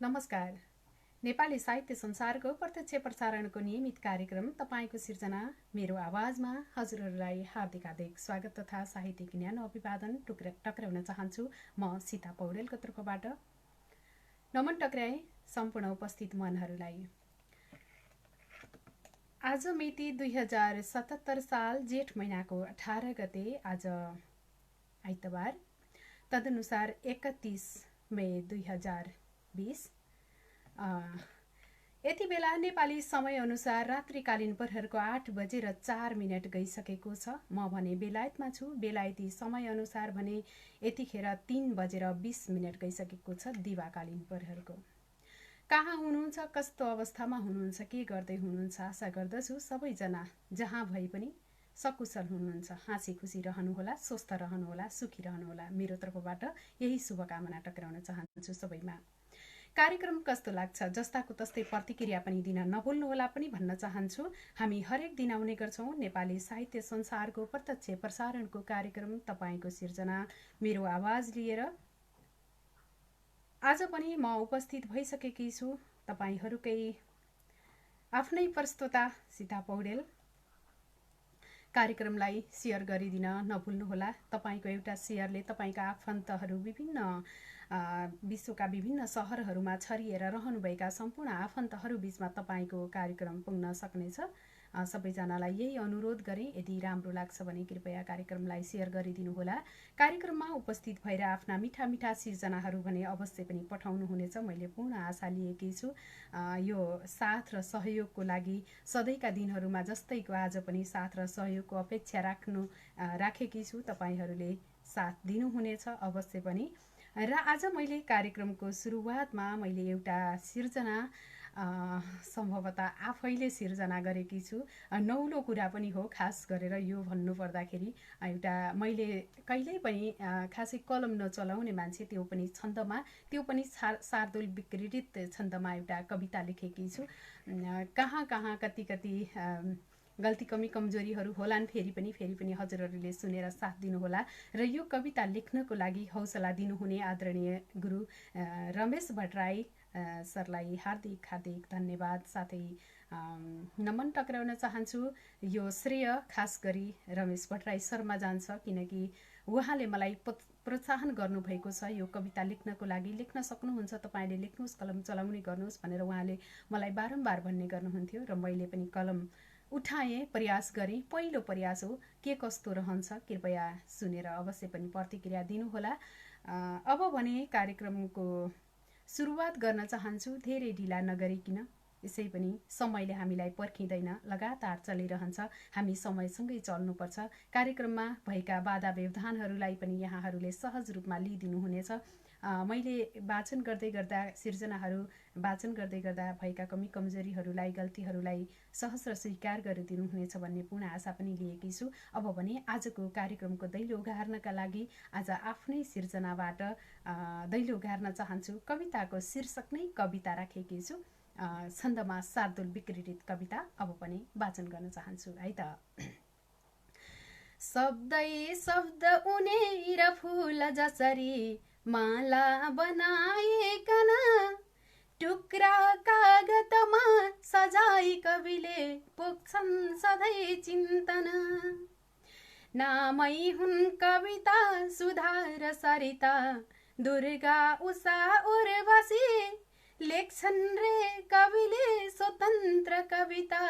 नमस्कार। नेपाली साहित्य संसारको प्रत्यक्ष प्रसारणको नियमित कार्यक्रम तपाईको सिर्जना मेरो आवाजमा हजुरहरूलाई हार्दिक हार्दिक स्वागत तथा साहित्यिक ज्ञान अभिवादन टक्राउन चाहन्छु। म सीता पौडेलको तर्फबाट नमन टक्राए सम्पूर्ण उपस्थित मनहरूलाई। आज मिति 2077 साल जेठ महिनाको 18 गते, आज आइतबार, तदनुसार 31 मई 2020। यति बेला नेपाली समय अनुसार रात्रिकालीन प्रहरको 8:04 गइसकेको छ। म भने बेलायतमा छु। बेलायती समय अनुसार भने यतिखेर 3:20 गइसकेको छ दिवाकालीन प्रहरको। कहाँ हुनुहुन्छ, कस्तो अवस्थामा हुनुहुन्छ, के गर्दै हुनुहुन्छ, आशा गर्दछु सबैजना जहाँ भए पनि सकुशल हुनुहुन्छ, हाँसी खुसी रहनुहोला, स्वस्थ रहनुहोला, सुखी रहनुहोला। मेरो तर्फबाट यही शुभकामना टक्राउन चाहन्छु सबैमा। कार्यक्रम कस्तो लाग्छ जस्ताको तस्तै प्रतिक्रिया पनि दिन नभुल्नुहोला पनि भन्न चाहन्छु। हामी हरेक दिन आउने गर्छौँ नेपाली साहित्य संसारको प्रत्यक्ष प्रसारणको कार्यक्रम तपाईको सिर्जना मेरो आवाज लिएर। आज पनि म उपस्थित भइसकेकी छु तपाईहरूकै आफ्नै प्रस्तुता सीता पौडेल। कार्यक्रमलाई सेयर गरिदिन नभुल्नुहोला। तपाईको एउटा सेयरले तपाईका आफन्तहरू विभिन्न विश्वका विभिन्न शहरहरूमा छरिएर रहनुभएका सम्पूर्ण आफन्तहरू बीचमा तपाईको कार्यक्रम पुग्न सक्नेछ। सबैजनालाई यही अनुरोध गरे, यदि राम्रो लाग्छ भने कृपया कार्यक्रमलाई सेयर गरिदिनुहोला। कार्यक्रममा उपस्थित भएर आफ्ना मिठा मिठा सिर्जनाहरू भने अवश्य पनि पठाउनुहुनेछ। मैले पूर्ण आशा लिएकी छु। यो साथ र सहयोगको लागि सधैँका दिनहरूमा जस्तैको आज पनि साथ र सहयोगको अपेक्षा राखेकी छु। तपाईहरूले साथ दिनुहुनेछ अवश्य पनि। र आज मैले कार्यक्रमको सुरुवातमा मैले एउटा सिर्जना सम्भवतः आफैले सिर्जना गरेकी छु। नौलो कुरा पनि हो, खास गरेर यो भन्नुपर्दाखेरि एउटा मैले कहिल्यै पनि खासै कलम नचलाउने मान्छे, त्यो पनि छन्दमा, त्यो पनि शार्दूल विक्रीडित छन्दमा एउटा कविता लेखेकी छु। कहाँ कहाँ कति कति गल्ती कमी कमजोरीहरू होलान्, फेरि पनि हजुरहरूले सुनेर साथ दिनुहोला। र यो कविता लेख्नको लागि हौसला दिनुहुने आदरणीय गुरु रमेश भट्टराई सरलाई हार्दिक हार्दिक धन्यवाद साथै नमन टक्राउन चाहन्छु। यो श्रेय खास गरी रमेश भट्टराई शर्मा जान्छ, किनकि उहाँले मलाई प्रोत्साहन गर्नुभएको छ यो कविता लेख्नको लागि। लेख्न सक्नुहुन्छ तपाईँले, लेख्नुहोस्, कलम चलाउने गर्नुहोस् भनेर उहाँले मलाई बारम्बार भन्ने गर्नुहुन्थ्यो र मैले पनि कलम उठाएँ, प्रयास गरेँ। पहिलो प्रयास हो, के कस्तो रहन्छ कृपया सुनेर अवश्य पनि प्रतिक्रिया दिनुहोला। अब भने कार्यक्रमको सुरुवात गर्न चाहन्छु, धेरै ढिला नगरिकन। यसै पनि समयले हामीलाई पर्खिँदैन, लगातार चलिरहन्छ, हामी समयसँगै चल्नुपर्छ। कार्यक्रममा भएका बाधा व्यवधानहरूलाई पनि यहाँहरूले सहज रूपमा लिइदिनुहुनेछ। मैले वाचन गर्दै गर्दा सिर्जनाहरू वाचन गर्दै गर्दा भएका कमी कमजोरीहरूलाई, गल्तीहरूलाई सहस्र स्वीकार गरिदिनुहुनेछ भन्ने पूर्ण आशा पनि लिएकी छु। अब भने आजको कार्यक्रमको दैलो उघार्नका लागि आज आफ्नै सिर्जनाबाट दैलो उघार्न चाहन्छु। कविताको शीर्षक नै कविता राखेकी छु, छन्दमा शार्दूल विक्रीडित कविता। अब पनि वाचन गर्न चाहन्छु है त। शब्दै शब्द उनेर फूल जसरी माला बनाएकन, टुक्रा कागतमा सजाई कविले पुग्छन् सधैँ चिन्तन। नामै हुन् कविता सुधा र सरिता, दुर्गा उषा उर्वशी, लेख्छन् रे कविले स्वतन्त्र कविता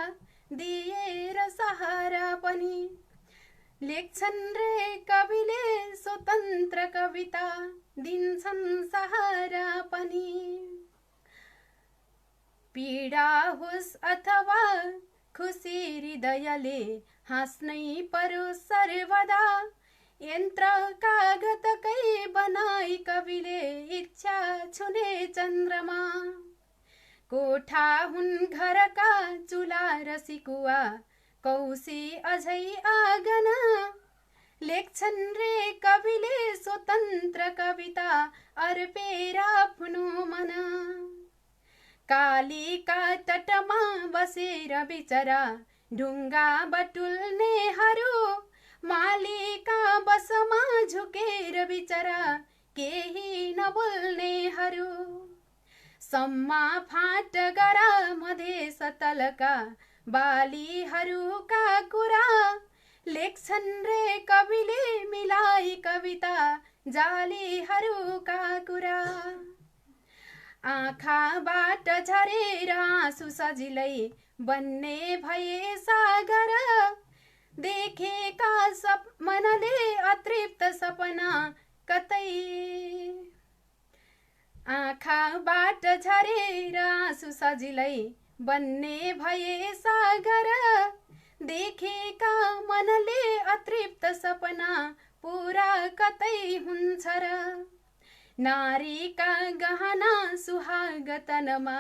दिएर सहारा पनि। लेख्छन् रे कविले स्वतन्त्र कविता दिन्छन् सहारा पनि। पीडा होस् अथवा खुसी हृदयले हाँस्नै परोस् सर्वदा, यन्त्र कागतकै बनाई कविले इच्छा छुने चन्द्रमा। कोठा हुन् घरका चुला र सिकुवा, कौसी अझै आँगन, लेख्छन् रे कविले स्वतन्त्र कविता अर्पेर आफ्नो मन। कालीका तटमा बसेर बिचरा ढुङ्गा बटुल्नेहरू, मालीका बसमा झुकेर बिचरा केही नबोल्नेहरू। सम्मा फाट गर मधेस तलका बालीहरूका कुरा लेख्छन् रे कविले मिलाई कविता जालीहरूका कुरा। आँखाबाट झरेर आँसु सजिलै बन्ने भए सागर देखेका मनले अतृप्त सपना कतै। आँखाबाट झरेर आँसु सजिलै बन्ने भए सागर देखेका मनले अतृप्त सपना पुरा कतै हुन्छ र। नारीका गहना सुहागतनमा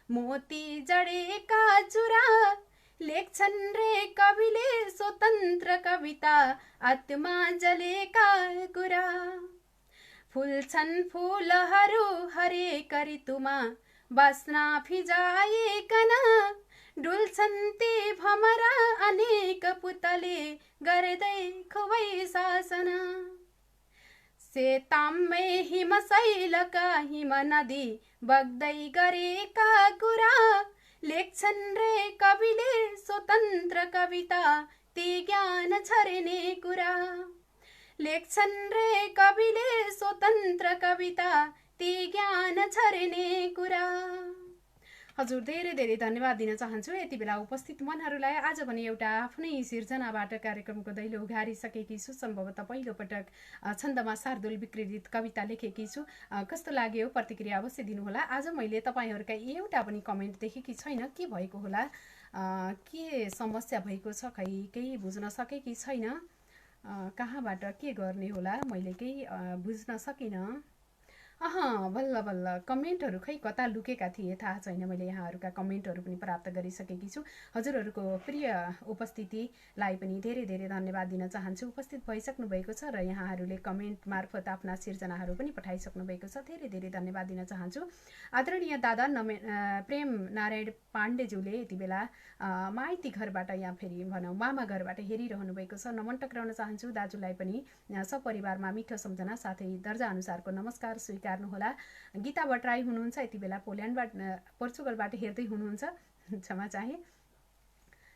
मोती जडेका चुरा लेख्छन् रे कविले स्वतन्त्र कविता आत्मा जलेका कुरा। फुल्छन् फुलहरू हरेक ऋतुमा बास्ना फिजाइकन डुल्छन् ती भमरा अनेक पुतले गर्दै खुबै शासन। सेताम्मे हिमशैलका हिम नदी बग्दै गरेका कुरा लेख्छन् रे कविले स्वतन्त्र कविता ती ज्ञान छर्ने कुरा। लेख्छन् रे कविले स्वतन्त्र कविता ती ज्ञान छर्ने कुरा। हजुर धेरै धेरै धन्यवाद दिन चाहन्छु यति बेला उपस्थित मनहरूलाई। आज पनि एउटा आफ्नै सिर्जनाबाट कार्यक्रमको दैलो उघारिसकेकी छु। सम्भवतः पहिलो पटक छन्दमा शार्दूल विकृत कविता लेखेकी छु। कस्तो लाग्यो प्रतिक्रिया अवश्य दिनुहोला। आज मैले तपाईँहरूका एउटा पनि कमेन्ट देखेकी छैन, के भएको होला, के समस्या भएको छ खै केही बुझ्न सकेकी छैन, कहाँबाट के गर्ने होला मैले केही बुझ्न सकिनँ। बल्ल बल्ल कमेन्टहरू खै कता लुकेका थिए थाहा छैन। मैले यहाँहरूका कमेन्टहरू पनि प्राप्त गरिसकेकी छु। हजुरहरूको प्रिय उपस्थितिलाई पनि धेरै धेरै धन्यवाद दिन चाहन्छु। उपस्थित भइसक्नु भएको छ र यहाँहरूले कमेन्ट मार्फत आफ्ना सिर्जनाहरू पनि पठाइसक्नु भएको छ। धेरै धेरै धन्यवाद दिन चाहन्छु। आदरणीय दादा प्रेम नारायण पाण्डेज्यूले यति बेला माइती घरबाट यहाँ फेरि भनौँ मामा घरबाट हेरिरहनु भएको छ। नमन टक्राउन चाहन्छु। दाजुलाई पनि सपरिवारमा मिठो सम्झना साथै दर्जा अनुसारको नमस्कार स्वीकार्नुहोला। गीता भट्टराई हुनुहुन्छ यति बेला पोर्चुगलबाट हेर्दै हुनुहुन्छ, क्षमा चाहे।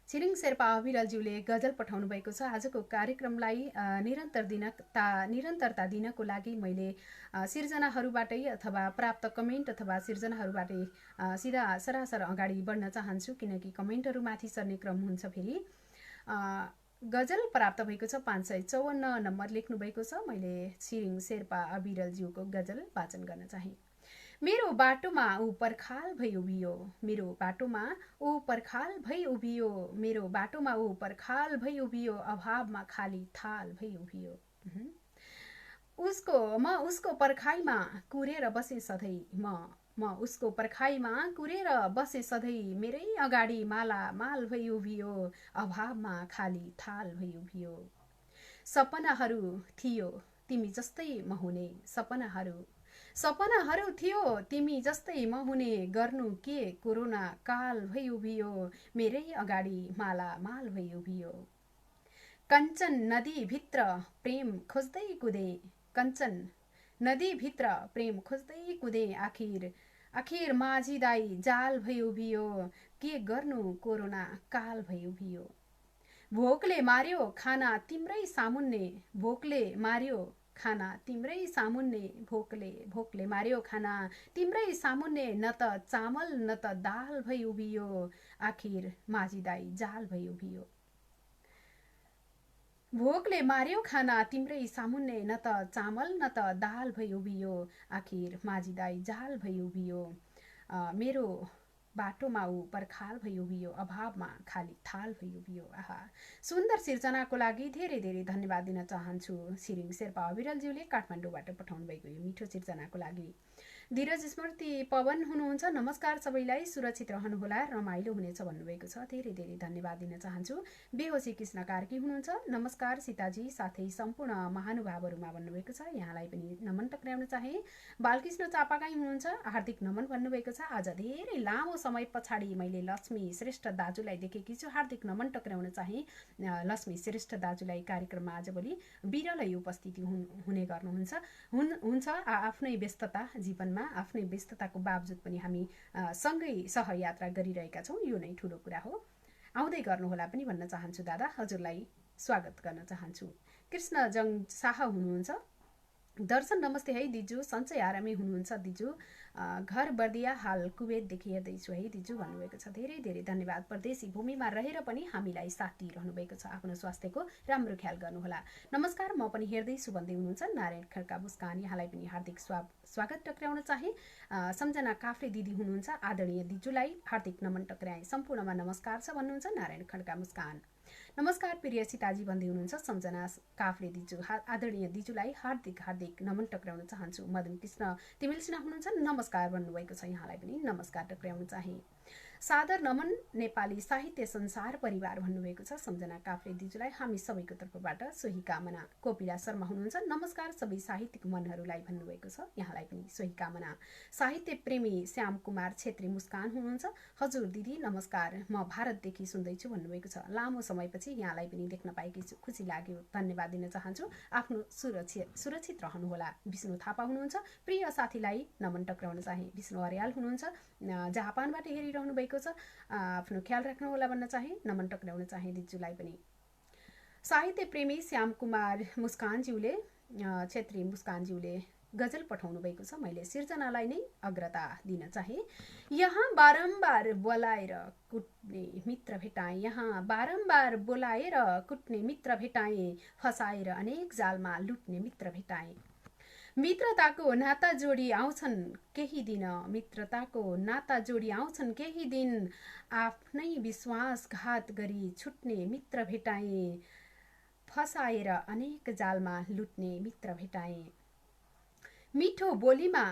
छिरिङ शेर्पा अविरलज्यूले गजल पठाउनु भएको छ। आजको कार्यक्रमलाई निरन्तरता दिनको लागि मैले सिर्जनाहरूबाटै अथवा प्राप्त कमेन्ट अथवा सिर्जनाहरूबाटै सिधा सरासर अगाडि बढ्न चाहन्छु, किनकि कमेन्टहरू माथि सर्ने क्रम हुन्छ। फेरि गजल प्राप्त भएको छ 554 नम्बर लेख्नु भएको छ। मैले छिरिङ शेर्पा अविरलज्यूको गजल वाचन गर्न चाहे। मेरो बाटोमा ऊ पर्खाल भई उभियो, मेरो बाटोमा ऊ पर्खाल भई उभियो, मेरो बाटोमा ऊ पर्खाल भई उभियो, अभावमा खाली थाल भई उभियो। उसको पर्खाइमा कुरेर बसे सधैँ म उसको पर्खाइमा कुरेर बसे सधैँ, मेरै अगाडि माला माल भई उभियो, अभावमा खाली थाल भई उभियो। सपनाहरू थियो तिमी जस्तै म हुने, सपनाहरू थियो तिमी जस्तै म हुने, गर्नु के कोरोना काल भई उभियो, मेरै अगाडि माला माल भई उभियो। कञ्चन नदी भित्र प्रेम खोज्दै कुदे, कञ्चन नदी भित्र प्रेम खोज्दै कुदे, आखिर माझी दाई जाल भई उभियो, के गर्नु कोरोना काल भई उभियो। भोकले मार्यो खाना तिम्रै सामुन्ने, भोकले मार्यो खाना तिम्रै सामुन्ने, भोकले मार्यो खाना तिम्रै सामुन्ने, न त चामल न त दाल भई उभियो, आखिर माझी दाई जाल भई उभियो। भोकले मार्यो खाना तिम्रै सामुन्ने, न त चामल न त दाल भई उभियो, आखिर माझी दाई जाल भई उभियो। मेरो बाटोमा ऊ पर्खाल भई उभियो, अभावमा खाली थाल भई उभियो। सुन्दर सिर्जनाको लागि धेरै धेरै धन्यवाद दिन चाहन्छु। छिरिङ शेर्पा अविरलज्यूले काठमाडौँबाट पठाउनु भएको यो मिठो सिर्जनाको लागि। धीरज स्मृति पवन हुनुहुन्छ, नमस्कार सबैलाई, सुरक्षित रहनुहोला, रमाइलो हुनेछ भन्नुभएको छ। धेरै धेरै धन्यवाद दिन चाहन्छु। बेहोसी कृष्ण कार्की हुनुहुन्छ, नमस्कार सीताजी साथै सम्पूर्ण महानुभावहरूमा भन्नुभएको छ। यहाँलाई पनि नमन टक्राउन चाहे। बालकृष्ण चापागाई हुनुहुन्छ, हार्दिक नमन भन्नुभएको छ। आज धेरै लामो समय पछाडि मैले लक्ष्मी श्रेष्ठ दाजुलाई देखेकी छु, हार्दिक नमन टक्राउन चाहे। लक्ष्मी श्रेष्ठ दाजुलाई कार्यक्रममा आजभोलि बिरलै उपस्थिति हुने गर्नुहुन्छ। आफ्नै व्यस्तता जीवनमा जीवनमा आफ्नै व्यस्तताको बावजुद पनि हामी सँगै सहयात्रा गरिरहेका छौँ, यो नै ठुलो कुरा हो। आउँदै गर्नुहोला पनि भन्न चाहन्छु दादा, हजुरलाई स्वागत गर्न चाहन्छु। कृष्ण जङ शाह हुनुहुन्छ। दर्शन नमस्ते है दिजु, सन्चै आरामै हुनुहुन्छ दिजु, घर बर्दिया हाल कुवेतदेखि हेर्दैछु है दिजु भन्नुभएको छ। धेरै धेरै धन्यवाद। परदेशी भूमिमा रहेर पनि हामीलाई साथ दिइरहनु भएको छ। आफ्नो स्वास्थ्यको राम्रो ख्याल गर्नुहोला। नमस्कार, म पनि हेर्दैछु भन्दै हुनुहुन्छ नारायण खड्का मुस्कान, यहाँलाई पनि हार्दिक स्वागत टक्राउन चाहे। सम्झना काफ्ले दिदी हुनुहुन्छ। आदरणीय दिजुलाई हार्दिक नमन टक्राए। सम्पूर्णमा नमस्कार छ भन्नुहुन्छ नारायण खड्का मुस्कान। नमस्कार प्रिय सीताजी भन्दै हुनुहुन्छ सम्झना काफ्ले दिजु। आदरणीय दिजुलाई हार्दिक हार्दिक नमन टक्राउन चाहन्छु। मदन कृष्ण तिमिलसिना हुनुहुन्छ, नमस्कार भन्नुभएको छ, यहाँलाई पनि नमस्कार टक्राउन चाहे। सादर नमन नेपाली साहित्य संसार परिवार भन्नुभएको छ सम्झना काफ्ले दिजुलाई हामी सबैको तर्फबाट सोही कामना। कोपिला शर्मा हुनुहुन्छ, नमस्कार सबै साहित्यिक मनहरूलाई भन्नुभएको छ, यहाँलाई पनि सोही कामना। साहित्य प्रेमी श्याम कुमार छेत्री मुस्कान हुनुहुन्छ, हजुर दिदी नमस्कार, म भारतदेखि सुन्दैछु भन्नुभएको छ। लामो समयपछि यहाँलाई पनि देख्न पाएकी छु, खुसी लाग्यो, धन्यवाद दिन चाहन्छु। आफ्नो सुरक्षित रहनुहोला। विष्णु थापा हुनुहुन्छ, प्रिय साथीलाई नमन टक्राउन चाहे। विष्णु अर्याल हुनुहुन्छ, जापानबाट हेरिरहनु भएको छ, आफ्नो ख्याल राख्नुहोला भन्न चाहे, नमन टक्राउन चाहे दिजुलाई पनि। साहित्य प्रेमी श्याम कुमार मुस्कानज्यूले छेत्री मुस्कानज्यूले गजल पठाउनु भएको छ। मैले सिर्जनालाई नै अग्रता दिन चाहे। यहाँ बारम्बार बोलाएर कुट्ने मित्र भेटाएँ, यहाँ बारम्बार बोलाएर कुट्ने मित्र भेटाएँ, फसाएर अनेक जालमा लुट्ने मित्र भेटाएँ। मित्रताको नाता जोडी आउँछन् केही दिन, मित्रताको नाता जोडी आउँछन् केही दिन, आफ्नै विश्वासघात गरी छुट्ने मित्र भेटाएँ, फसाएर अनेक जालमा लुट्ने मित्र भेटाएँ। मिठो बोलीमा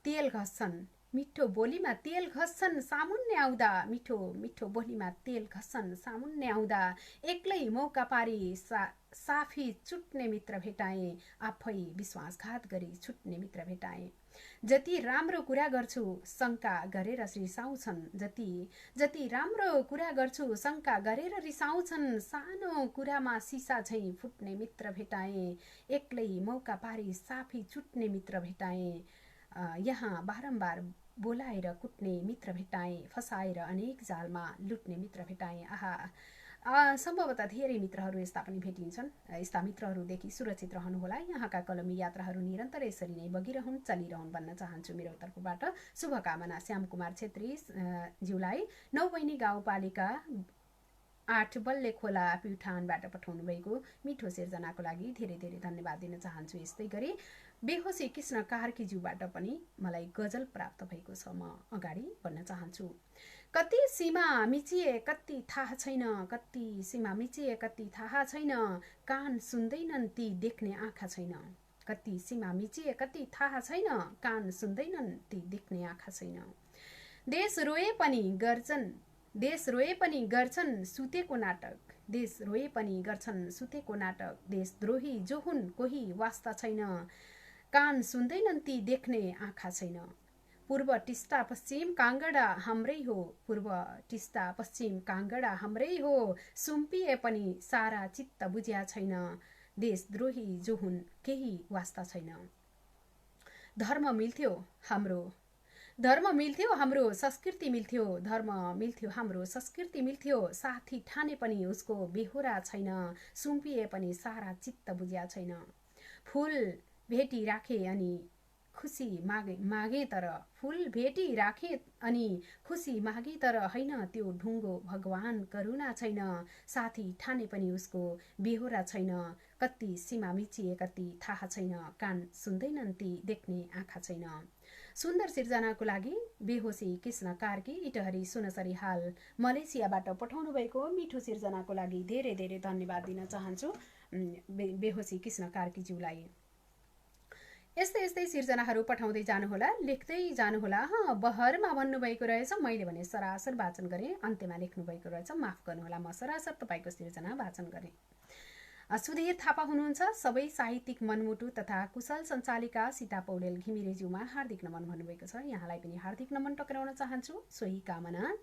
तेल घस्छन्, मिठो बोलीमा तेल घस्छन् सामुन्ने आउँदा, मिठो बोलीमा तेल घस्छन् सामुन्ने आउँदा, एक्लै मौका पारी साफी चुट्ने मित्र भेटाएँ, आफै विश्वासघात गरी छुट्ने मित्र भेटाएँ। जति राम्रो कुरा गर्छु शङ्का गरेर रिसाउँछन्, जति राम्रो कुरा गर्छु शङ्का गरेर रिसाउँछन्, सानो कुरामा सिसा झैँ फुट्ने मित्र भेटाएँ, एक्लै मौका पारी साफी चुट्ने मित्र भेटाएँ। यहाँ बारम्बार बोलाएर कुट्ने मित्र भेटाएँ, फसाएर अनेक जालमा लुट्ने मित्र भेटाएँ। सम्भवतः धेरै मित्रहरू यस्ता पनि भेटिन्छन्। यस्ता मित्रहरूदेखि सुरक्षित रहनुहोला। यहाँका कलमी यात्राहरू निरन्तर यसरी नै बगिरहन्, चलिरहन् भन्न चाहन्छु मेरो तर्फबाट। शुभकामना श्याम कुमार छेत्री ज्यूलाई नौबैनी गाउँपालिका 8 बल्ले खोला प्युठानबाट पठाउनु भएको मिठो सिर्जनाको लागि धेरै धेरै धन्यवाद दिन चाहन्छु। यस्तै गरी बेहोसी कृष्ण कार्कीज्यूबाट पनि मलाई गजल प्राप्त भएको छ, म अगाडि बढ्न चाहन्छु। कति सीमा मिचिए कति थाहा छैन, कति सीमा मिचिए कति थाहा छैन, कान सुन्दैनन् ती देख्ने आँखा छैन, कति सीमा मिचिए कति थाहा छैन, कान सुन्दैनन् ती देख्ने आँखा छैन। देश रोए पनि गर्छन् सुतेको नाटक, देश रोए पनि गर्छन् सुतेको नाटक, देशद्रोही जो हुन् कोही वास्ता छैन, कान सुन्दैनन् ती देख्ने आँखा छैन। पूर्व टिस्टा पश्चिम काङ्गडा हाम्रै हो, पूर्व टिस्टा पश्चिम काङ्गडा हाम्रै हो, सुम्पिए पनि सारा चित्त बुझ्या छैन, देशद्रोही जो हुन् केही वास्ता छैन। धर्म मिल्थ्यो हाम्रो संस्कृति मिल्थ्यो, धर्म मिल्थ्यो हाम्रो संस्कृति मिल्थ्यो, साथी ठाने पनि उसको बेहोरा छैन, सुम्पिए पनि सारा चित्त बुझ्या छैन। फुल भेटी राखे अनि खुसी मागे तर, फुल भेटी राखे अनि खुसी मागे तर, हैन त्यो ढुङ्गो भगवान करुणा छैन, साथी ठाने पनि उसको बेहोरा छैन, कति सीमा मिचिए कति थाहा छैन, कान सुन्दैनन् ती देख्ने आँखा छैन। सुन्दर सिर्जनाको लागि बेहोसी कृष्ण कार्की इटहरी सुनसरी हाल मलेसियाबाट पठाउनु भएको मिठो सिर्जनाको लागि धेरै धेरै धन्यवाद दिन चाहन्छु बेहोसी कृष्ण कार्कीज्यूलाई। यस्तै यस्तै सिर्जनाहरू पठाउँदै जानुहोला, लेख्दै जानुहोला। बहरमा भन्नुभएको रहेछ, मैले भने सरासर वाचन गरेँ, अन्त्यमा लेख्नुभएको रहेछ, माफ गर्नुहोला, म सरासर तपाईँको सिर्जना वाचन गरेँ। सुधीर थापा हुनुहुन्छ, सबै साहित्यिक मनमुटु तथा कुशल सञ्चालिका सीता पौडेल घिमिरेज्यूमा हार्दिक नमन भन्नुभएको छ, यहाँलाई पनि हार्दिक नमन टक्राउन चाहन्छु, सोही कामना।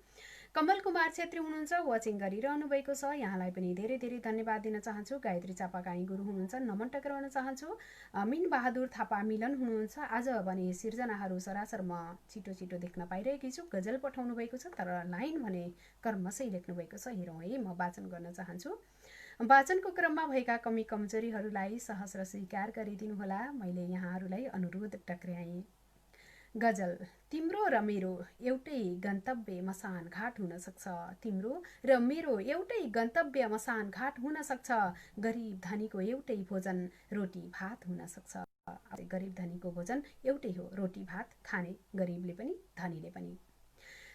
कमल कुमार छेत्री हुनुहुन्छ, वाचिङ गरिरहनु भएको छ। यहाँलाई पनि धेरै धेरै धन्यवाद दिन चाहन्छु। गायत्री चापाकाई गुरु हुनुहुन्छ, नमन टक्राउन चाहन्छु। मिन बहादुर थापा मिलन हुनुहुन्छ। आज भने सिर्जनाहरू सरासर म छिटो छिटो देख्न पाइरहेकी छु। गजल पठाउनु भएको छ, तर लाइन भने कर्मशै लेख्नु भएको छ। हेरौँ है, म वाचन गर्न चाहन्छु। वाचनको क्रममा भएका कमी कमजोरीहरूलाई सहस्र स्वीकार गरिदिनुहोला। मैले यहाँहरूलाई अनुरोध टक्र्याएँ। गजल। तिम्रो र मेरो एउटै गन्तव्य मसान घाट हुन सक्छ। तिम्रो र मेरो एउटै गन्तव्य मसान घाट हुन सक्छ। गरिब धनीको एउटै भोजन रोटी भात हुन सक्छ। गरिब धनीको भोजन एउटै हो, रोटी भात खाने, गरिबले पनि धनीले पनि।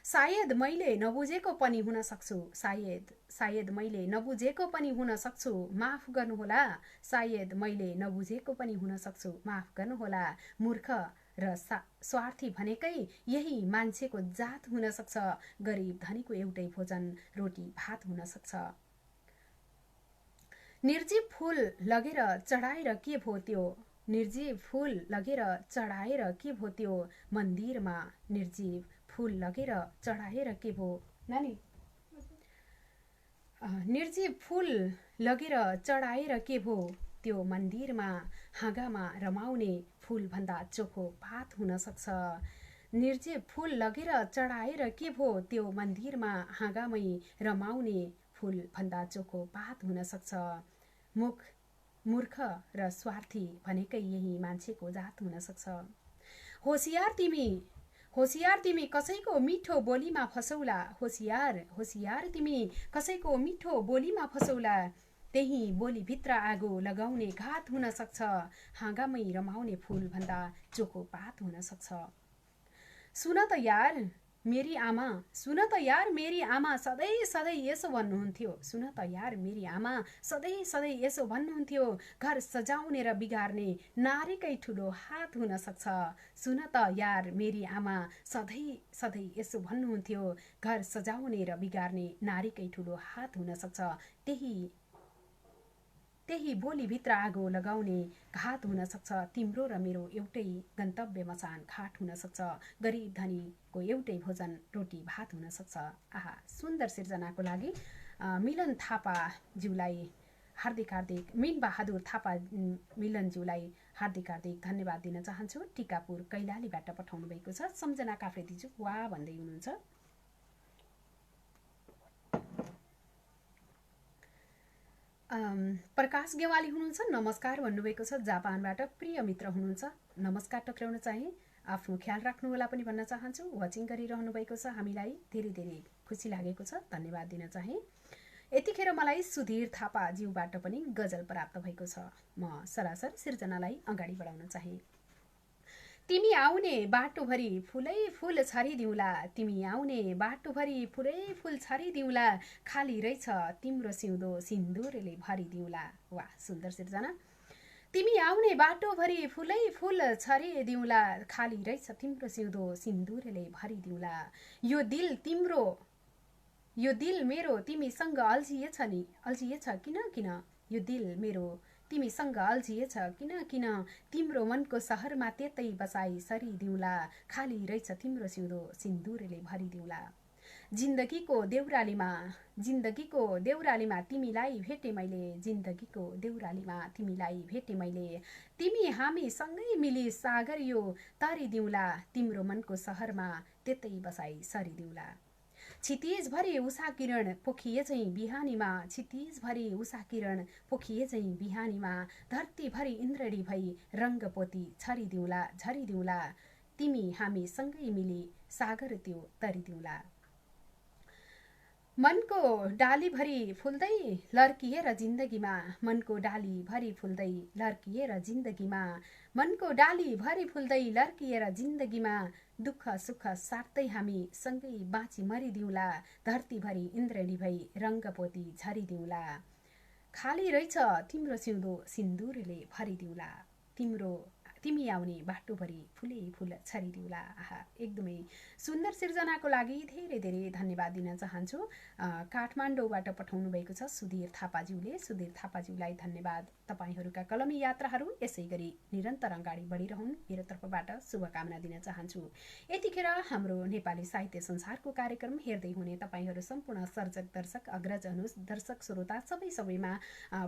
सायद मैले नबुझेको पनि हुन सक्छु। सायद मैले नबुझेको पनि हुन सक्छु। माफ गर्नुहोला। सायद मैले नबुझेको पनि हुन सक्छु। माफ गर्नुहोला। मूर्ख र स्वार्थी भनेकै यही मान्छेको जात हुन सक्छ। गरिब धनीको एउटै भोजन रोटी भात हुन सक्छ। निर्जीव फूल लगेर चढाएर के भो त्यो? निर्जीव फूल लगेर चढाएर के भो त्यो? मन्दिरमा निर्जीव फूल लगेर चढाएर के भो? नानी, निर्जीव फूल लगेर चढाएर के भो त्यो? मन्दिरमा हाँगामा रमाउने फूलभन्दा चोखो पात हुन सक्छ। निर्जीव फूल लगेर चढाएर के भो त्यो? मन्दिरमा हाँगामै रमाउने फूलभन्दा चोखो पात हुन सक्छ। मूर्ख र स्वार्थी भनेकै यही मान्छेको जात हुन सक्छ। होशियार तिमी कसैको मिठो बोलीमा फसौला। होशियार तिमी कसैको मिठो बोलीमा फसौला। त्यही बोलीभित्र आगो लगाउने घात हुन सक्छ। हाँगामै रमाउने फूलभन्दा चोखो पात हुन सक्छ। सुन त यार मेरी आमा सधैँ यसो भन्नुहुन्थ्यो। सुन त यार मेरी आमा सधैँ यसो भन्नुहुन्थ्यो। घर सजाउने र बिगार्ने नारीकै ठुलो हात हुन सक्छ। सुन त यार मेरी आमा सधैँ यसो भन्नुहुन्थ्यो। घर सजाउने र बिगार्ने नारीकै ठुलो हात हुन सक्छ। त्यही बोलीभित्र आगो लगाउने घात हुन सक्छ। तिम्रो र मेरो एउटै गन्तव्य मसान घाट हुन सक्छ। गरिब धनीको एउटै भोजन रोटी भात हुन सक्छ। आहा, सुन्दर सिर्जनाको लागि मिलन थापाज्यूलाई हार्दिक मिन बहादुर थापा मिलनज्यूलाई हार्दिक धन्यवाद दिन चाहन्छु। टिकापुर कैलालीबाट पठाउनु भएको छ। सम्झना काफ्रेदीज्यू वाह भन्दै हुनुहुन्छ। प्रकाश गेवाली हुनुहुन्छ, नमस्कार भन्नुभएको छ। जापानबाट प्रिय मित्र हुनुहुन्छ, नमस्कार टक्राउन चाहे। आफ्नो ख्याल राख्नुहोला पनि भन्न चाहन्छु। वाचिङ गरिरहनु भएको छ, हामीलाई धेरै धेरै खुसी लागेको छ, धन्यवाद दिन चाहे। यतिखेर मलाई सुधीर थापाज्यूबाट पनि गजल प्राप्त भएको छ। म सरासर सिर्जनालाई अगाडि बढाउन चाहे। तिमी आउने बाटोभरि फुलै फुल छरिदिउँला। तिमी आउने बाटोभरि फुलै फुल छरिदिउँला। खाली रहेछ तिम्रो सिउँदो सिन्दुरले भरिदिउँला। वाह, सुन्दर सिर्जना। तिमी आउने बाटोभरि फुलै फुल छरिदिउँला। खाली रहेछ तिम्रो सिउँदो सिन्दुरले भरिदिउँला। यो दिल मेरो तिमीसँग अल्झिएछ किन? यो दिल मेरो तिमीसँग अल्झिएछ किन? तिम्रो मनको सहरमा त्यतै बसाई सरिदिउँला। खाली रहेछ तिम्रो सिउँदो सिन्दुरले भरिदिउँला। जिन्दगीको देउरालीमा तिमीलाई भेटे मैले। जिन्दगीको देउरालीमा तिमीलाई भेटे मैले। तिमी हामी सँगै मिली सागर यो तरिदिउँला। तिम्रो मनको सहरमा त्यतै बसाई सरिदिउँला। क्षितिजभरि उषा किरण पोखिए झैँ बिहानीमा। क्षितिजभरि उषा किरण पोखिए झैँ बिहानीमा। धरतीभरि इन्द्रणी भई रङ्गपोती झरिदिउँला। तिमी हामी सँगै मिली सागर त्यो तरिदिउँला। मनको डालीभरि फुल्दै लर्किएर जिन्दगीमा। मनको डालीभरि फुल्दै लर्किएर जिन्दगीमा। मनको डालीभरि फुल्दै लर्किएर जिन्दगीमा। दुःख सुख साट्दै हामी सँगै बाँची मरिदिउँला। धरतीभरि इन्द्रणी भई रङ्गपोती झरिदिउँला। खाली रहेछ तिम्रो सिउँदो सिन्दुरले भरिदिउँला। तिमी आउने बाटोभरि फुलै फुल छरिदिउला। आहा, एकदमै सुन्दर सिर्जनाको लागि धेरै धेरै धन्यवाद दिन चाहन्छु। काठमाडौँबाट पठाउनु भएको छ सुधीर थापाज्यूले। सुधीर थापाज्यूलाई धन्यवाद। तपाईँहरूका कलमी यात्राहरू यसै गरी निरन्तर अगाडि बढिरहन्, मेरो तर्फबाट शुभकामना दिन चाहन्छु। यतिखेर हाम्रो नेपाली साहित्य संसारको कार्यक्रम हेर्दै हुने तपाईँहरू सम्पूर्ण सर्जक दर्शक अग्रज दर्शक श्रोता सबैमा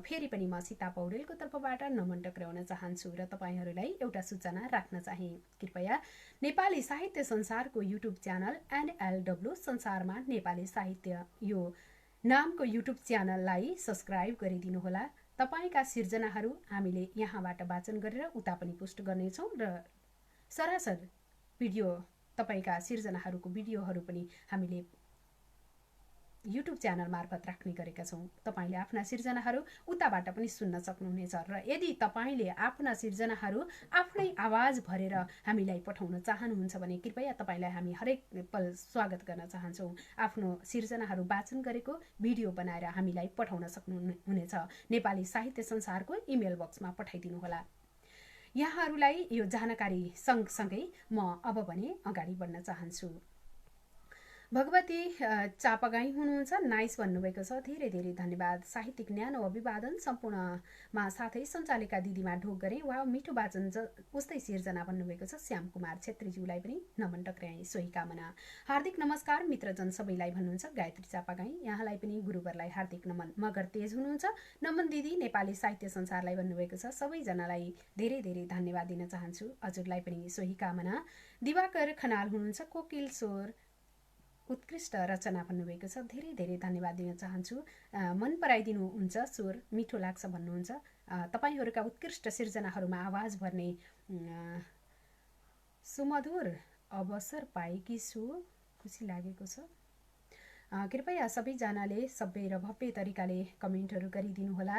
फेरि पनि म सीता पौडेलको तर्फबाट नमन टक्राउन चाहन्छु र तपाईँहरूलाई एउटा सूचना राख्न चाहे। कृपया नेपाली साहित्य संसारको युट्युब च्यानल NLW संसारमा नेपाली साहित्य यो नामको युट्युब च्यानललाई सब्स्क्राइब गरिदिनुहोला। तपाईँका सिर्जनाहरू हामीले यहाँबाट वाचन गरेर उता पनि पोस्ट गर्नेछौँ र सरासर भिडियो तपाईँका सिर्जनाहरूको भिडियोहरू पनि हामीले युट्युब च्यानल मार्फत राख्ने गरेका छौँ। तपाईँले आफ्ना सिर्जनाहरू उताबाट पनि सुन्न सक्नुहुनेछ र यदि तपाईँले आफ्ना सिर्जनाहरू आफ्नै आवाज भरेर हामीलाई पठाउन चाहनुहुन्छ भने कृपया तपाईँलाई हामी हरेक पल स्वागत गर्न चाहन्छौँ। आफ्नो सिर्जनाहरू वाचन गरेको भिडियो बनाएर हामीलाई पठाउन सक्नुहुनेछ। नेपाली साहित्य संसारको इमेल बक्समा पठाइदिनुहोला। यहाँहरूलाई यो जानकारी सँगसँगै म अब भने अगाडि बढ्न चाहन्छु। भगवती चापागाई हुनुहुन्छ, नाइस भन्नुभएको छ, धेरै धेरै धन्यवाद। साहित्यिक न्यानो अभिवादन सम्पूर्णमा साथै सञ्चालिका दिदीमा ढोक गरे, वा मिठो वाचन उस्तै सिर्जना भन्नुभएको छ। श्याम कुमार छेत्रीज्यूलाई पनि नमन टक्राएँ, सोही कामना। हार्दिक नमस्कार मित्रजन सबैलाई भन्नुहुन्छ गायत्री चापागाई, यहाँलाई पनि गुरुवरलाई हार्दिक नमन। मगर तेज हुनुहुन्छ, नमन दिदी नेपाली साहित्य संसारलाई भन्नुभएको छ। सबैजनालाई धेरै धेरै धन्यवाद दिन चाहन्छु, हजुरलाई पनि सोही कामना। दिवाकर खनाल हुनुहुन्छ, कोकिल स्वर उत्कृष्ट रचना भन्नुभएको छ, धेरै धेरै धन्यवाद दिन चाहन्छु। मन पराइदिनुहुन्छ, स्वर मिठो लाग्छ भन्नुहुन्छ। तपाईँहरूका उत्कृष्ट सिर्जनाहरूमा आवाज भर्ने सुमधुर अवसर पाएकी छु, खुसी लागेको छ। कृपया सबैजनाले सभ्य र भव्य तरिकाले कमेन्टहरू गरिदिनुहोला।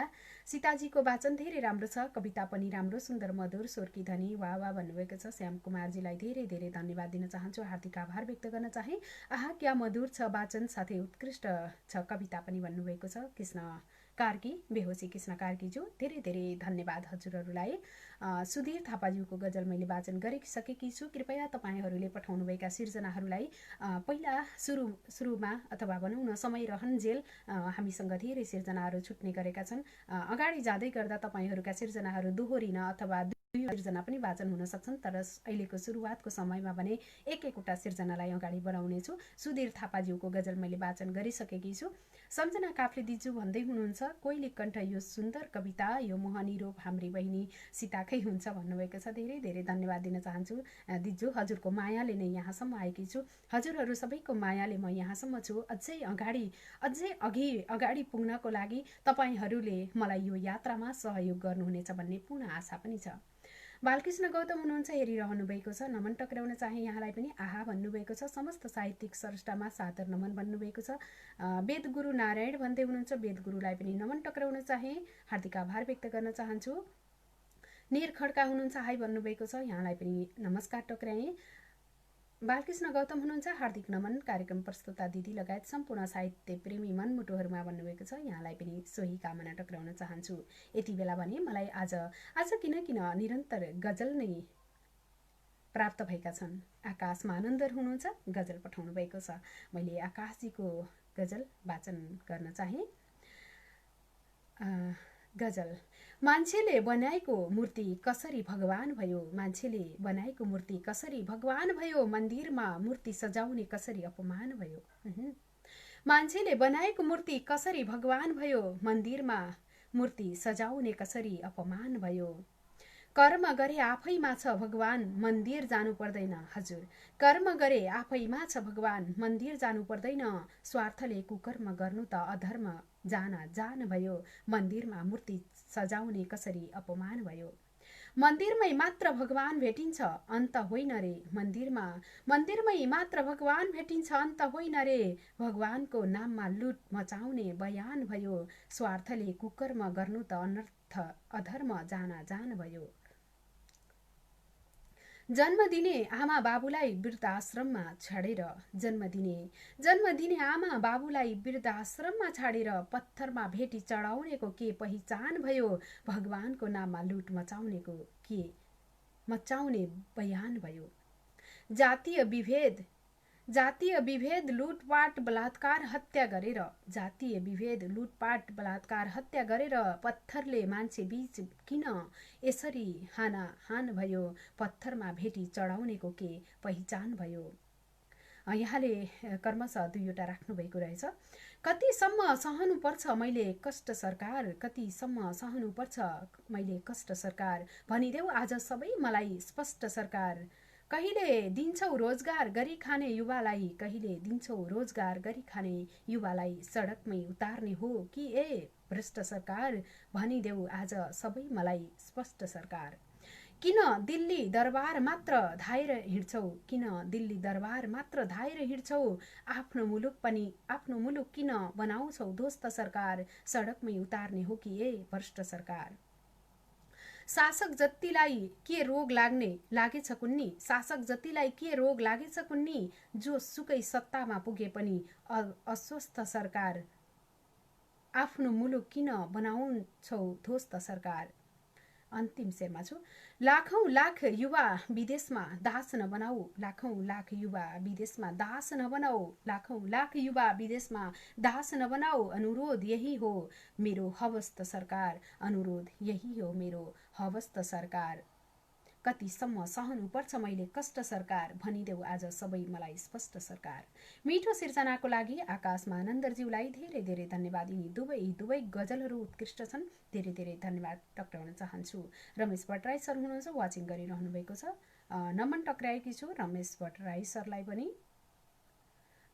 सीताजीको वाचन धेरै राम्रो छ, कविता पनि राम्रो, सुन्दर मधुर स्वरकी ध्वनि, वाह वाह भन्नुभएको छ। श्याम कुमारजीलाई धेरै धेरै धन्यवाद दिन चाहन्छु, हार्दिक आभार व्यक्त गर्न चाहे। आहा, क्या मधुर छ वाचन, साथै उत्कृष्ट छ कविता पनि भन्नुभएको छ। कृष्ण कार्की, बेहोसी कृष्ण कार्कीज्यू, धेरै धेरै धन्यवाद हजुरहरूलाई। सुधीर थापाज्यूको गजल मैले वाचन गरिसकेकी छु। कृपया तपाईँहरूले पठाउनुभएका सिर्जनाहरूलाई पहिला सुरुमा अथवा भनौँ न समय रहन्जेल हामीसँग धेरै सिर्जनाहरू छुट्ने गरेका छन्। अगाडि जाँदै गर्दा तपाईँहरूका सिर्जनाहरू दोहोरिन अथवा सिर्जना पनि वाचन हुन सक्छन्, तर अहिलेको सुरुवातको समयमा भने एक-एकवटा सिर्जनालाई अगाडि बढाउनेछु। सुधीर थापाज्यूको गजल मैले वाचन गरिसकेकी छु। सम्झना काफ्ले दिजु भन्दै हुनुहुन्छ, कोइली कण्ठ यो सुन्दर कविता, यो मोहनी रूप हाम्री बहिनी सीताकै हुन्छ भन्नुभएको छ। धेरै धेरै धन्यवाद दिन चाहन्छु दिजु, हजुरको मायाले नै यहाँसम्म आएकी छु। हजुरहरू सबैको मायाले म यहाँसम्म छु। अझै अगाडि पुग्नको लागि तपाईँहरूले मलाई यो यात्रामा सहयोग गर्नुहुनेछ भन्ने पूर्ण आशा पनि छ। बालकृष्ण गौतम हुनुहुन्छ, हेरिरहनु भएको छ, नमन टक्राउन चाहे यहाँलाई पनि। आहा भन्नुभएको छ, समस्त साहित्यिक स्रष्टामा सादर नमन भन्नुभएको छ। वेदगुरु नारायण भन्दै हुनुहुन्छ, वेदगुरुलाई पनि नमन टक्राउन चाहे, हार्दिक आभार व्यक्त गर्न चाहन्छु। निर खड्का हुनुहुन्छ, हाई भन्नुभएको छ, यहाँलाई पनि नमस्कार टक्राएँ। बालकृष्ण गौतम हुनुहुन्छ, हार्दिक नमन। कार्यक्रम प्रस्तुता दिदी लगायत सम्पूर्ण साहित्य प्रेमी मनमुटुहरूमा भन्नुभएको छ, यहाँलाई पनि सोही कामना टक्राउन चाहन्छु। यति बेला भने मलाई आज किन निरन्तर गजल नै प्राप्त भएका छन्। आकाश मानन्दर हुनुहुन्छ, गजल पठाउनु भएको छ। मैले आकाशजीको गजल वाचन गर्न चाहे। गजल, मान्छेले बनाएको मूर्ति कसरी भगवान भयो, मान्छेले बनाएको मूर्ति कसरी भगवान भयो, मन्दिरमा मूर्ति सजाउने कसरी अपमान भयो। मान्छेले बनाएको मूर्ति कसरी भगवान भयो, मन्दिरमा मूर्ति सजाउने कसरी अपमान भयो। कर्म गरे आफैमा छ भगवान, मन्दिर जानु पर्दैन। हजुर, कर्म गरे आफैमा छ भगवान, मन्दिर जानु पर्दैन। स्वार्थले कुकर्म गर्नु त अधर्म जान भयो, मन्दिरमा मूर्ति सजाउने कसरी अपमान भयो। मन्दिरमै मात्र भगवान भेटिन्छ, अन्त होइन रे। मन्दिरमै मात्र भगवान भेटिन्छ, अन्त होइन रे। भगवानको नाममा लुट मचाउने बयान भयो, स्वार्थले कुकर्म गर्नु त अनर्थ अधर्म जान भयो। जन्म दिने आमा बाबुलाई वृद्धाश्रममा छाडेर, जन्म दिने आमा बाबुलाई वृद्धाश्रममा छाडेर, पत्थरमा भेटी चढाउनेको के पहिचान भयो, भगवानको नाममा लुट मचाउनेको के मचाउने बयान भयो। जातीय विभेद लुटपाट बलात्कार हत्या गरेर पत्थरले मान्छे बीच किन यसरी हान भयो? पत्थरमा भेटी चढाउनेको के पहिचान भयो? यहाँले कर्मशः दुईवटा राख्नु भएको रहेछ। कतिसम्म सहनुपर्छ मैले कष्ट सरकार, भनिदेऊ आज सबै मलाई स्पष्ट सरकार। कहिले दिन्छौ रोजगार गरी खाने युवालाई सडकमै उतार्ने हो कि ए भ्रष्ट सरकार? भनिदेऊ आज सबै मलाई स्पष्ट सरकार। किन दिल्ली दरबार मात्र धाएर हिँड्छौ? आफ्नो मुलुक किन बनाउँछौ दोस्त सरकार? सडकमै उतार्ने हो कि ए भ्रष्ट सरकार? शासक जतिलाई के रोग लागेछ कुन्नी? जो सुकै सत्तामा पुगे पनि अस्वस्थ सरकार। आफ्नो मुलुक किन बनाउँछौ ध्वस्त सरकार? अन्तिम शेरमा छु। लाखौं लाख युवा विदेशमा दास नबनाऊ। अनुरोध यही हो मेरो हवस्त सरकार। कतिसम्म सहनुपर्छ मैले कष्ट सरकार? भनिदेऊ आज सबै मलाई स्पष्ट सरकार। मिठो सिर्जनाको लागि आकाशमा आनन्दज्यूलाई धेरै धेरै धन्यवाद। यिनी दुवै गजलहरू उत्कृष्ट छन्। धेरै धेरै धन्यवाद टक्राउन चाहन्छु। रमेश भट्टराई सर हुनुहुन्छ, वाचिङ गरिरहनु भएको छ। नमन टक्राएकी छु रमेश भट्टराई सरलाई पनि।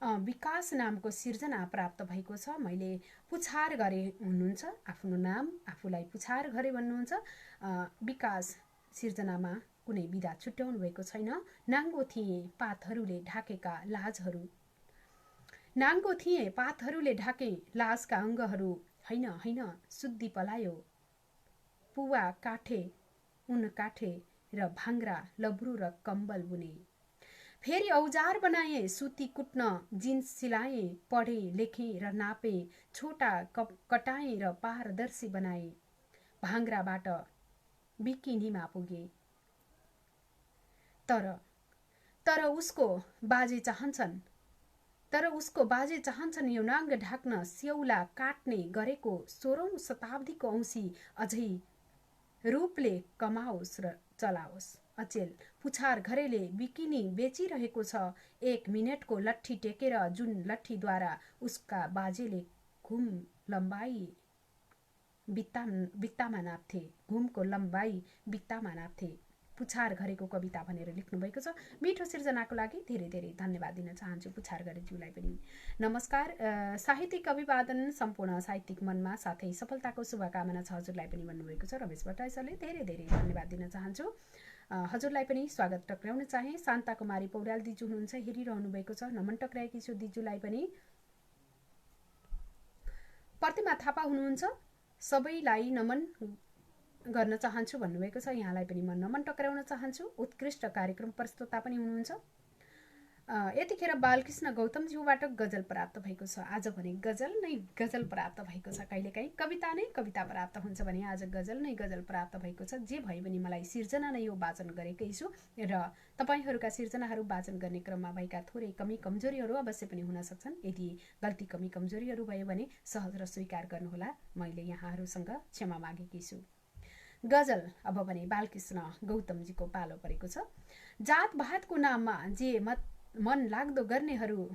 विकास नामको सिर्जना प्राप्त भएको छ। मैले पुछार गरे हुनुहुन्छ, आफ्नो नाम आफूलाई पुछार गरे भन्नुहुन्छ। विकास सिर्जनामा कुनै विधा छुट्याउनु भएको छैन। नाङ्गो थिए पातहरूले ढाके लाजका अङ्गहरू। हैन सुद्धी पलायो पुवा काठे उन काठे र भाङ्रा लब्रु र कम्बल बुने। फेरि औजार बनाए सुती कुट्न जिन्स सिलाए, पढे लेखे र नापे, छोटा कटाए र पारदर्शी बनाए। भाङ्राबाट बिकिनीमा पुगे। तर उसको बाजे चाहन्छन् यौनाङ्ग ढाक्न स्यौला काट्ने गरेको 16औं शताब्दीको औँसी अझै रूपले कमाओस् र चलाओस्। अचेल पुछार घरेले बिकिनी बेचिरहेको छ। 1 मिनेटको लट्ठी टेकेर जुन लट्ठीद्वारा उसका बाजेले घुम लम्बाई बित्तामा नाप्थे। पुछार घरेको कविता भनेर लेख्नु भएको छ। मिठो सिर्जनाको लागि धेरै धेरै धन्यवाद दिन चाहन्छु पुछार घरेज्यूलाई पनि। नमस्कार। साहित्यिक अभिवादन सम्पूर्ण साहित्यिक मनमा, साथै सफलताको शुभकामना छ हजुरलाई पनि भन्नुभएको छ रमेश भट्टराई सरले। धेरै धेरै धन्यवाद दिन चाहन्छु। हजुरलाई पनि स्वागत टक्राउन चाहे। शान्ता कुमारी पौड्याल दिजु हुनुहुन्छ, हेरिरहनु भएको छ। नमन टक्राएकी छु दिजुलाई पनि। प्रतिमा थापा हुनुहुन्छ, सबैलाई नमन गर्न चाहन्छु भन्नुभएको छ। यहाँलाई पनि म नमन टक्राउन चाहन्छु। उत्कृष्ट कार्यक्रम प्रस्तुता पनि हुनुहुन्छ। यतिखेर बालकृष्ण गौतमज्यूबाट गजल प्राप्त भएको छ। आज भने गजल प्राप्त भएको छ। कहिलेकाहीँ कविता नै कविता प्राप्त हुन्छ भने आज गजल नै गजल प्राप्त भएको छ। जे भए पनि मलाई सिर्जना नै यो वाचन गरेकै छु र तपाईहरूका सिर्जनाहरू वाचन गर्ने क्रममा भएका थोरै कमी कमजोरीहरू अवश्य पनि हुन सक्छन्। यदि गल्ती कमी कमजोरीहरू भयो भने सहज र स्वीकार गर्नुहोला। मैले यहाँहरूसँग क्षमा मागेकी छु। गजल अब भने बालकृष्ण गौतमजीको पालो परेको छ। जातभातको नाममा जे मन लाग्दो गर्नेहरू,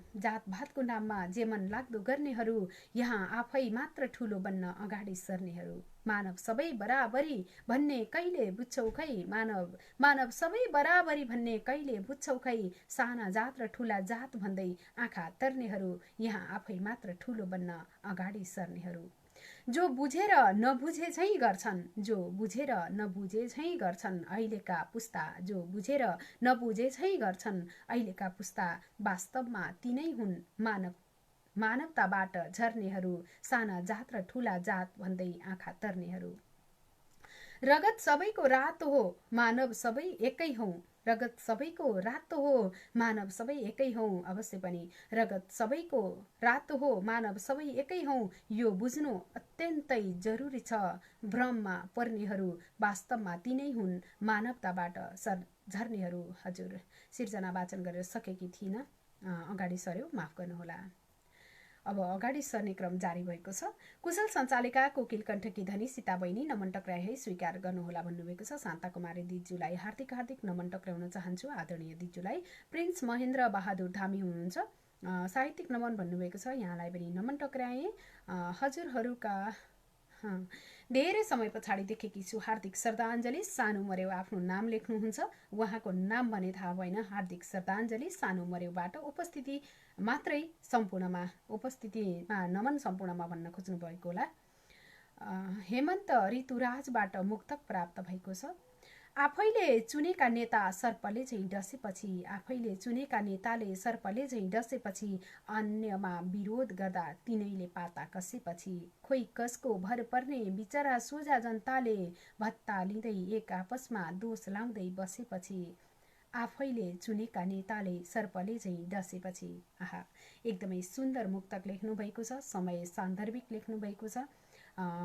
यहाँ आफै मात्र ठुलो बन्न अगाडि सर्नेहरू। मानव सबै बराबरी भन्ने कहिले बुझ्छौ खै? साना जात र ठुला जात भन्दै आँखा तर्नेहरू, यहाँ आफै मात्र ठुलो बन्न अगाडि सर्नेहरू। जो बुझेर नबुझे झैं गर्छन् अहिलेका पुस्ता वास्तवमा तिनै हुन् मानवताबाट झर्नेहरू। साना जात र ठुला जात भन्दै आँखा तर्नेहरू। रगत सबैको रातो हो, मानव सबै एकै हौं। रगत सबैको रातो हो मानव सबै एकै हौँ अवश्य पनि रगत सबैको रातो हो मानव सबै एकै हौँ यो बुझ्नु अत्यन्तै जरुरी छ भ्रममा पर्नेहरू वास्तवमा तिनै हुन् मानवताबाट झर्नेहरू। हजुर सिर्जना वाचन गरेर सकेकी थिइनँ, अगाडि सर्यो, माफ गर्नुहोला। अब अगाडि सर्ने क्रम जारी भएको छ। कुशल सञ्चालिका कोकिल कण्ठकी धनी सीता बहिनी नमन टक्राए स्वीकार गर्नुहोला भन्नुभएको छ। शान्ता कुमारी दिज्यूलाई हार्दिक हार्दिक नमन टक्राउन चाहन्छु आदरणीय दिज्यूलाई। प्रिन्स महेन्द्र बहादुर धामी हुनुहुन्छ, साहित्यिक नमन भन्नुभएको छ, यहाँलाई पनि नमन टक्राए। हजुरहरूका धेरै समय पछाडि देखेकी छु, हार्दिक श्रद्धाञ्जली। सानो मर्यौ आफ्नो नाम लेख्नुहुन्छ, उहाँको नाम भने थाहा भएन। हार्दिक श्रद्धाञ्जली सानो मर्यौबाट उपस्थिति मात्रै सम्पूर्णमा उपस्थितिमा नमन सम्पूर्णमा भन्न खोज्नु भएको होला। हेमन्त ऋतुराजबाट मुक्तक प्राप्त भएको छ। आफैले चुनेका नेता सर्पले झैँ डसेपछि, आफैले चुनेका नेताले सर्पले झैँ डसेपछि, अन्यमा विरोध गर्दा तिनैले पाता कसेपछि, खोइ कसको भर पर्ने बिचरा सोझा जनताले भत्ता लिँदै एक आपसमा दोष लाउँदै बसेपछि, आफैले चुनेका नेताले सर्पले झैँ डसेपछि। आहा, एकदमै सुन्दर मुक्तक लेख्नु भएको छ, समय सान्दर्भिक लेख्नु भएको छ।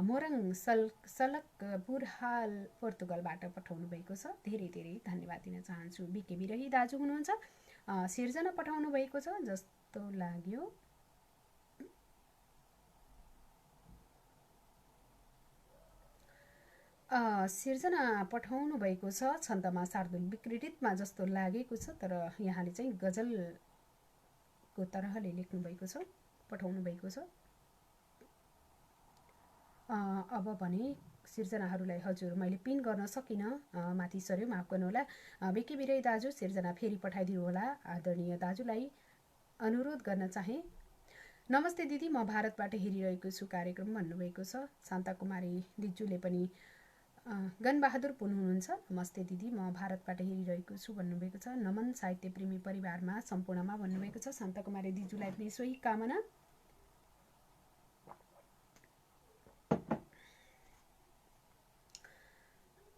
मोरङ सलक बुर्हाल पोर्तुगलबाट पठाउनु भएको छ, धेरै धेरै धन्यवाद दिन चाहन्छु। बिके बिरही दाजु हुनुहुन्छ, सिर्जना पठाउनु भएको छ जस्तो लाग्यो। सिर्जना पठाउनु भएको छ छन्दमा शार्दुल विक्रीडितमा जस्तो लागेको छ, तर यहाँले चाहिँ गजलको तरहले लेख्नु भएको छ, पठाउनु भएको छ। अब भने सिर्जनाहरूलाई हजुर मैले पिन गर्न सकिनँ, माथि सर्यो, माफ गर्नुहोला। बिके बिरही दाजु सिर्जना फेरि पठाइदिनु होला, आदरणीय दाजुलाई अनुरोध गर्न चाहे। नमस्ते दिदी, म भारतबाट हेरिरहेको छु कार्यक्रम भन्नुभएको छ। शान्ता कुमारी दिज्यूले पनि गणबहादुर पुन हुनुहुन्छ, नमस्ते दिदी म भारतबाट हेरिरहेको छु भन्नुभएको छ। नमन साहित्य प्रेमी परिवारमा सम्पूर्णमा भन्नुभएको छ। शान्ता कुमारी दिज्यूलाई पनि सोही कामना।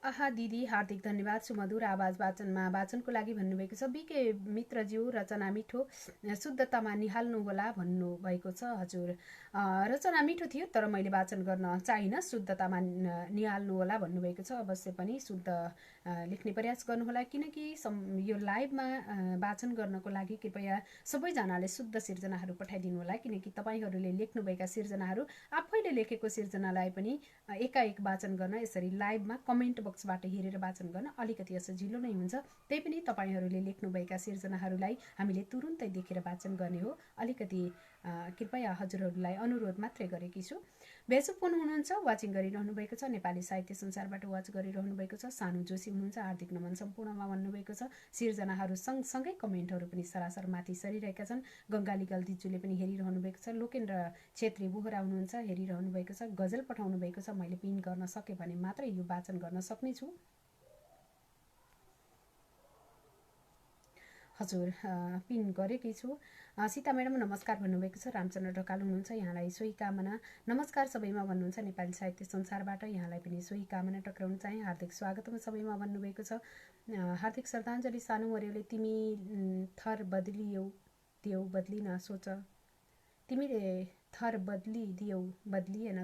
आहा दिदी हार्दिक धन्यवाद, सुमधुर आवाज वाचनको लागि भन्नुभएको छ। बिके मित्रज्यू रचना मिठो, शुद्धतामा निहाल्नु होला भन्नुभएको छ। हजुर रचना मिठो थियो, तर मैले वाचन गर्न चाहिनँ, शुद्धतामा निहाल्नु होला भन्नुभएको छ। अवश्य पनि शुद्ध लेख्ने प्रयास गर्नुहोला, किनकि यो लाइभमा वाचन गर्नको लागि कृपया सबैजनाले शुद्ध सिर्जनाहरू पठाइदिनु होला, किनकि तपाईँहरूले लेख्नुभएका सिर्जनाहरू आफैले लेखेको सिर्जनालाई पनि एकाएक वाचन गर्न, यसरी लाइभमा कमेन्ट बक्सबाट हेरेर वाचन गर्न अलिकति सजिलो नै हुन्छ। त्यही पनि तपाईँहरूले लेख्नुभएका सिर्जनाहरूलाई हामीले तुरुन्तै देखेर वाचन गर्ने हो, अलिकति कृपया हजुरहरूलाई अनुरोध मात्रै गरेकी छु। बेसुपुन हुनुहुन्छ, वाचिङ गरिरहनु भएको छ, नेपाली साहित्य संसारबाट वाच गरिरहनु भएको छ। सानु जोशी हुनुहुन्छ, हार्दिक नमन सम्पूर्णमा भन्नुभएको छ। सिर्जनाहरू सँगसँगै कमेन्टहरू पनि सरासर माथि सरिरहेका छन्। गङ्गाली गल्दिज्यूले पनि हेरिरहनु भएको छ। लोकेन्द्र छेत्री बोहरा हुनुहुन्छ, हेरिरहनु भएको छ। गजल पठाउनु भएको छ, मैले पिन गर्न सकेँ भने मात्रै यो वाचन गर्न सक्नेछु। हजुर पिन गरेकी छु। सीता म्याडम नमस्कार भन्नुभएको छ। रामचन्द्र ढकाल हुनुहुन्छ, यहाँलाई सोही कामना। नमस्कार सबैमा भन्नुहुन्छ, नेपाली साहित्य संसारबाट, यहाँलाई पनि सोही कामना टक्राउन चाहे। हार्दिक स्वागतम सबैमा भन्नुभएको छ। हार्दिक श्रद्धाञ्जली सानो मर्यौले, तिमी थर बदलियौ देऊ बदलिन सोच, तिमीले थर बदलिदियौ बदलिएन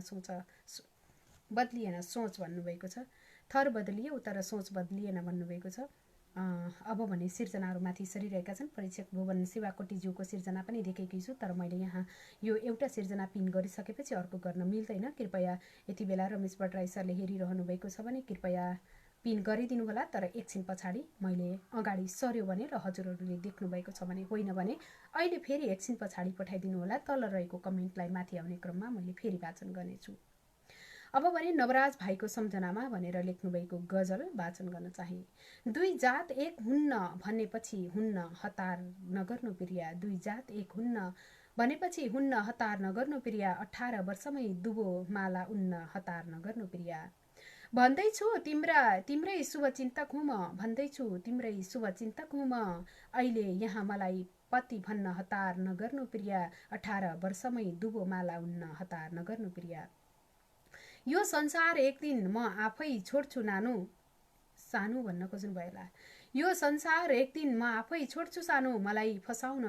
सोच भन्नुभएको छ। थर बदलियौ तर सोच बदलिएन भन्नुभएको छ। अब भने सिर्जनाहरू माथि सरिरहेका छन्। परीक्षक भुवन शिवाकोटीज्यूको सिर्जना पनि देखेकी छु, तर मैले यहाँ यो एउटा सिर्जना पिन गरिसकेपछि अर्को गर्न मिल्दैन। कृपया यति बेला रमेश भट्टराई सरले हेरिरहनु भएको छ भने कृपया पिन गरिदिनु होला, तर एकछिन पछाडि मैले अगाडि सर्यो भने र हजुरहरूले देख्नु भएको छ भने, होइन भने अहिले फेरि एकछिन पछाडि पठाइदिनु होला। तल रहेको कमेन्टलाई माथि आउने क्रममा मैले फेरि वाचन गर्नेछु। अब भने नवराज भाइको सम्झनामा भनेर लेख्नुभएको गजल वाचन गर्न चाहे। दुई जात एक हुन्न भनेपछि हुन्न हतार नगर्नु प्रिया, दुई जात एक हुन्न भनेपछि हुन्न हतार नगर्नु प्रिया, 18 वर्षमै दुबो माला उन्न हतार नगर्नु प्रिया, भन्दैछु तिम्रै शुभचिन्तक हुँ म, भन्दैछु तिम्रै शुभचिन्तक हुँ म, अहिले यहाँ मलाई पति भन्न हतार नगर्नु प्रिया, 18 वर्षमै दुबो माला उन्न हतार नगर्नु प्रिया, यो संसार एक दिन म आफै छोड्छु नानु, सानो भन्न खोज्नु भयो होला, यो संसार एक दिन म आफै छोड्छु सानो, मलाई फसाउन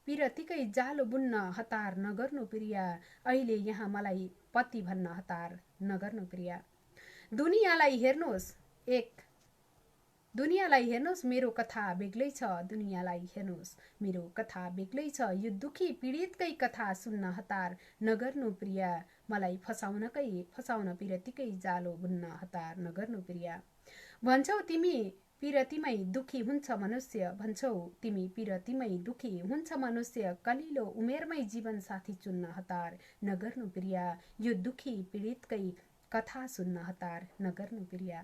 पिरतीकै जालो बुन्न हतार नगर्नु प्रिया, अहिले यहाँ मलाई पति भन्न हतार नगर्नु प्रिया। दुनियाँलाई हेर्नुहोस् मेरो कथा बेग्लै छ, दुनियाँलाई हेर्नुहोस् मेरो कथा बेग्लै छ, यो दुखी पीडितकै कथा सुन्न हतार नगर्नु प्रिया, मलाई फसाउन पिरतीकै जालो बुन्न हतार नगर्नु प्रिया। भन्छौ तिमी पिरतीमै दुखी हुन्छ मनुष्य, भन्छौ तिमी पिरतीमै दुखी हुन्छ मनुष्य, कलिलो उमेरमै जीवन साथी चुन्न हतार नगर्नु प्रिया, यो दुखी पीडितकै कथा सुन्न हतार नगर्नु प्रिया।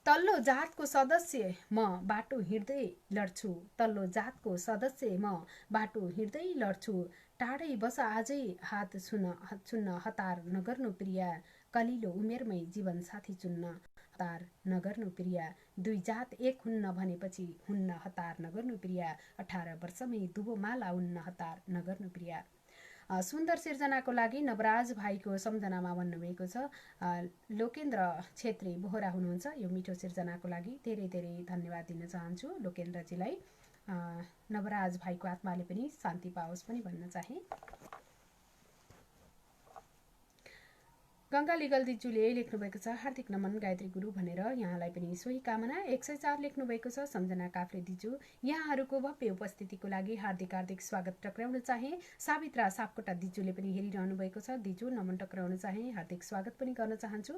तल्लो जातको सदस्य म बाटो हिँड्दै लड्छु, तल्लो जातको सदस्य म बाटो हिँड्दै लड्छु, टाढै बस आजै हात छुन्न हतार नगर्नु प्रिया, कलिलो उमेरमै जीवन साथी चुन्न हतार नगर्नु प्रिया। दुई जात एक हुन्न भनेपछि हुन्न हतार नगर्नु प्रिया, 18 वर्षमै दुबो माला उन्न हतार नगर्नु प्रिया। सुन्दर सिर्जनाको लागि नवराज भाइको सम्झनामा भन्नुभएको छ। लोकेन्द्र छेत्री बोहरा हुनुहुन्छ। यो मिठो सिर्जनाको लागि धेरै धेरै धन्यवाद दिन चाहन्छु लोकेन्द्रजीलाई। नवराज भाइको आत्माले पनि शान्ति पाओस् पनि भन्न चाहे। गङ्गा लिगलदीज्यूले लेख्नुभएको छ हार्दिक नमन गायत्री गुरु भनेर, यहाँलाई पनि सोही कामना। 104 लेख्नुभएको छ सम्झना काफ्ले दिजु, यहाँहरूको भव्य उपस्थितिको लागि हार्दिक हार्दिक स्वागत टक्राउन चाहे। सावित्रा सापकोटा दिजुले पनि हेरिरहनु भएको छ, दिजु नमन टक्राउन चाहे, हार्दिक स्वागत पनि गर्न चाहन्छु।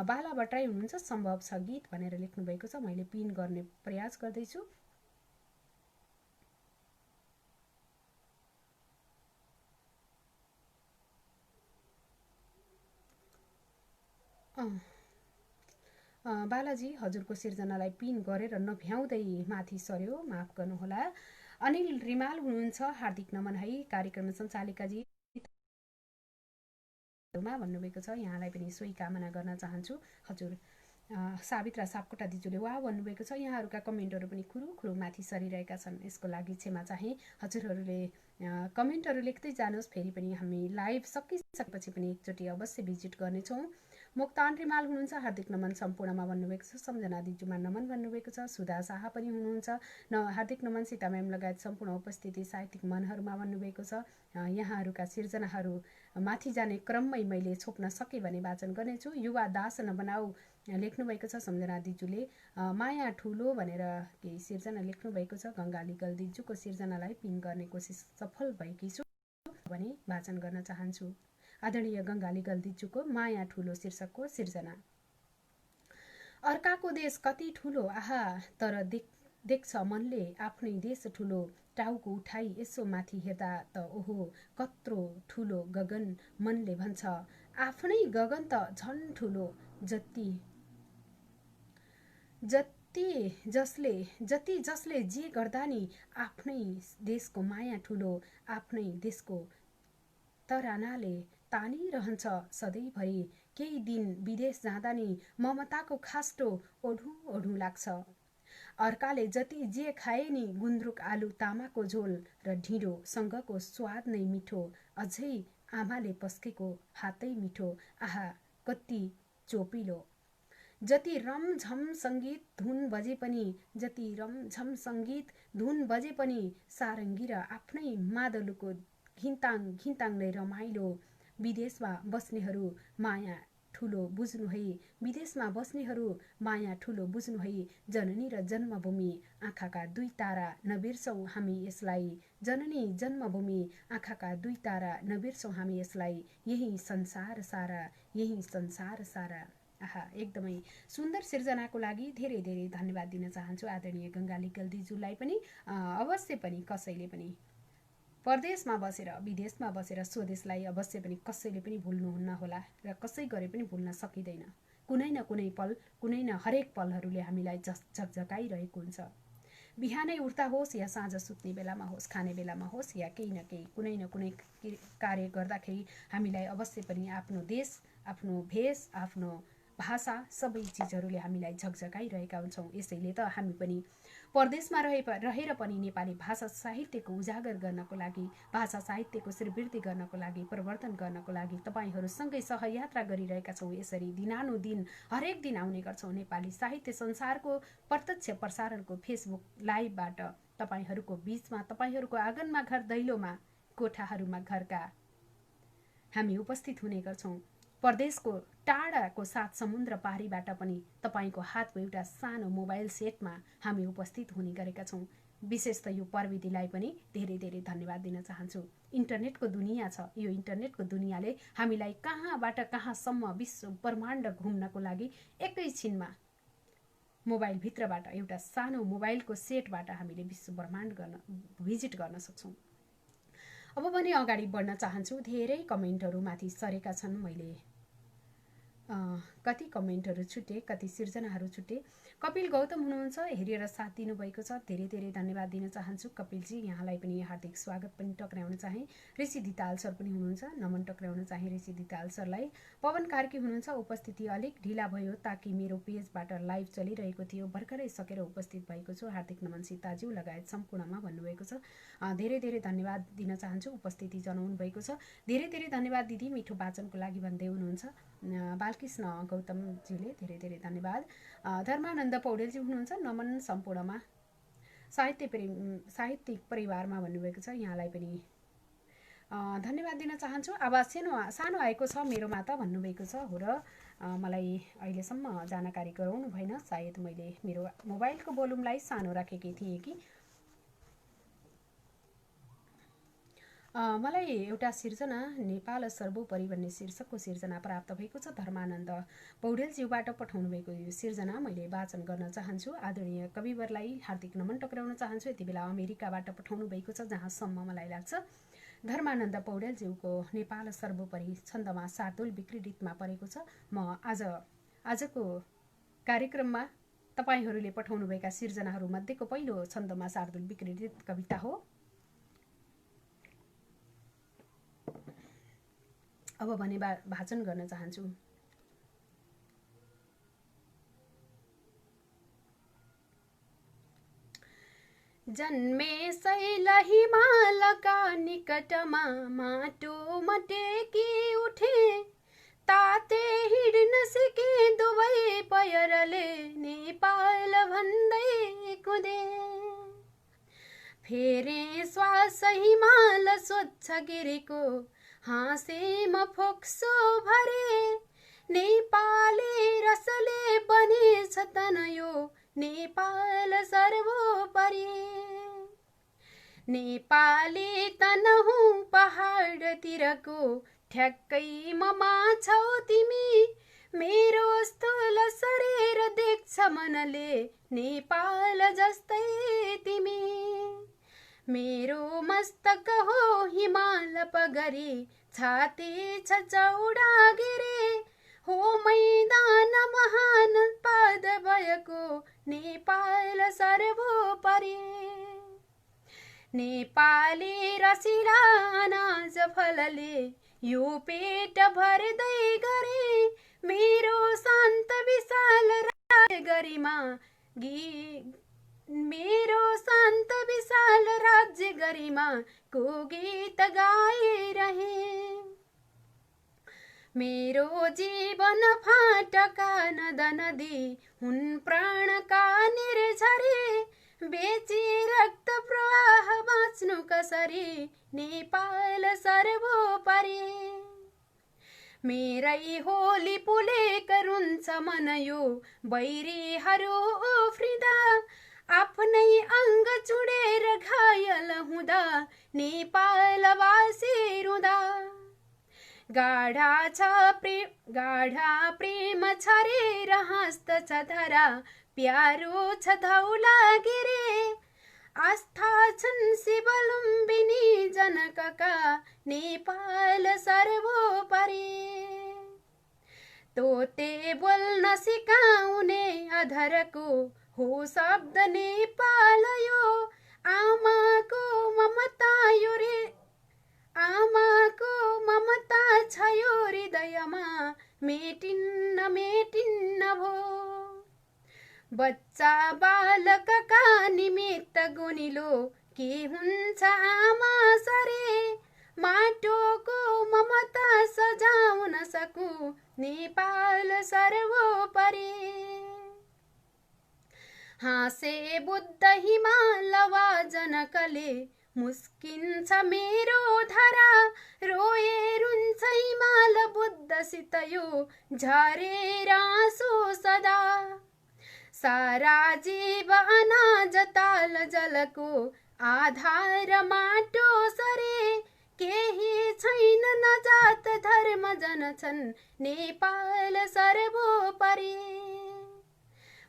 बाला भट्टराई हुनुहुन्छ, सम्भव छ गीत भनेर लेख्नुभएको छ, मैले पिन गर्ने प्रयास गर्दैछु। बालाजी हजुरको सिर्जनालाई पिन गरेर नभ्याउँदै माथि सर्यो, माफ गर्नुहोला। अनिल रिमाल हुनुहुन्छ, हार्दिक नमन है। कार्यक्रम सञ्चालिकाजी भन्नुभएको छ, यहाँलाई पनि सोही कामना गर्न चाहन्छु। हजुर सावित्रा सापकोटा दिजुले वा भन्नुभएको छ। यहाँहरूका कमेन्टहरू पनि खुरु माथि सरिरहेका छन्, यसको लागि क्षमा चाहे। हजुरहरूले कमेन्टहरू लेख्दै जानुहोस्, फेरि पनि हामी लाइभ सकिसकेपछि पनि एकचोटि अवश्य भिजिट गर्नेछौँ। मोक्तान रिमाल हुनुहुन्छ, हार्दिक नमन सम्पूर्णमा भन्नुभएको छ। सम्झना दिजुमा नमन भन्नुभएको छ। सुधा शाह पनि हुनुहुन्छ, हार्दिक नमन सीता म्याम लगायत सम्पूर्ण उपस्थिति साहित्यिक मनहरूमा भन्नुभएको छ। यहाँहरूका सिर्जनाहरू माथि जाने क्रममै मैले छोप्न सकेँ भने वाचन गर्नेछु। युवा दास नबनाऊ लेख्नुभएको छ सम्झना दिजुले। माया ठुलो भनेर केही सिर्जना लेख्नुभएको छ। गङ्गा लिगल दिजुको सिर्जनालाई पिन गर्ने कोसिस सफल भएकी छु भने वाचन गर्न चाहन्छु। आदरणीय गङ्गा लिगल दिजुको माया ठुलो शीर्षकको सिर्जना। अर्काको देश कति ठुलो आहा, तर देख्छ मनले आफ्नै देश ठुलो, टाउको उठाई यसो माथि हेर्दा त ओहो कत्रो ठुलो गगन, मनले भन्छ आफ्नै गगन त झन् ठुलो, जति जसले जे गर्दा नि आफ्नै देशको माया ठुलो, आफ्नै देशको तरानाले तानिरहन्छ सधैँभरि, केही दिन विदेश जाँदा नि ममताको खास्टो ओढौँ लाग्छ। अर्काले जति जे खाए नि गुन्द्रुक आलु तामाको झोल र ढिँडोसँगको स्वाद नै मिठो, अझै आमाले पस्केको हातै मिठो, आहा कति चोपिलो। जति रमझम सङ्गीत धुन बजे पनि सारङ्गी र आफ्नै मादलुको घिन्ताङ नै रमाइलो। विदेशमा बस्नेहरू माया ठुलो बुझ्नु है, विदेशमा बस्नेहरू माया ठुलो बुझ्नु है, जननी र जन्मभूमि आँखाका दुई तारा नबिर्सौँ हामी यसलाई, जननी जन्मभूमि आँखाका दुई तारा नबिर्सौँ हामी यसलाई, यही संसार सारा, यही संसार सारा। आहा एकदमै सुन्दर सिर्जनाको लागि धेरै धेरै धन्यवाद दिन चाहन्छु आदरणीय गङ्गा लिगल दिजुलाई पनि। अवश्य पनि कसैले पनि परदेशमा बसेर विदेशमा बसेर स्वदेशलाई अवश्य पनि कसैले पनि भुल्नुहुन्न होला र कसै गरे पनि भुल्न सकिँदैन। कुनै न कुनै पल, कुनै न हरेक पलहरूले हामीलाई झकझकाइरहेको हुन्छ। बिहानै उठ्दा होस् या साँझ सुत्ने बेलामा होस्, खाने बेलामा होस् या केही न केही कुनै न कुनै कार्य गर्दाखेरि हामीलाई अवश्य पनि आफ्नो देश, आफ्नो भेष, आफ्नो भाषा सबै चिजहरूले हामीलाई झकझकाइरहेका हुन्छौँ। यसैले त हामी पनि परदेशमा रहेर पनि नेपाली भाषा साहित्यको उजागर गर्नको लागि, भाषा साहित्यको श्रीवृद्धि गर्नको लागि, प्रवर्धन गर्नको लागि तपाईहरुसँगै सहयात्रा गरिरहेका छौँ। यसरी दिनानुदिन हरेक दिन आउने गर्छौँ। नेपाली साहित्य संसारको प्रत्यक्ष प्रसारणको फेसबुक लाइभबाट तपाईहरुको बीचमा, तपाईहरुको आँगनमा घर, दैलोमा, कोठाहरूमा घरका हामी उपस्थित हुने गर्छौँ। परदेशको टाढाको 7 समुद्र पारीबाट पनि तपाईको हातको एउटा सानो मोबाइल सेटमा हामी उपस्थित हुने गरेका छौँ। विशेष त यो प्रविधिलाई पनि धेरै धेरै धन्यवाद दिन चाहन्छु। इन्टरनेटको दुनिया छ। यो इन्टरनेटको दुनियाले हामीलाई कहाँबाट कहाँसम्म विश्व ब्रह्माण्ड घुम्नको लागि एकैछिनमा मोबाइल भित्रबाट एउटा सानो मोबाइलको सेटबाट हामीले विश्व ब्रह्माण्ड भिजिट गर्न सक्छौँ। अब भने अगाडि बढ्न चाहन्छु। धेरै कमेन्टहरू माथि सरेका छन्। मैले कति कमेन्टहरू छुटे, कति सिर्जनाहरू छुटे। कपिल गौतम हुनुहुन्छ, हेरेर साथ दिनुभएको छ, धेरै धेरै धन्यवाद दिन चाहन्छु। कपिलजी, यहाँलाई पनि हार्दिक स्वागत पनि टक्राउन चाहे। ऋषि दिताल सर पनि हुनुहुन्छ, नमन टक्राउन चाहे ऋषि दिताल सरलाई। पवन कार्की हुनुहुन्छ, उपस्थिति अलिक ढिला भयो ताकि मेरो पेजबाट लाइभ चलिरहेको थियो, भर्खरै सकेर उपस्थित भएको छु। हार्दिक नमन सीताज्यू लगायत सम्पूर्णमा भन्नुभएको छ। धेरै धेरै धन्यवाद दिन चाहन्छु, उपस्थिति जनाउनु भएको छ। धेरै धेरै धन्यवाद दिदी, मिठो वाचनको लागि भन्दै हुनुहुन्छ बालकृष्ण गौतमज्यूले, धेरै धेरै धन्यवाद। धर्मानन्द पौडेलजी हुनुहुन्छ, नमन सम्पूर्णमा, साहित्यिक परिवारमा भन्नुभएको छ, यहाँलाई पनि धन्यवाद दिन चाहन्छु। आवाज सानो आएको छ मेरोमा त भन्नुभएको छ हो र मलाई अहिलेसम्म जानकारी गराउनु भएन। सायद मैले मेरो मोबाइलको भोल्युमलाई सानो राखेकी थिएँ कि। मलाई एउटा सिर्जना नेपाल सर्वोपरि भन्ने शीर्षकको सिर्जना प्राप्त भएको छ। धर्मानन्द पौडेलज्यूबाट पठाउनु भएको यो सिर्जना मैले वाचन गर्न चाहन्छु। आदरणीय कविवरलाई हार्दिक नमन टक्राउन चाहन्छु। यति बेला अमेरिकाबाट पठाउनु भएको छ, जहाँसम्म मलाई लाग्छ। धर्मानन्द पौडेलज्यूको नेपाल सर्वोपरि छन्दमा शार्दूल विक्रीडितमा परेको छ। म आजको कार्यक्रममा तपाईहरूले पठाउनुभएका सिर्जनाहरू मध्येको पहिलो छन्दमा शार्दूल विक्रीडित कविता हो। अब भने वाचन गर्न चाहन्छु। जन्मे शैल हिमालका निकटमा माटो मटेकी उठे, ताते हिँड्न सिके दुवै पैरले नेपाल भन्दै कुदे। फेरे श्वास हिमाल स्वच्छ गिरीको हाँसे म फोक्सो भरे, नेपाली रसले बनेछ तन यो नेपाल सर्वोपरि। नेपाली तन हुँ पहाडतिरको ठ्याक्कैमा छौ तिमी, मेरो स्थूल शरीर देख्छ मनले नेपाल जस्तै तिमी। मेरो मस्तक हो हिमाल पगरी, छाती छ चौडा गिरी, हो मैदान महान पद भएको नेपाल सर्वोपरि। नेपाली रसिला अनाज फलले यो पेट भर्दै गरे, मेरो शान्त विशाल राज्य गरिमा मेरो शान्त विशाल राज्य गरिमा को गीत गाइरहे। मेरो जीवन फाटका नद नदी हुन् प्राणका निर्झरी, बेची रक्त प्रवाह बाँच्नु कसरी नेपाल सर्वोपरि। मेरै होली पुलेक रुन्छ मन यो बैरीहरू उफ्रिँदा, आफ्नै अङ्ग चुडेर घायल हुँदा नेपालवासी रुँदा। गाढा प्रेम छरेर हाँस्दछ धरा, प्यारो छ धौला गिरे, आस्था छन् शिवलुम्बिनी जनकका नेपाल सर्वोपरि। तोते बोल्न सिकाउने अधरको हो शब्द नेपाल यो, आमाको ममता यो रे, आमाको ममता छ यो हृदयमा, मेटिन्न मेटिन्न भो। बच्चा बालकका निमित्त गुनिलो के हुन्छ आमा सरे, माटोको ममता सजाउन सकु नेपाल सर्वोपरि। हाँसे बुद्ध हिमालवा जनकले, मुस्किन्छ मेरो धरा, रोए रुन्छ हिमाल बुद्धसित यो झरेर आँसु सदा। सारा जीव अनाज ताल जलको आधार माटो सरे, केही छैन न जात धर्म जन छन् नेपाल सर्वोपरि।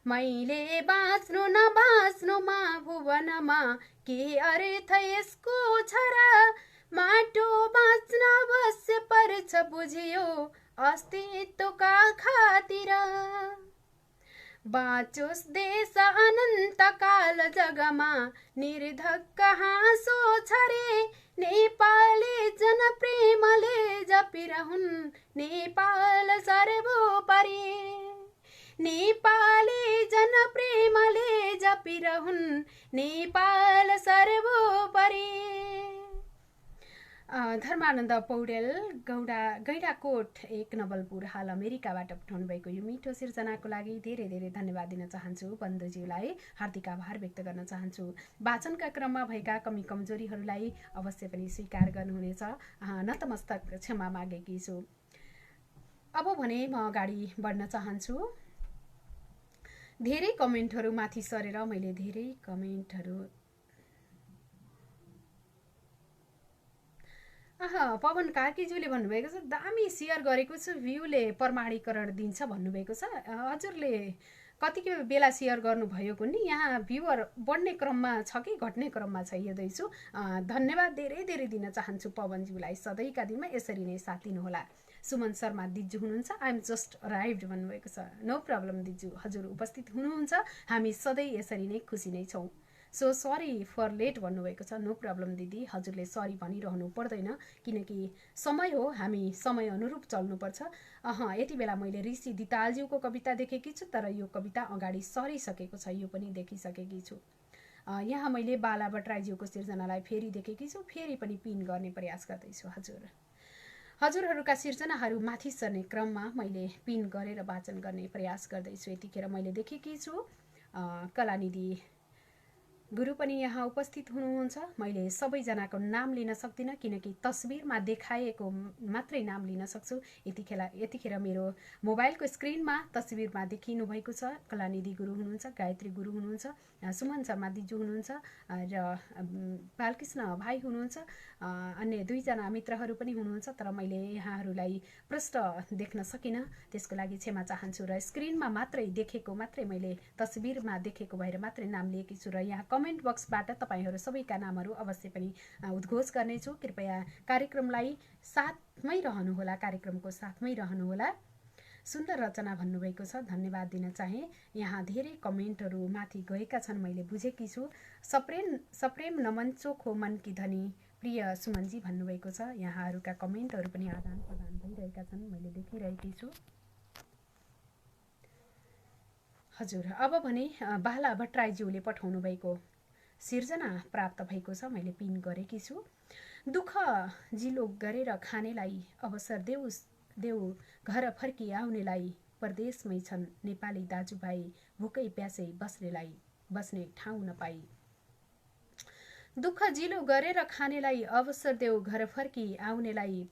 मैले बाँच्नु नबाँच्नुमा भुवनमा के अर्थ यसको छ र, माटो बाँच्न अवश्य पर्छ बुझियो अस्तित्वका खातिर। बाँचोस् देश अनन्त काल जगमा निर्धक्क हाँसो छरे, नेपाली जनप्रेमले जपिरहुन् नेपाल सर्वोपरि। नेपाली जनप्रेमले जपिरहुन् नेपाल सर्वोपरि। धर्मानन्द पौडेल गैडाकोट 1 नवलपुर हाल अमेरिकाबाट पठाउनु भएको यो मिठो सिर्जनाको लागि धेरै धेरै धन्यवाद दिन चाहन्छु। बन्धुज्यूलाई हार्दिक आभार व्यक्त गर्न चाहन्छु। वाचनका क्रममा भएका कमी कमजोरीहरूलाई अवश्य पनि स्वीकार गर्नुहुनेछ। नतमस्तक क्षमा मागेकी छु। अब भने म अगाडि बढ्न चाहन्छु। धेरै कमेन्टहरू माथि सरेर मैले धेरै कमेन्टहरू पवन कार्कीज्यूले भन्नुभएको छ, दामी सेयर गरेको छु, भ्यूले प्रमाणीकरण दिन्छ भन्नुभएको छ। हजुरले कतिको बेला सेयर गर्नुभयो कुन्नी, यहाँ भ्युवर बढ्ने क्रममा छ कि घट्ने क्रममा छ हेर्दैछु। धन्यवाद धेरै धेरै दिन चाहन्छु पवनज्यूलाई। सधैँका दिनमा यसरी नै साथ दिनुहोला। सुमन शर्मा दिज्जू हुनुहुन्छ, आइ एम जस्ट अराइभ्ड भन्नुभएको छ। नो प्रब्लम दिज्जू, हजुर उपस्थित हुनुहुन्छ, हामी सधैँ यसरी नै खुसी नै छौँ। सो सरी फर लेट भन्नुभएको छ। नो प्रब्लम दिदी, हजुरले सरी भनिरहनु पर्दैन, किनकि समय हो, हामी समय अनुरूप चल्नुपर्छ। यति बेला मैले ऋषि दितालज्यूको कविता देखेकी छु, तर यो कविता अगाडि सरिसकेको छ, यो पनि देखिसकेकी छु। यहाँ मैले बाला भट्टराईज्यूको सिर्जनालाई फेरि देखेकी छु, फेरि पनि पिन गर्ने प्रयास गर्दैछु। हजुरहरूका सिर्जनाहरू माथि सर्ने क्रममा मैले पिन गरेर वाचन गर्ने प्रयास गर्दैछु। यतिखेर मैले देखेकी छु कलानिधि गुरु पनि यहाँ उपस्थित हुनुहुन्छ। मैले सबैजनाको नाम लिन सक्दिनँ, किनकि तस्बिरमा देखाएको मात्रै नाम लिन सक्छु। यतिखेर मेरो मोबाइलको स्क्रिनमा तस्बिरमा देखिनु भएको छ कलानिधि गुरु हुनुहुन्छ, गायत्री गुरु हुनुहुन्छ, सुमन शर्मा दिजु हुनुहुन्छ र बालकृष्ण भाइ हुनुहुन्छ। अन्य 2 जना मित्रहरू पनि हुनुहुन्छ, तर मैले यहाँहरूलाई प्रष्ट देख्न सकिनँ, त्यसको लागि क्षमा चाहन्छु। र स्क्रिनमा मात्रै देखेको मात्रै मैले तस्बिरमा देखेको भएर मात्रै नाम लिएकी छु। र यहाँ कमेन्ट बक्सबाट तपाईहरू सबैका नामहरू अवश्य पनि उद्घोष गर्नेछु। कृपया कार्यक्रमलाई साथमै रहनुहोला, कार्यक्रमको साथमै रहनुहोला। सुन्दर रचना भन्नुभएको छ, धन्यवाद दिन चाहे। यहाँ धेरै कमेन्टहरू माथि गएका छन्, मैले बुझेकी छु। सप्रेम नमन चोखो मनकी धनी प्रिय सुमनजी भन्नुभएको छ। यहाँहरूका कमेन्टहरू पनि आदान प्रदान भइरहेका छन्, मैले देखिरहेकी छु। हजुर, अब भने बाला भट्टराईज्यूले पठाउनु भएको सिर्जना प्राप्त भएको छ, मैले पिन गरेकी छु। दुःख जिलो गरेर खानेलाई अवसर देऊ घर फर्की आउनेलाई, परदेशमै छन् नेपाली दाजुभाइ भुकै प्यासै बस्ने ठाउँ नपाई। दुःख जिलो गरेर खानेलाई अवसर देऊ घर फर्की आउनेलाई,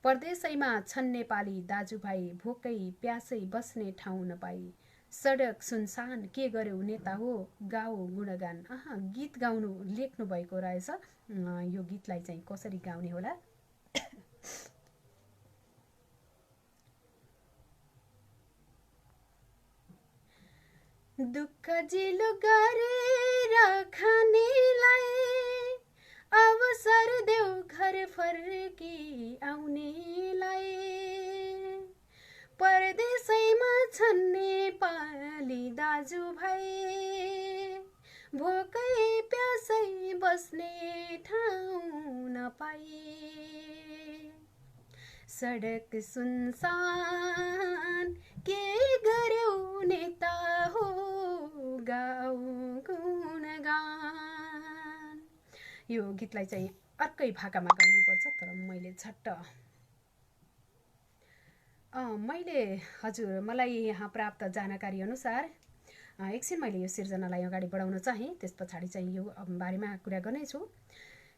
परदेशैमा छन् नेपाली दाजुभाइ भोकै प्यासै बस्ने ठाउँ नपाई। सडक सुनसान के गर्यो नेता हो गाओ गुणगान। गीत गाउनु लेख्नु भएको रहेछ। यो गीतलाई चाहिँ कसरी गाउने होला? दुःख जिलो गरेर खानेलाई अवसर देऊ घर फर्की आउनेलाई, परदेशैमा छन् नेपाली दाजुभाइ भोकै प्यासै बस्ने ठाउँ नपाई। सडक सुनसान के गर्यौ नेता हो गाउँ गुणगान। यो गीतलाई चाहिँ अर्कै भाकामा गाउनुपर्छ, तर मैले झट्ट हजुर मलाई यहाँ प्राप्त जानकारी अनुसार एकछिन मैले यो सिर्जनालाई अगाडि बढाउन चाहेँ, त्यस पछाडि चाहिँ यो बारेमा कुरा गर्नेछु।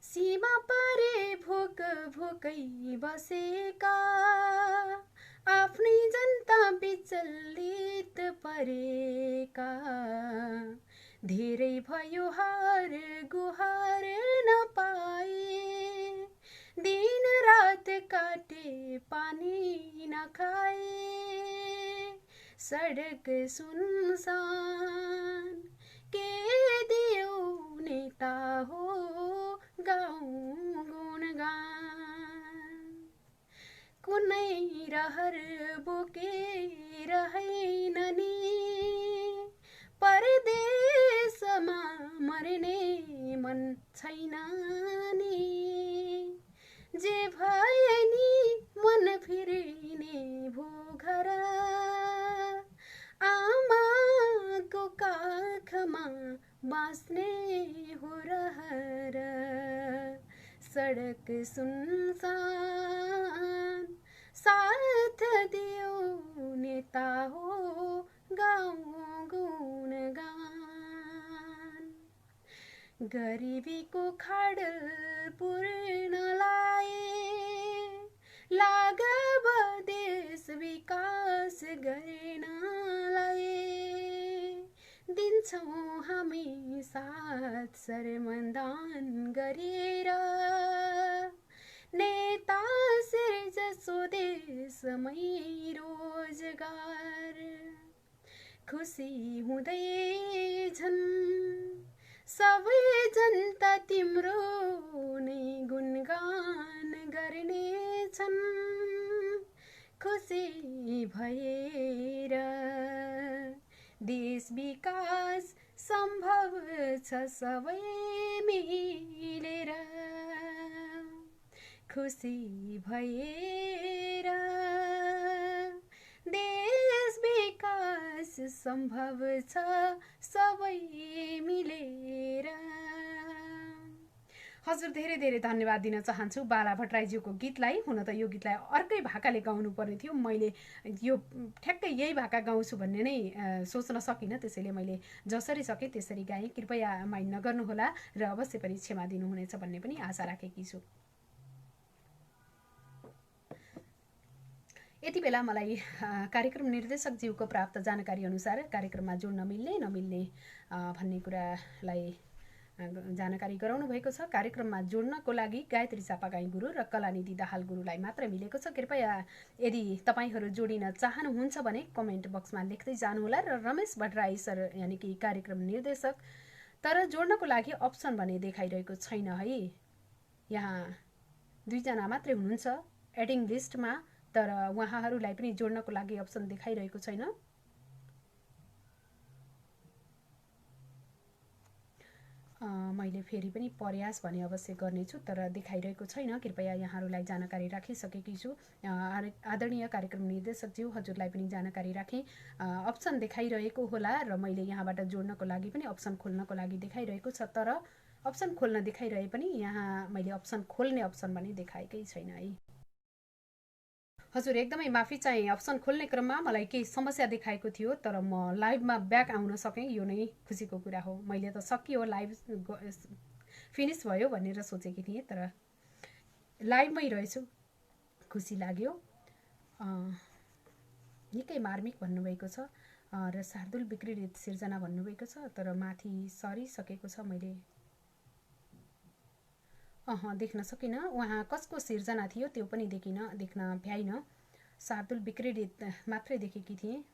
सीमा पारे भोक भोकै बसेका आफ्नै जनता विचलित परेका, धेरै भयो हार गुहार नपाए, दिन रात काटे पानी नखाए, सडक सुनसान के दियो नेता हो गाउँ गुणगान। कुनै रहर बोकेर हैन नि परदेशमा मर्ने मन छैन नि, जे भए नि मन फिर्ने भो घर, आमाको काखमा बाँच्ने हो रहर, सडक सुनसान साथ दियो नेता हो गाउँ गुणगान। गरिबीको खाडल पूर्णलाई लागब देश विकास गर्नलाई, दिन्छौँ हामी साथ सरमन्दान गरेर, नेता सिर्जसो देशमै रोजगार, खुसी हुँदै झन् सबै जनता तिम्रो नै गुणगान गर्नेछन्, खुसी भएर देश विकास सम्भव छ सबै मिलेर, खुसी भएर देश विकास सम्भव छ सबै मिलेर। हजुर धेरै धेरै धन्यवाद दिन चाहन्छु बाला भट्टराईज्यूको गीतलाई। हुन त यो गीतलाई अर्कै भाकाले गाउनु पर्ने थियो, मैले यो ठ्याक्कै यही भाका गाउँछु भन्ने नै सोच्न सकिनँ, त्यसैले मैले जसरी सकेँ त्यसरी गाएँ। कृपया माइन्ड नगर्नुहोला र अवश्य पनि क्षमा दिनुहुनेछ भन्ने पनि आशा राखेकी छु। यति बेला मलाई कार्यक्रम निर्देशकज्यूको प्राप्त जानकारी अनुसार कार्यक्रममा जोड्न मिल्ने नमिल्ने भन्ने कुरालाई जानकारी गराउनु भएको छ। कार्यक्रममा जोड्नको लागि गायत्री चापागाई गुरु र कलानिधि दाहाल गुरुलाई मात्र मिलेको छ। कृपया यदि तपाईहरू जोडिन चाहनुहुन्छ भने कमेन्ट बक्समा लेख्दै जानुहोला। र रमेश भट्टराई सर यानि कि कार्यक्रम निर्देशक, तर जोड्नको लागि अप्सन भने देखाइरहेको छैन है। यहाँ 2 जना मात्रै हुनुहुन्छ एडिङ लिस्टमा, तर उहाँहरूलाई पनि जोड्नको लागि अप्सन देखाइरहेको छैन। मैले फेरि पनि प्रयास भने अवश्य गर्नेछु, तर देखाइरहेको छैन। कृपया यहाँहरूलाई जानकारी राखिसकेकी छु। आदरणीय कार्यक्रम निर्देशकज्यू, हजुरलाई पनि जानकारी राखेँ। अप्सन देखाइरहेको होला र मैले यहाँबाट जोड्नको लागि पनि अप्सन खोल्नको लागि देखाइरहेको छ, तर अप्सन खोल्न देखाइरहे पनि यहाँ मैले अप्सन खोल्ने अप्सन भने देखाएकै छैन है। हजुर एकदमै माफी चाहे, अप्सन खोल्ने क्रममा मलाई केही समस्या देखाएको थियो, तर म लाइभमा ब्याक आउन सकेँ, यो नै खुसीको कुरा हो। मैले त सकियो, लाइभ फिनिस भयो भनेर सोचेकी थिएँ, तर लाइभमै रहेछु, खुसी लाग्यो। निकै मार्मिक भन्नुभएको छ र शार्दुल विक्रीडित सिर्जना भन्नुभएको छ, तर माथि सरिसकेको छ, मैले देख्न सकिनँ। उहाँ कसको सिर्जना थियो त्यो पनि देख्न भ्याइनँ। शार्दुल विक्रीडित मात्रै देखेकी थिएँ।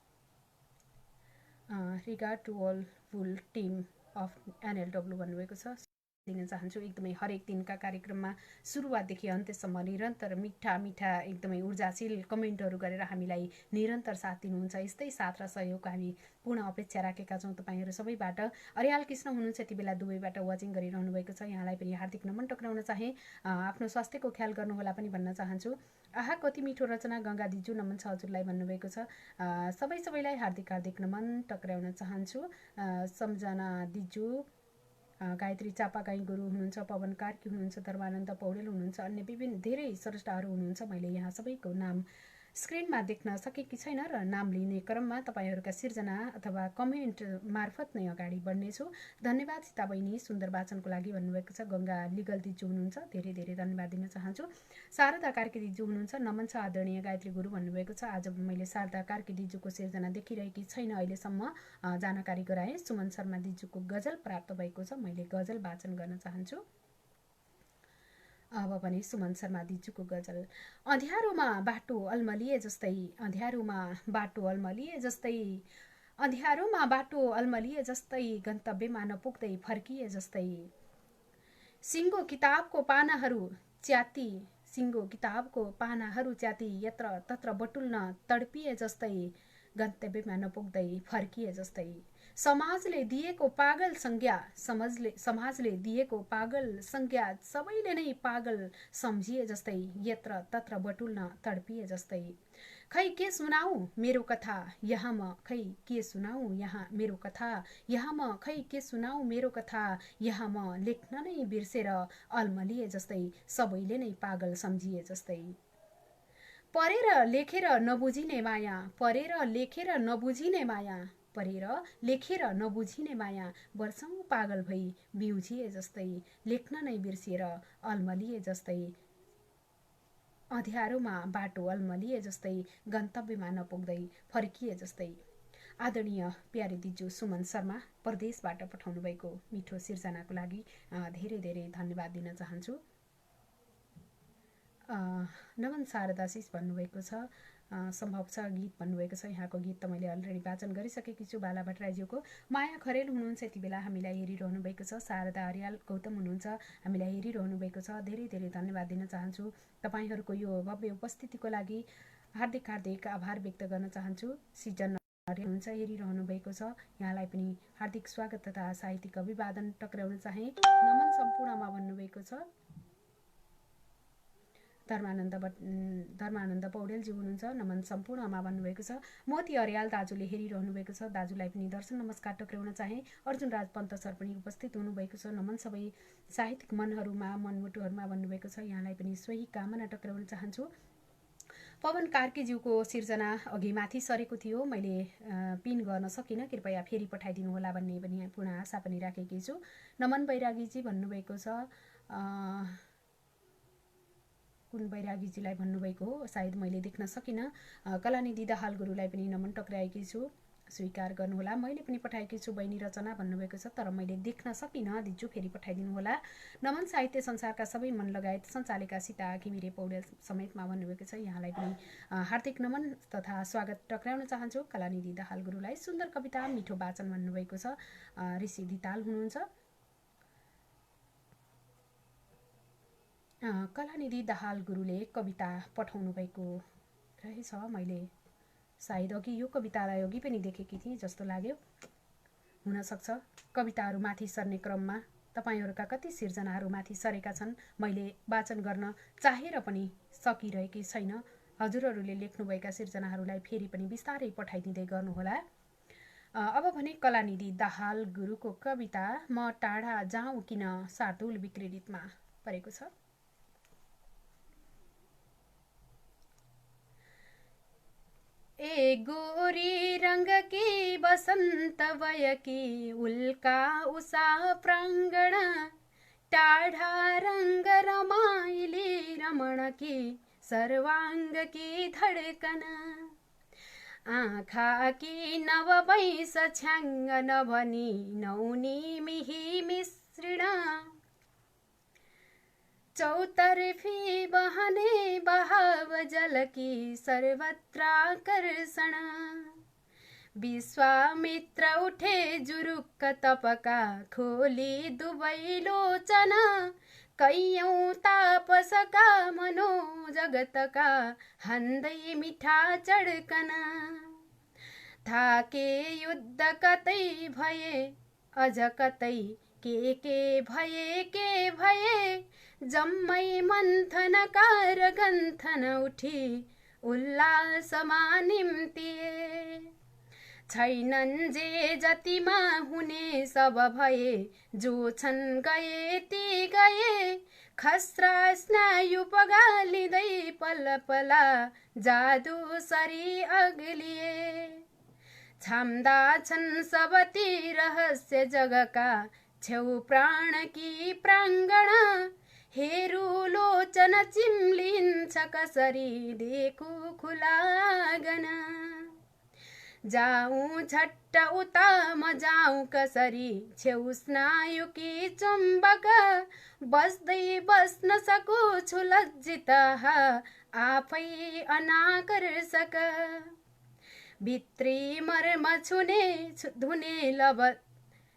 Regard to all full team of NLW भन्नुभएको छ। दिन चाहन्छु। एकदमै हरेक दिनका कार्यक्रममा सुरुवातदेखि अन्त्यसम्म निरन्तर मिठा मिठा एकदमै ऊर्जाशील कमेन्टहरू गरेर हामीलाई निरन्तर साथ दिनुहुन्छ। यस्तै साथ र सहयोगको हामी पूर्ण अपेक्षा राखेका छौँ तपाईँहरू सबैबाट। अर्याल कृष्ण हुनुहुन्छ यति बेला दुबईबाट वाचिङ गरिरहनु भएको छ, यहाँलाई पनि हार्दिक नमन टक्राउन चाहे। आफ्नो स्वास्थ्यको ख्याल गर्नुहोला पनि भन्न चाहन्छु। आहा कति मिठो रचना गङ्गा दिजु, नमन छ हजुरलाई भन्नुभएको छ। सबैलाई हार्दिक हार्दिक नमन टक्राउन चाहन्छु। सम्झना दिजु, गायत्री चापागाई गुरु हुनुहुन्छ, पवन कार्की हुनुहुन्छ, धर्मानन्द पौडेल हुनुहुन्छ, अन्य विभिन्न धेरै स्रष्टाहरू हुनुहुन्छ। मैले यहाँ सबैको नाम स्क्रिनमा देख्न सकेकी छैन र नाम लिने क्रममा तपाईँहरूका सिर्जना अथवा कमेन्ट मार्फत नै अगाडि बढ्नेछु। धन्यवाद सीता बहिनी सुन्दर वाचनको लागि भन्नुभएको छ। गङ्गा लिगल दिजु हुनुहुन्छ, धेरै धेरै धन्यवाद दिन चाहन्छु। शारदा कार्की दिजु हुनुहुन्छ, नमन छ आदरणीय गायत्री गुरु भन्नुभएको छ। आज मैले शारदा कार्की दिजुको सिर्जना देखिरहेकी छैन, अहिलेसम्म जानकारी गराएँ। सुमन शर्मा दिजुको गजल प्राप्त भएको छ, मैले गजल वाचन गर्न चाहन्छु। अब भने सुमन शर्मा दिजुको गजल। अँध्यारोमा बाटो अल्मलिए जस्तै, अँध्यारोमा बाटो अल्मलिए जस्तै, अँध्यारोमा बाटो अल्मलिए जस्तै, गन्तव्यमा नपुग्दै फर्किए जस्तै, सिङ्गो किताबको पानाहरू च्याती, सिङ्गो किताबको पानाहरू च्याती, यत्र तत्र बटुल्न तडपिए जस्तै, गन्तव्यमा नपुग्दै फर्किए जस्तै, समाजले दिएको पागल संज्ञा, समाजले दिएको पागल संज्ञा, सबैले नै पागल सम्झिए जस्तै, यत्र तत्र बटुल्न तडपिए जस्तै, खै के सुनाऊ मेरो कथा यहाँ म, खै के सुनाऊ यहाँ मेरो कथा यहाँ म, खै के सुनाऊ मेरो कथा यहाँ म, लेख्न नै बिर्सेर अल्मलिए जस्तै, सबैले नै पागल सम्झिए जस्तै, परेर लेखेर नबुझिने माया, परेर लेखेर नबुझिने माया, परेर लेखेर नबुझिने माया, वर्षौं पागल भई बिउझिए जस्तै, लेख्न नै बिर्सिएर अल्मलिए जस्तै, अँध्यारोमा बाटो अल्मलिए जस्तै, गन्तव्यमा नपुग्दै फर्किए जस्तै। आदरणीय प्यारे दिजु सुमन शर्मा परदेशबाट पठाउनु भएको मिठो सिर्जनाको लागि धेरै धेरै धन्यवाद दिन चाहन्छु। नमन शारदाशिष भन्नुभएको छ, सम्भव छ गीत भन्नुभएको छ। यहाँको गीत त मैले अलरेडी वाचन गरिसकेकी छु। बाला भट्टराईज्यूको। माया खरेल हुनुहुन्छ यति बेला हामीलाई हेरिरहनु भएको छ। शारदा अर्याल गौतम हुनुहुन्छ, हामीलाई हेरिरहनु भएको छ। धेरै धेरै धन्यवाद दिन चाहन्छु। तपाईँहरूको यो भव्य उपस्थितिको लागि हार्दिक हार्दिक आभार व्यक्त गर्न चाहन्छु। सिजन हुनुहुन्छ हेरिरहनु भएको छ, यहाँलाई पनि हार्दिक स्वागत तथा साहित्यिक अभिवादन टक्राउन चाहे। नमन सम्पूर्णमा भन्नुभएको छ। धर्मानन्द पौडेलजी हुनुहुन्छ, नमन सम्पूर्णमा भन्नुभएको छ। मोती अर्याल दाजुले हेरिरहनु भएको छ, दाजुलाई पनि दर्शन नमस्कार टक्राउन चाहे। अर्जुन राज पन्त सर पनि उपस्थित हुनुभएको छ। नमन सबै साहित्यिक मनहरूमा मनमुटुहरूमा भन्नुभएको छ, यहाँलाई पनि सोही कामना टक्राउन चाहन्छु। पवन कार्कीज्यूको सिर्जना अघि माथि सरेको थियो, मैले पिन गर्न सकिनँ, कृपया फेरि पठाइदिनु होला भन्ने पनि पूर्ण आशा पनि राखेकी छु। नमन बैरागीजी भन्नुभएको छ, कुन बैरागीजीलाई भन्नुभएको हो सायद मैले देख्न सकिनँ। कलानिधि दाहाल गुरुलाई पनि नमन टक्राएकी छु, स्वीकार गर्नुहोला। मैले पनि पठाएकी छु बहिनी रचना भन्नुभएको छ, तर मैले देख्न सकिनँ। दिजु फेरि पठाइदिनु होला। नमन साहित्य संसारका सबै मन लगायत सञ्चालिका सीता घिमिरे पौडेल समेतमा भन्नुभएको छ, यहाँलाई पनि हार्दिक नमन तथा स्वागत टक्राउन चाहन्छु। कलानिधि दाहाल गुरुलाई सुन्दर कविता मिठो वाचन भन्नुभएको छ। ऋषि धिताल हुनुहुन्छ। कलानिधि दाहाल गुरुले कविता पठाउनु भएको रहेछ, मैले सायद अघि यो कवितालाई अघि पनि देखेकी थिएँ जस्तो लाग्यो। हुनसक्छ कविताहरू माथि सर्ने क्रममा तपाईँहरूका कति सिर्जनाहरू माथि सरेका छन्, मैले वाचन गर्न चाहेर पनि सकिरहेकी छैन। हजुरहरूले लेख्नुभएका सिर्जनाहरूलाई फेरि पनि बिस्तारै पठाइदिँदै गर्नुहोला। अब भने कलानिधि दाहाल गुरुको कविता म टाढा जाउँ किन शार्दुल विक्रीडितमा परेको छ। ए गोरी रंग की बसंत वयकी उल्का उषा प्रांगण, टाढ़ा रंग रमाइली रमण की सर्वांग की धड़कन, आँखा की नव बैस छ्याङ्ग नभनी नौनी मिही मिश्रण, चौतर्फी बहने बहाव जल की सर्वत्र आकर्षण, विश्वामित्र उठे जुरुक्क तपका खोली दुवै लोचन कैयौं तापसका मनो जगतका हान्दै मिठा चड्कन थाके युद्ध कतै भए अझ कतै के भए जम्मै मन्थनकार गन्थन उठी उल्लासमा निम्तिए छैनन् जे जतिमा हुने सब भए जो छन् गए ती गए खस्रा स्नायु पगालिँदै पलपला जादु सरी अग्लिए छाम्दा छन् सबती रहस्य जगका छेउ प्राणकी प्राङ्गण हेरु लोचन चिम्लिन्छ कसरी देखु खुलागन जाऊँ झट्ट उता म जाऊँ कसरी छेउ स्नायुकी चुम्बक बस्दै बस्न सकु छु लज्जित आफै अनाकर्षक भित्री मर्म छुने धुने लब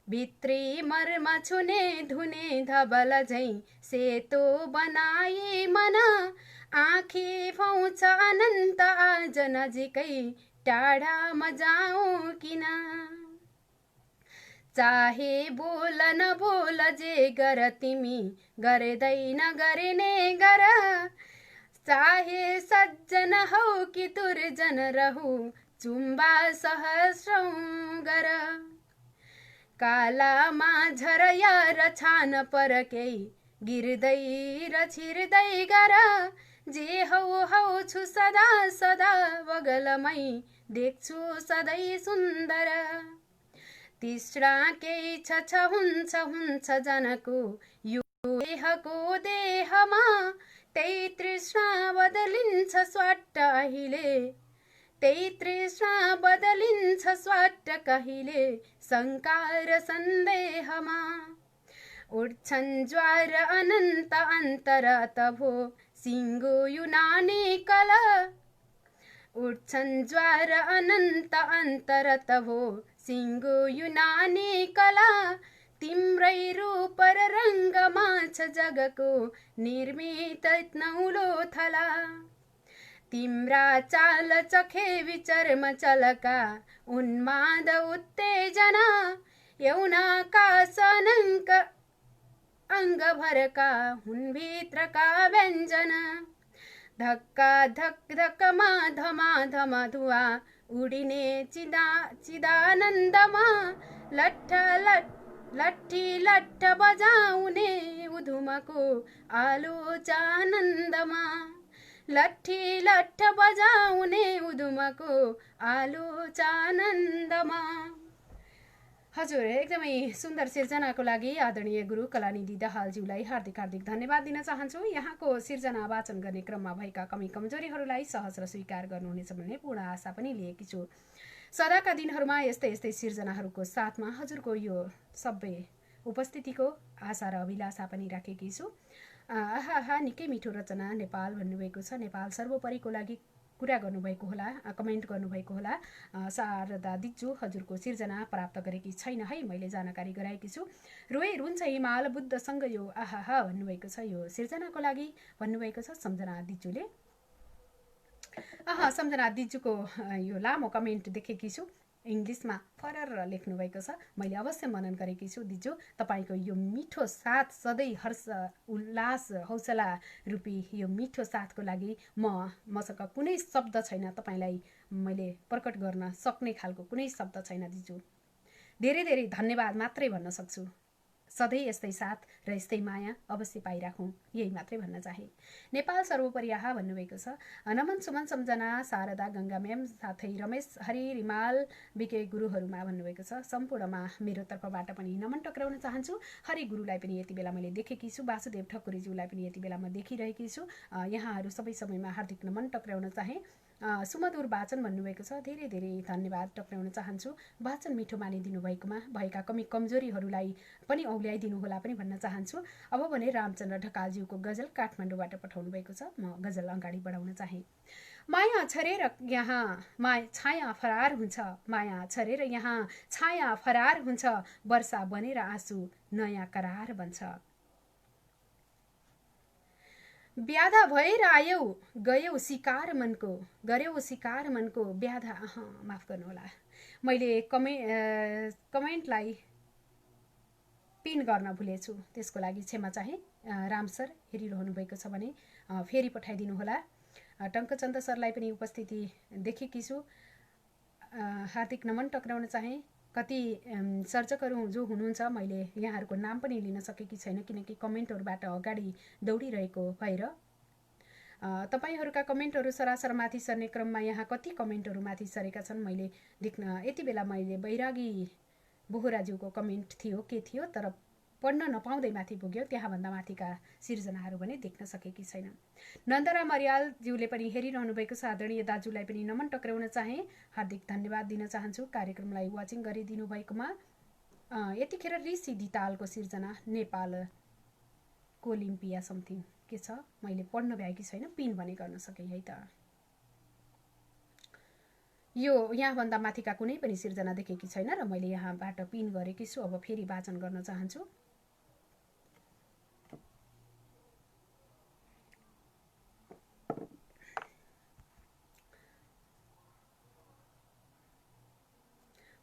भित्री मर्म छुने धुने धबल झैं सेतो बनाई मन आँखी फाउँछ अनन्त आज नजिकै टाढा म जाऊँ किन चाहे बोल नबोल जे गर तिमी गर्दैन गर्ने गर चाहे सज्जन हौ कि दुर्जन रहु चुम्बा सहस्रौं गर कालामा झरया र छान परकै गिर्दै र छिर्दै गर जे हौ हौ छु सदा सदा बगलमै देख्छु सधैँ सुन्दर तिस्रा केही छ हुन्छ जनको यो देहको देहमा त्यही तृष्णा बदलिन्छ स्वाट्ट अहिले त्यही तृष्णा बदलिन्छ स्वाट्ट कहिले शङ्कार सन्देहमा उठ्छन् ज्वार अनन्त अन्तरत भो सिङ्गो युनानी कल उठ्छन् ज्वार अनन्त अन्तरत भो सिङ्गो युनानी कला तिम्रै रूप र रङ्गमा छ जगको निर्मित नौलो थला तिम्रा चाल चखे विचर्म चलका उन्माद उत्तेजना यौनाकाश अनङ्क अङ्गभरका हुन् भित्रका व्यञ्जन धक्का धक धकमा धमा धम धुवा उडिने चिदानन्दमा लट्ठ लट्ठी लट्ठ बजाउने उधुमको आलोचानन्दमा लट्ठी लट्ठ बजाउने उधुमको आलोचानन्दमा। हजुर एकदमै सुन्दर सिर्जनाको लागि आदरणीय गुरु कलानिधि दाहालज्यूलाई हार्दिक हार्दिक धन्यवाद दिन चाहन्छु। यहाँको सिर्जना वाचन गर्ने क्रममा भएका कमी कमजोरीहरूलाई सहज र स्वीकार गर्नुहुनेछ भन्ने पूर्ण आशा पनि लिएकी छु। सदाका दिनहरूमा यस्तै यस्तै सिर्जनाहरूको साथमा हजुरको यो सबै उपस्थितिको आशा र अभिलाषा पनि राखेकी छु। आहा निकै मिठो रचना नेपाल भन्नुभएको छ। नेपाल सर्वोपरिको लागि कुरा गर्नुभएको होला, कमेन्ट गर्नुभएको होला। शारदा दिज्जू हजुरको सिर्जना प्राप्त गरेकी छैन है, मैले जानकारी गराएकी छु। रोए रुन्छ हिमाल बुद्धसँग यो आहा भन्नुभएको छ। यो सिर्जनाको लागि भन्नुभएको छ सम्झना दिज्जूले। सम्झना दिज्जूको यो लामो कमेन्ट देखेकी छु, इङ्ग्लिसमा फरर लेख्नुभएको छ। मैले अवश्य मनन गरेकी छु दिज्जू, तपाईँको यो मिठो साथ सधैँ हर्ष उल्लास हौसला रूपी यो मिठो साथको लागि मसँग कुनै शब्द छैन। तपाईँलाई मैले प्रकट गर्न सक्ने खालको कुनै शब्द छैन दिज्जू। धेरै धेरै धन्यवाद मात्रै भन्न सक्छु। सधैँ यस्तै साथ र यस्तै माया अवश्य पाइराखौँ, यही मात्रै भन्न चाहे। नेपाल सर्वोपरि आहा भन्नुभएको छ। नमन सुमन सम्झना शारदा गङ्गा म्याम साथै रमेश हरि रिमाल बिके गुरुहरूमा भन्नुभएको छ। सम्पूर्णमा मेरो तर्फबाट पनि नमन टक्राउन चाहन्छु। हरि गुरुलाई पनि यति बेला मैले देखेकी छु, वासुदेव ठकुरीज्यूलाई पनि यति बेला म देखिरहेकी छु। यहाँहरू सबै समयमा हार्दिक नमन टक्राउन चाहे। सुमधुर वाचन भन्नुभएको छ। धेरै धेरै धन्यवाद टक्राउन चाहन्छु। वाचन मिठो मानिदिनु भएकोमा भएका कमी कमजोरीहरूलाई पनि औल्याइदिनु होला पनि भन्न चाहन्छु। अब भने रामचन्द्र ढकालज्यूको गजल काठमाडौँबाट पठाउनु भएको छ। म गजल अगाडि बढाउन चाहे। माया छरेर यहाँ छाया फरार हुन्छ, माया छरेर यहाँ छाया फरार हुन्छ, वर्षा बनेर आँसु नयाँ करार बन्छ। ब्याधा भएर आयौ गयौ सिकार मनको, गर्यौ सिकार मनको ब्याधा। माफ गर्नुहोला, मैले कमेन्टलाई पिन गर्न भुलेछु, त्यसको लागि क्षमा चाहे। राम सर हेरिरहनु भएको छ भने फेरि पठाइदिनु होला। टङ्कचन्द सरलाई पनि उपस्थिति देखेकी छु, हार्दिक नमन टक्राउन चाहे। कति सर्जकहरू जो हुनुहुन्छ मैले यहाँहरूको नाम पनि लिन सकेकी छैन, किनकि कमेन्टहरूबाट अगाडि दौडिरहेको भएर। तपाईँहरूका कमेन्टहरू सरासर माथि सर्ने क्रममा यहाँ कति कमेन्टहरू माथि सरेका छन् मैले देख्न। यति बेला मैले बैरागी बोहराज्यूको कमेन्ट थियो के थियो, तर पढ्न नपाउँदै माथि पुग्यो, त्यहाँभन्दा माथिका सिर्जनाहरू पनि देख्न सकेकी छैन। नन्दराम अर्यालज्यूले पनि हेरिरहनु भएको छ, आदरणीय दाजुलाई पनि नमन टक्राउन चाहे, हार्दिक धन्यवाद दिन चाहन्छु कार्यक्रमलाई वाचिङ गरिदिनु भएकोमा। यतिखेर ऋषि धितालको सिर्जना नेपाल कोलिम्पिया समथिङ के छ, मैले पढ्न भ्याएकी छैन, पिन भने गर्न सकेँ है त। यो यहाँभन्दा माथिका कुनै पनि सिर्जना देखेकी छैन र मैले यहाँबाट पिन गरेकी छु। अब फेरि वाचन गर्न चाहन्छु।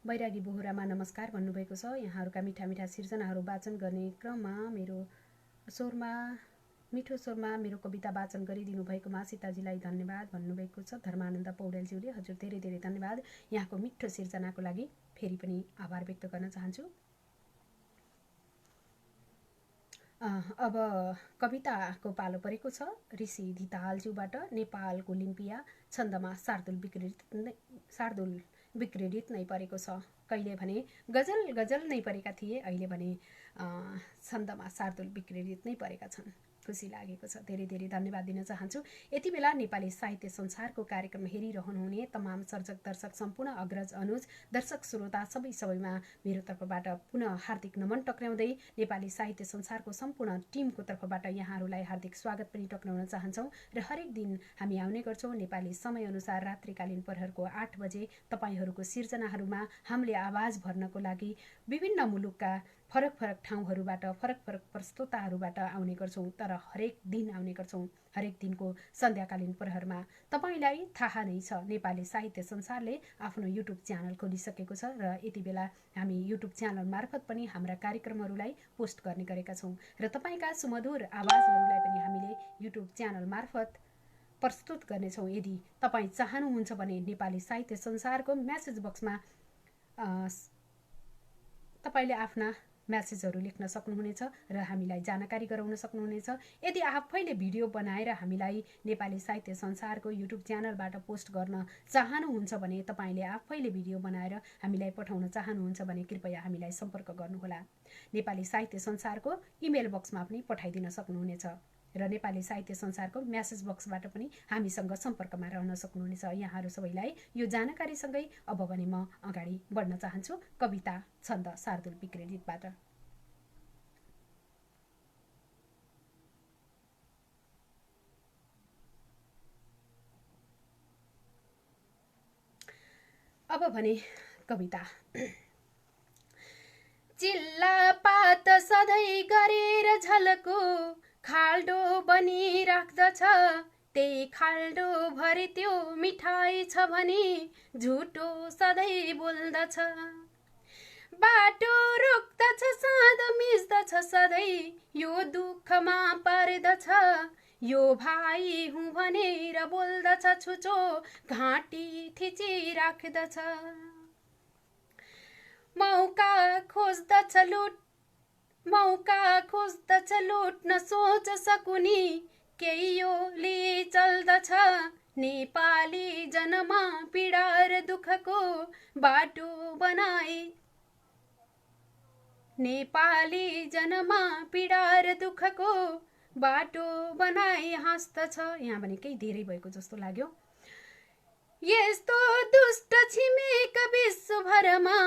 बैरागी बोहरामा नमस्कार भन्नुभएको छ। यहाँहरूका मिठा मिठा सिर्जनाहरू वाचन गर्ने क्रममा मेरो स्वरमा मिठो स्वरमा मेरो कविता वाचन गरिदिनु भएकोमा सीताजीलाई धन्यवाद भन्नुभएको छ। धर्मानन्द पौडेलज्यूले हजुर धेरै धेरै धन्यवाद, यहाँको मिठो सिर्जनाको लागि फेरि पनि आभार व्यक्त गर्न चाहन्छु। अब कविताको पालो परेको छ ऋषि धितालज्यूबाट। नेपाल कोलिम्पिया छन्दमा शार्दुल विक्रेडित नै परेको छ। कहिले भने गजल नै परेका थिए, अहिले भने छन्दमा शार्दुल विक्रेडित नै परेका छन्। खुसी लागेको छ, धेरै धेरै धन्यवाद दिन चाहन्छु। यति बेला नेपाली साहित्य संसारको कार्यक्रम हेरिरहनुहुने तमाम सर्जक दर्शक सम्पूर्ण अग्रज अनुज दर्शक श्रोता सबैमा मेरो तर्फबाट पुनः हार्दिक नमन टक्राउँदै नेपाली साहित्य संसारको सम्पूर्ण टिमको तर्फबाट यहाँहरूलाई हार्दिक स्वागत पनि टक्राउन चाहन्छौँ। र हरेक दिन हामी आउने गर्छौँ नेपाली समयअनुसार रात्रिकालीन प्रहरको 8 बजे तपाईँहरूको सिर्जनाहरूमा हामीले आवाज भर्नको लागि विभिन्न मुलुकका फरक फरक ठाउँहरूबाट फरक फरक प्रस्तोताहरूबाट आउने गर्छौँ, तर हरेक दिन आउने गर्छौँ। हरेक दिनको सन्ध्याकालीन प्रहरमा तपाईँलाई थाहा नै छ नेपाली साहित्य संसारले आफ्नो युट्युब च्यानल खोलिसकेको छ र यति बेला हामी युट्युब च्यानल मार्फत पनि हाम्रा कार्यक्रमहरूलाई पोस्ट गर्ने गरेका छौँ र तपाईँका सुमधुर आवाजहरूलाई पनि हामीले युट्युब च्यानल मार्फत प्रस्तुत गर्नेछौँ। यदि तपाईँ चाहनुहुन्छ भने नेपाली साहित्य संसारको म्यासेज बक्समा तपाईँले आफ्ना म्यासेजहरू लेख्न सक्नुहुनेछ र हामीलाई जानकारी गराउन सक्नुहुनेछ। यदि आफैले भिडियो बनाएर हामीलाई नेपाली साहित्य संसारको युट्युब च्यानलबाट पोस्ट गर्न चाहनुहुन्छ भने, तपाईँले आफैले भिडियो बनाएर हामीलाई पठाउन चाहनुहुन्छ भने कृपया हामीलाई सम्पर्क गर्नुहोला। नेपाली साहित्य संसारको इमेल बक्समा पनि पठाइदिन सक्नुहुनेछ र नेपाली साहित्य संसारको म्यासेज बक्सबाट पनि हामीसँग सम्पर्कमा रहन सक्नुहुनेछ। यहाँहरू सबैलाई यो जानकारीसँगै अब भने म अगाडि बढ्न चाहन्छु कविता छन्द शार्दुल विक्रेडितबाट। अब भने कविता। चिल्ला पात सधैँ गरेर झलको खाल्डो बनिराख्दछ, त्यही खाल्डो भरि त्यो मिठाई छ भने झुटो सधैँ बोल्दछ। बाटो रोक्दछ साँध मिच्दछ सधैँ यो दुःखमा पार्दछ, यो भाइ हुँ भनेर बोल्दछ छुचो घाँटी थिचिराख्दछ। मौका खोज्दछ लुट्न सोच सकुनी, केही योले चल्दछ। नेपाली जनमा पीडा र दुःखको बाटो बनाई, नेपाली जनमा पीडा र दुःखको बाटो बनाई हाँस्दछ। यहाँ भने केही धेरै भएको जस्तो लाग्यो। यस्तो दुष्ट छिमेक विश्वभरमा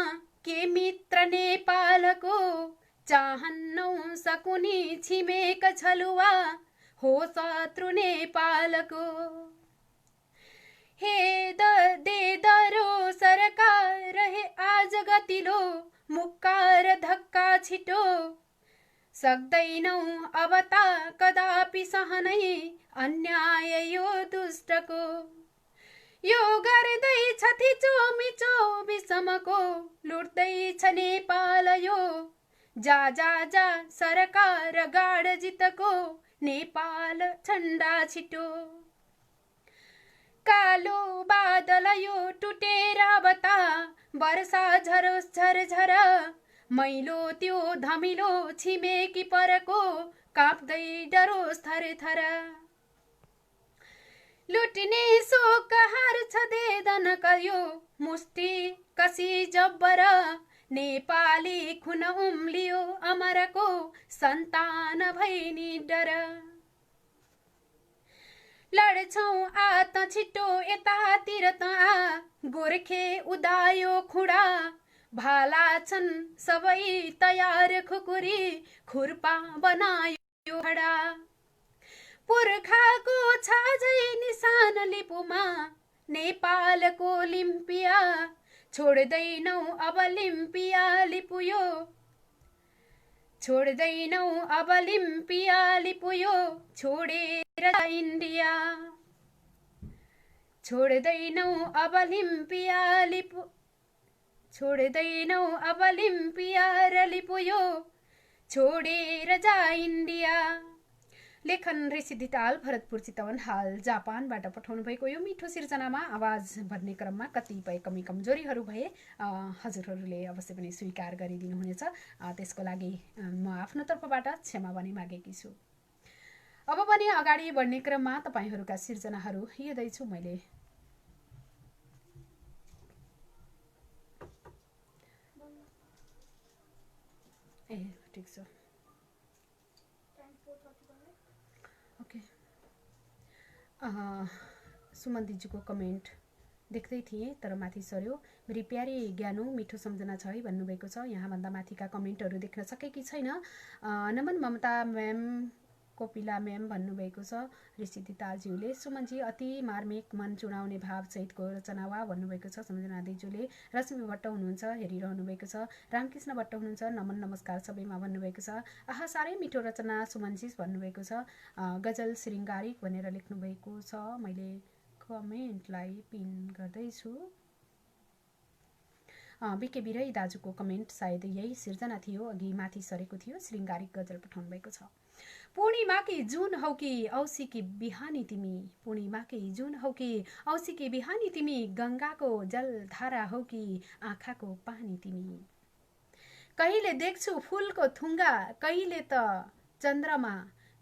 के मित्र नेपालको, चाहन्नौ सकुनी छिमेक छलुवा हो शत्रु नेपालको। हे दे दरो सरकार रहे आज गतिलो मुक्कार धक्का छिटो सक्दैनौ अब त कदापि सहनै अन्याय यो दुष्टको यो गर्दैछ थिचोमिचो विषमको लुट्दैछ नेपाल यो जा जा जा सरकार गाड जितको नेपाल झण्डा छिटो कालो बादल यो टुटेर बता वर्षा झरोस् झरझर मैलो त्यो धमिलो छिमेकी परको काप्दै डरोस् थरथर लुट्ने शोक हार्छ देदन कयो मुष्टि कसी जब्बर नेपाली खुन उम्लियो अमरको सन्तान भैनी डर लड्छौं आत छिटो यतातिर त आ गोर्खे उदायो खुडा भाला छन् सबै तयार खुकुरी खुर्पा बनायो खडा पुर्खाको छाजै निशान लिपुमा नेपालको लिम्पिया छोड्दैनौ अब लिम्पिया लिपुयो छोड्दैनौ अब लिम्पिया लिपुयो छोडेर इन्डिया छोड्दैनौ अब लिम्पिया लिपु छोड्दैनौ अब लिम्पिया र लिपुयो छोडेर जा इन्डिया लेखन ऋषि धिताल भरतपुर चितवन हाल जापानबाट पठाउनु भएको यो मिठो सिर्जनामा आवाज भर्ने क्रममा कतिपय कमी कमजोरीहरू भए हजुरहरूले अवश्य पनि स्वीकार गरिदिनुहुनेछ त्यसको लागि म आफ्नो तर्फबाट क्षमा पनि मागेकी छु अब पनि अगाडि बढ्ने क्रममा तपाईहरूका सिर्जनाहरू हेर्दैछु मैले ए ठिक छ ओके सुमन दिजुको कमेन्ट देख्दै थिएँ तर माथि सर्यो मेरी प्यारी ज्ञानो मिठो सम्झना छ है भन्नुभएको छ यहाँभन्दा माथिका कमेन्टहरू देख्न सकेकी छैन नमन ममता म्याम कोपिला म्याम भन्नुभएको छ ऋषि दितालज्यूले सुमनजी अति मार्मिक मन चुडाउने भाव सहितको रचना वा भन्नुभएको छ सम्झना दिजुले रश्मि भट्ट हुनुहुन्छ हेरिरहनु भएको छ रामकृष्ण भट्ट हुनुहुन्छ नमन नमस्कार सबैमा भन्नुभएको छ आहा साह्रै मिठो रचना सुमनजी भन्नुभएको छ गजल श्रृङ्गारिक भनेर लेख्नुभएको छ मैले कमेन्टलाई पिन गर्दैछु बिके बिरै दाजुको कमेन्ट सायद यही सिर्जना थियो अघि माथि सरेको थियो श्रृङ्गारिक गजल पठाउनु भएको छ पूर्णिमाकी जुन हौ कि औँसीकी बिहानी तिमी पूर्णिमाकी जुन हौ कि औँसीकी बिहानी तिमी गङ्गाको जलधारा हौ कि आँखाको पानी तिमी कहिले देख्छु फुलको थुङ्गा कहिले त चन्द्रमा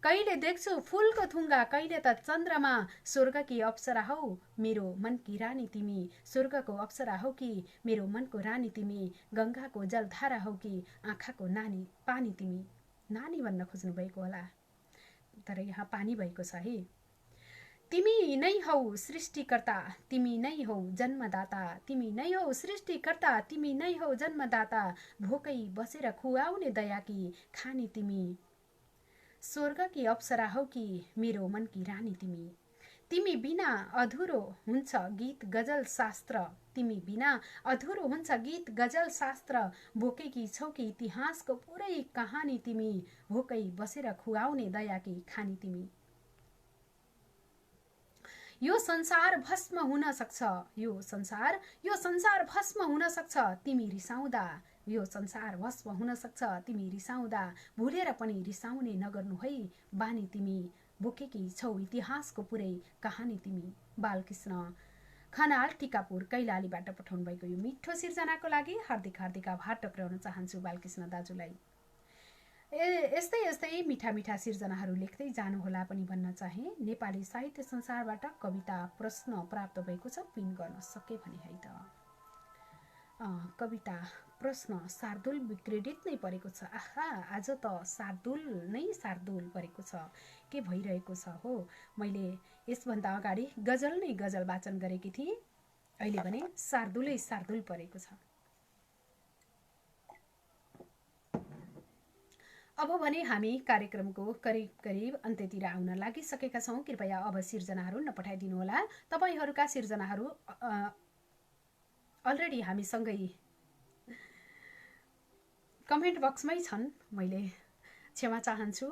कहिले देख्छु फुलको थुङ्गा कहिले त चन्द्रमा स्वर्गकी अप्सरा हौ मेरो मनकी रानी तिमी स्वर्गको अप्सरा हौ कि मेरो मनको रानी तिमी गङ्गाको जलधारा हौ कि आँखाको नानी पानी तिमी नानी भन्न खोज्नु भएको होला तर यहाँ पानी भएको छ है तिमी नै हौ सृष्टिकर्ता तिमी नै हौ जन्मदाता तिमी नै हौ सृष्टिकर्ता तिमी नै हौ जन्मदाता भोकै बसेर खुवाउने दयाकी खानी तिमी स्वर्गकी अप्सरा हौ कि मेरो मनकी रानी तिमी तिमी बिना अधुरो हुन्छ गीत गजल शास्त्र तिमी बिना अधुरो हुन्छ गीत गजल शास्त्र भोकेकी छौ कि इतिहासको पुरै कहानी तिमी भोकै बसेर खुवाउने दयाकी खानी तिमी यो संसार भस्म हुन सक्छ यो संसार भस्म हुन सक्छ तिमी रिसाउँदा यो संसार भस्म हुन सक्छ तिमी रिसाउँदा भुलेर पनि रिसाउने नगर्नु है बानी तिमी बोकेकी छौ इतिहासको पुरै कहानी तिमी बालकृष्ण खनाल टिकापुर कैलालीबाट पठाउनु भएको यो मिठो सिर्जनाको लागि हार्दिक हार्दिक आभार टक्राउन चाहन्छु बालकृष्ण दाजुलाई यस्तै यस्तै मिठा मिठा सिर्जनाहरू लेख्दै जानुहोला पनि भन्न चाहे नेपाली साहित्य संसारबाट कविता प्रश्न प्राप्त भएको छ पिन गर्न सके भने है त कविता प्रश्न शार्दुल विक्रेडिट नै परेको छ आहा आज त शार्दुल परेको छ के भइरहेको छ हो मैले यसभन्दा अगाडि गजल नै गजल वाचन गरेकी थिएँ अहिले भने शार्दुल परेको छ अब भने हामी कार्यक्रमको करिब करिब अन्त्यतिर आउन लागिसकेका छौँ। कृपया अब सिर्जनाहरू नपठाइदिनु होला। तपाईँहरूका सिर्जनाहरू अलरेडी हामीसँगै कमेन्ट बक्समै छन्। मैले क्षमा चाहन्छु,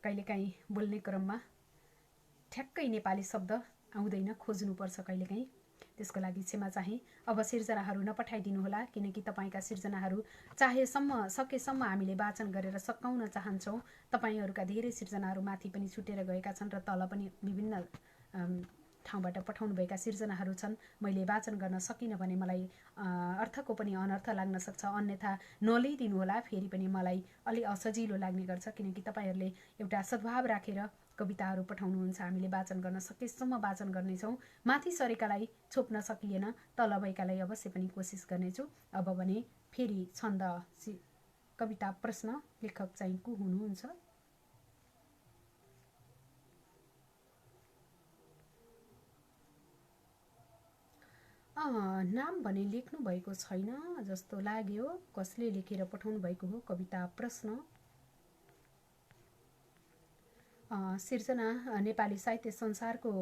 कहिलेकाहीँ बोल्ने क्रममा ठ्याक्कै नेपाली शब्द आउँदैन, खोज्नुपर्छ कहिलेकाहीँ, त्यसको लागि क्षमा चाहे। अब सिर्जनाहरू नपठाइदिनुहोला, किनकि तपाईँका सिर्जनाहरू सकेसम्म हामीले वाचन गरेर सकाउन चाहन्छौँ। तपाईँहरूका धेरै सिर्जनाहरू माथि पनि छुटेर गएका छन् र तल पनि विभिन्न ठाउँबाट पठाउनुभएका सिर्जनाहरू छन्। मैले वाचन गर्न सकिनँ भने मलाई अर्थको पनि अनर्थ लाग्न सक्छ, अन्यथा नलिदिनुहोला। फेरि पनि मलाई अलि असजिलो लाग्ने गर्छ, किनकि तपाईँहरूले एउटा सद्भाव राखेर कविताहरू पठाउनुहुन्छ। हामीले वाचन गर्न सकेसम्म वाचन गर्नेछौँ। माथि सरेकालाई छोप्न सकिएन, तल भएकालाई अवश्य पनि कोसिस गर्नेछु। अब भने फेरि छन्द कविता प्रश्न लेखक चाहिँ को हुनुहुन्छ? नाम भने लेख्नु भएको छैन जस्तो लाग्यो। कसले लेखेर पठाउनु भएको हो कविता प्रश्न? सिर्जना नेपाली साहित्य संसारको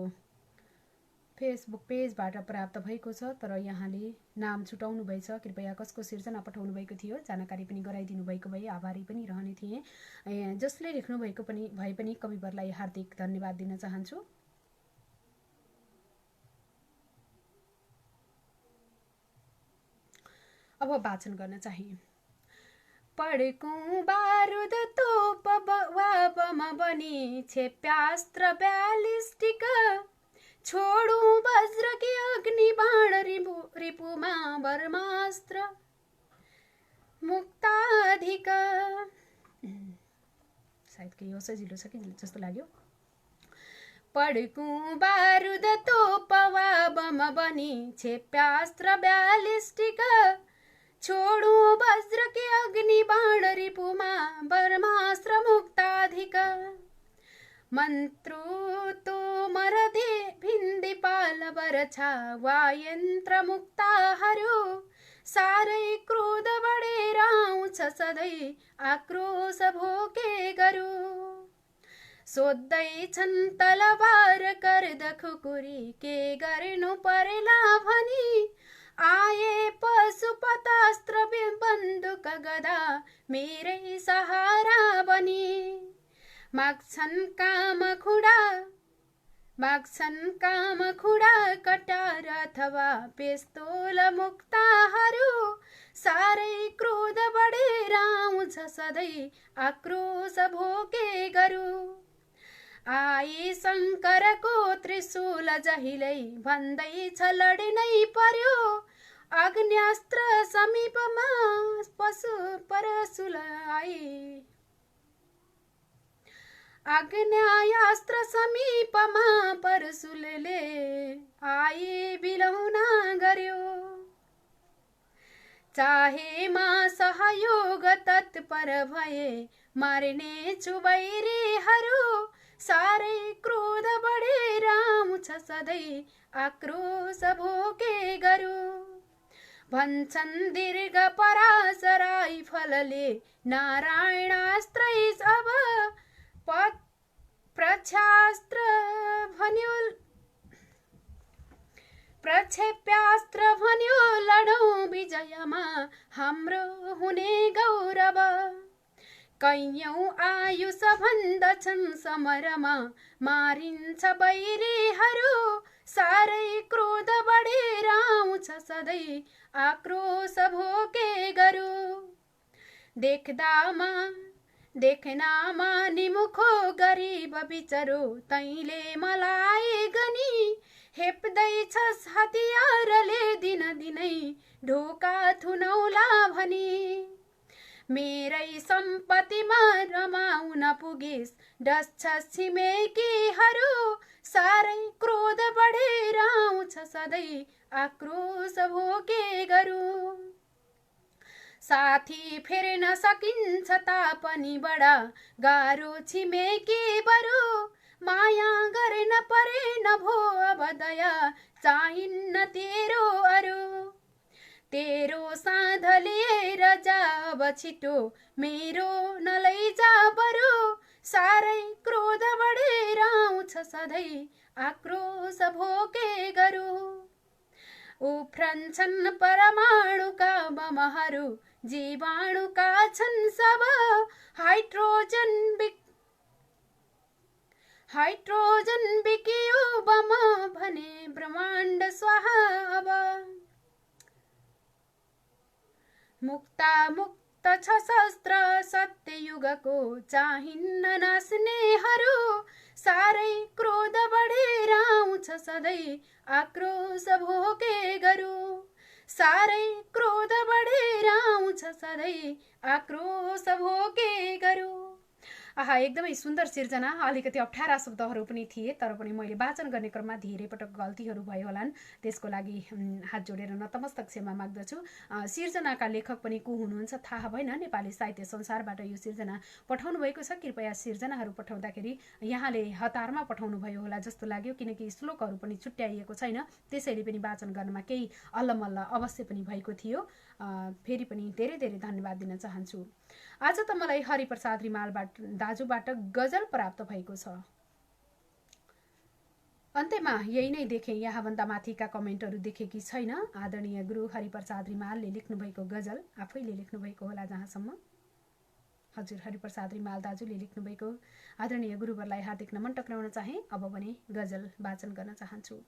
फेसबुक पेजबाट प्राप्त भएको छ, तर यहाँले नाम छुटाउनु भएछ। कृपया कसको सिर्जना पठाउनु भएको थियो जानकारी पनि गराइदिनु भएको भए आभारी पनि रहने थिएँ। जसले लेख्नु भएको भए पनि कविवरलाई हार्दिक धन्यवाद दिन चाहन्छु। अब वाचन गर्न चाहे। पड्कौं बारुद तोप वा बम बनी क्षेप्यास्त्र ब्यालिस्टिक, छोडौं वज्र के अग्नि बाण रिपुमा ब्रह्मास्त्र मुक्ताधिक। सायद केही असजिलो छ कि जस्तो लाग्यो। पड्कौं बारुद तोप वा बम बनी क्षेप्यास्त्र ब्यालिस्टिक, छोडौं वज्र के अग्नि बाण रिपुमा ब्रह्मास्त्र मुक्ताधिक। मन्त्रु तोमर दे भिन्दी पाल बरछा वा यन्त्र मुक्ताहरू, सारै क्रोध बढेर आउँछ सधैँ आक्रोश भोके गरू। सोध्दैछन् तलवार गर्द खुकुरी, के गर्नु पर्ला भनी, आए पशुपतास्त्र बन्दुक गदा मेरै सहारा बनी। माग्छन् काम खुडा कटार अथवा पेस्तोल मुक्ताहरू, सारै क्रोध बढेर आउँछ सधैँ आक्रोश भोके गरू। आई शङ्करको त्रिशूल जहिल्यै भन्दैछ लड्नै पर्यो, अग्न्यास्त्र समीपमा परशुल आई। आग्नेयास्त्र समीपमा परशुलले आई बिलौना गर्यो। चाहे मा सहयोग तत्पर भए मार्ने छु वैरीहरू, सारै क्रोध बढेर आउँछ सधैँ आक्रोश भोके गरू। भन्छन् दीर्घ पराशर राइफलले नारायणास्त्रै अब, प्रक्षेप्यास्त्र भन्यो लडौं विजयमा हाम्रो हुने गौरव। कैयौं आयुष भन्दछन् समरमा मारिन्छ वैरीहरू, सारै क्रोध बढेर आउँछ सधैँ आक्रोश भोके गरू। देख्नामा निमुखो गरिब बिचरो, तैँले मलाई गनी हेप्दैछस् हतियारले दिनदिनै ढोका थुनौला भनी। मेरै सम्पत्तिमा रमाउन पुगेस् डस्छस् छिमेकीहरू, सारै क्रोध बढेर आउँछ सधैँ आक्रोश भोके गरू। साथी फेर्न सकिन्छ तापनि बडा गाह्रो छिमेकी बरु, माया गर्न परेन भो अब दया चाहिन्न तेरो अरू। तेरो साँध लिएर जा अब छिटो मेरो नलैजा सधैँ आक्रोश भोके गरू उफ्रन्छन् परमाणुका बमहरू जीवाणुका छन् सब हाइड्रोजन बिकियो बम भने ब्रह्माण्ड स्वाहा अब मुक्त छ शस्त्र सत्ययुगको चाहिन्न नास्नेहरू साह्रै क्रोध बढेर आउँछ सधैँ आक्रोश भोके गरू साह्रै क्रोध बढेर आउँछ सधैँ आक्रोश भोके गरू आहा एकदमै सुन्दर सिर्जना अलिकति अप्ठ्यारा शब्दहरू पनि थिए तर पनि मैले वाचन गर्ने क्रममा धेरै पटक गल्तीहरू भयो होलान् त्यसको लागि हात जोडेर नतमस्तक क्षमा माग्दछु सिर्जनाका लेखक पनि को हुनुहुन्छ थाहा भएन नेपाली साहित्य संसारबाट यो सिर्जना पठाउनु भएको छ कृपया सिर्जनाहरू पठाउँदाखेरि यहाँले हतारमा पठाउनु भयो होला जस्तो लाग्यो किनकि श्लोकहरू पनि छुट्याइएको छैन त्यसैले पनि वाचन गर्नमा केही अल्लमल्ल अवश्य पनि भएको थियो फेरि पनि धेरै धेरै धन्यवाद दिन चाहन्छु आज त मलाई हरिप्रसाद रिमालबाट दाजुबाट गजल प्राप्त भएको छ अन्त्यमा यही नै देखेँ यहाँभन्दा माथिका कमेन्टहरू देखेकी छैन आदरणीय गुरु हरिप्रसाद रिमालले लेख्नुभएको गजल आफैले लेख्नुभएको होला जहाँसम्म हजुर हरिप्रसाद रिमाल दाजुले लेख्नुभएको आदरणीय गुरुवरलाई हार्दिक नमन टक्राउन चाहे अब भने गजल वाचन गर्न चाहन्छु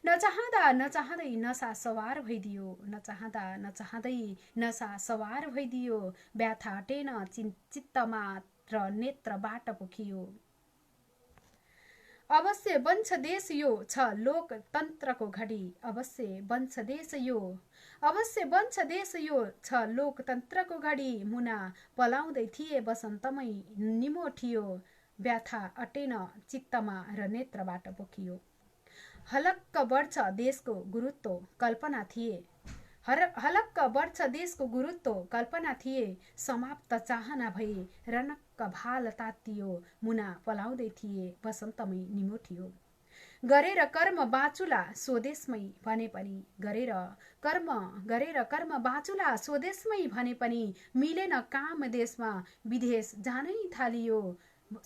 नचाहँदा नचाहँदै नसा सवार भइदियो नचाहँदा नचाहँदै नसा सवार भइदियो व्याथा अटेन चित्तमा र नेत्रबाट पोखियो अवश्य बन्छ देश यो छ लोकतन्त्रको घडी अवश्य बन्छ देश यो छ लोकतन्त्रको घडी मुना पलाउँदै थिए बसन्तमै निमोठियो व्याथा अटेन चित्तमा र नेत्रबाट पोखियो हलक्क बढ्छ देशको गुरुत्व कल्पना थिए हलक्क बढ्छ देशको गुरुत्व कल्पना थिए समाप्त चाहना भए रनक्क भाल तातियो मुना पलाउँदै थिए बसन्तमै निमोठियो गरेर कर्म बाँचुला स्वदेशमै भने पनि गरेर कर्म बाँचुला स्वदेशमै भने पनि मिलेन काम देशमा विदेश जानै थालियो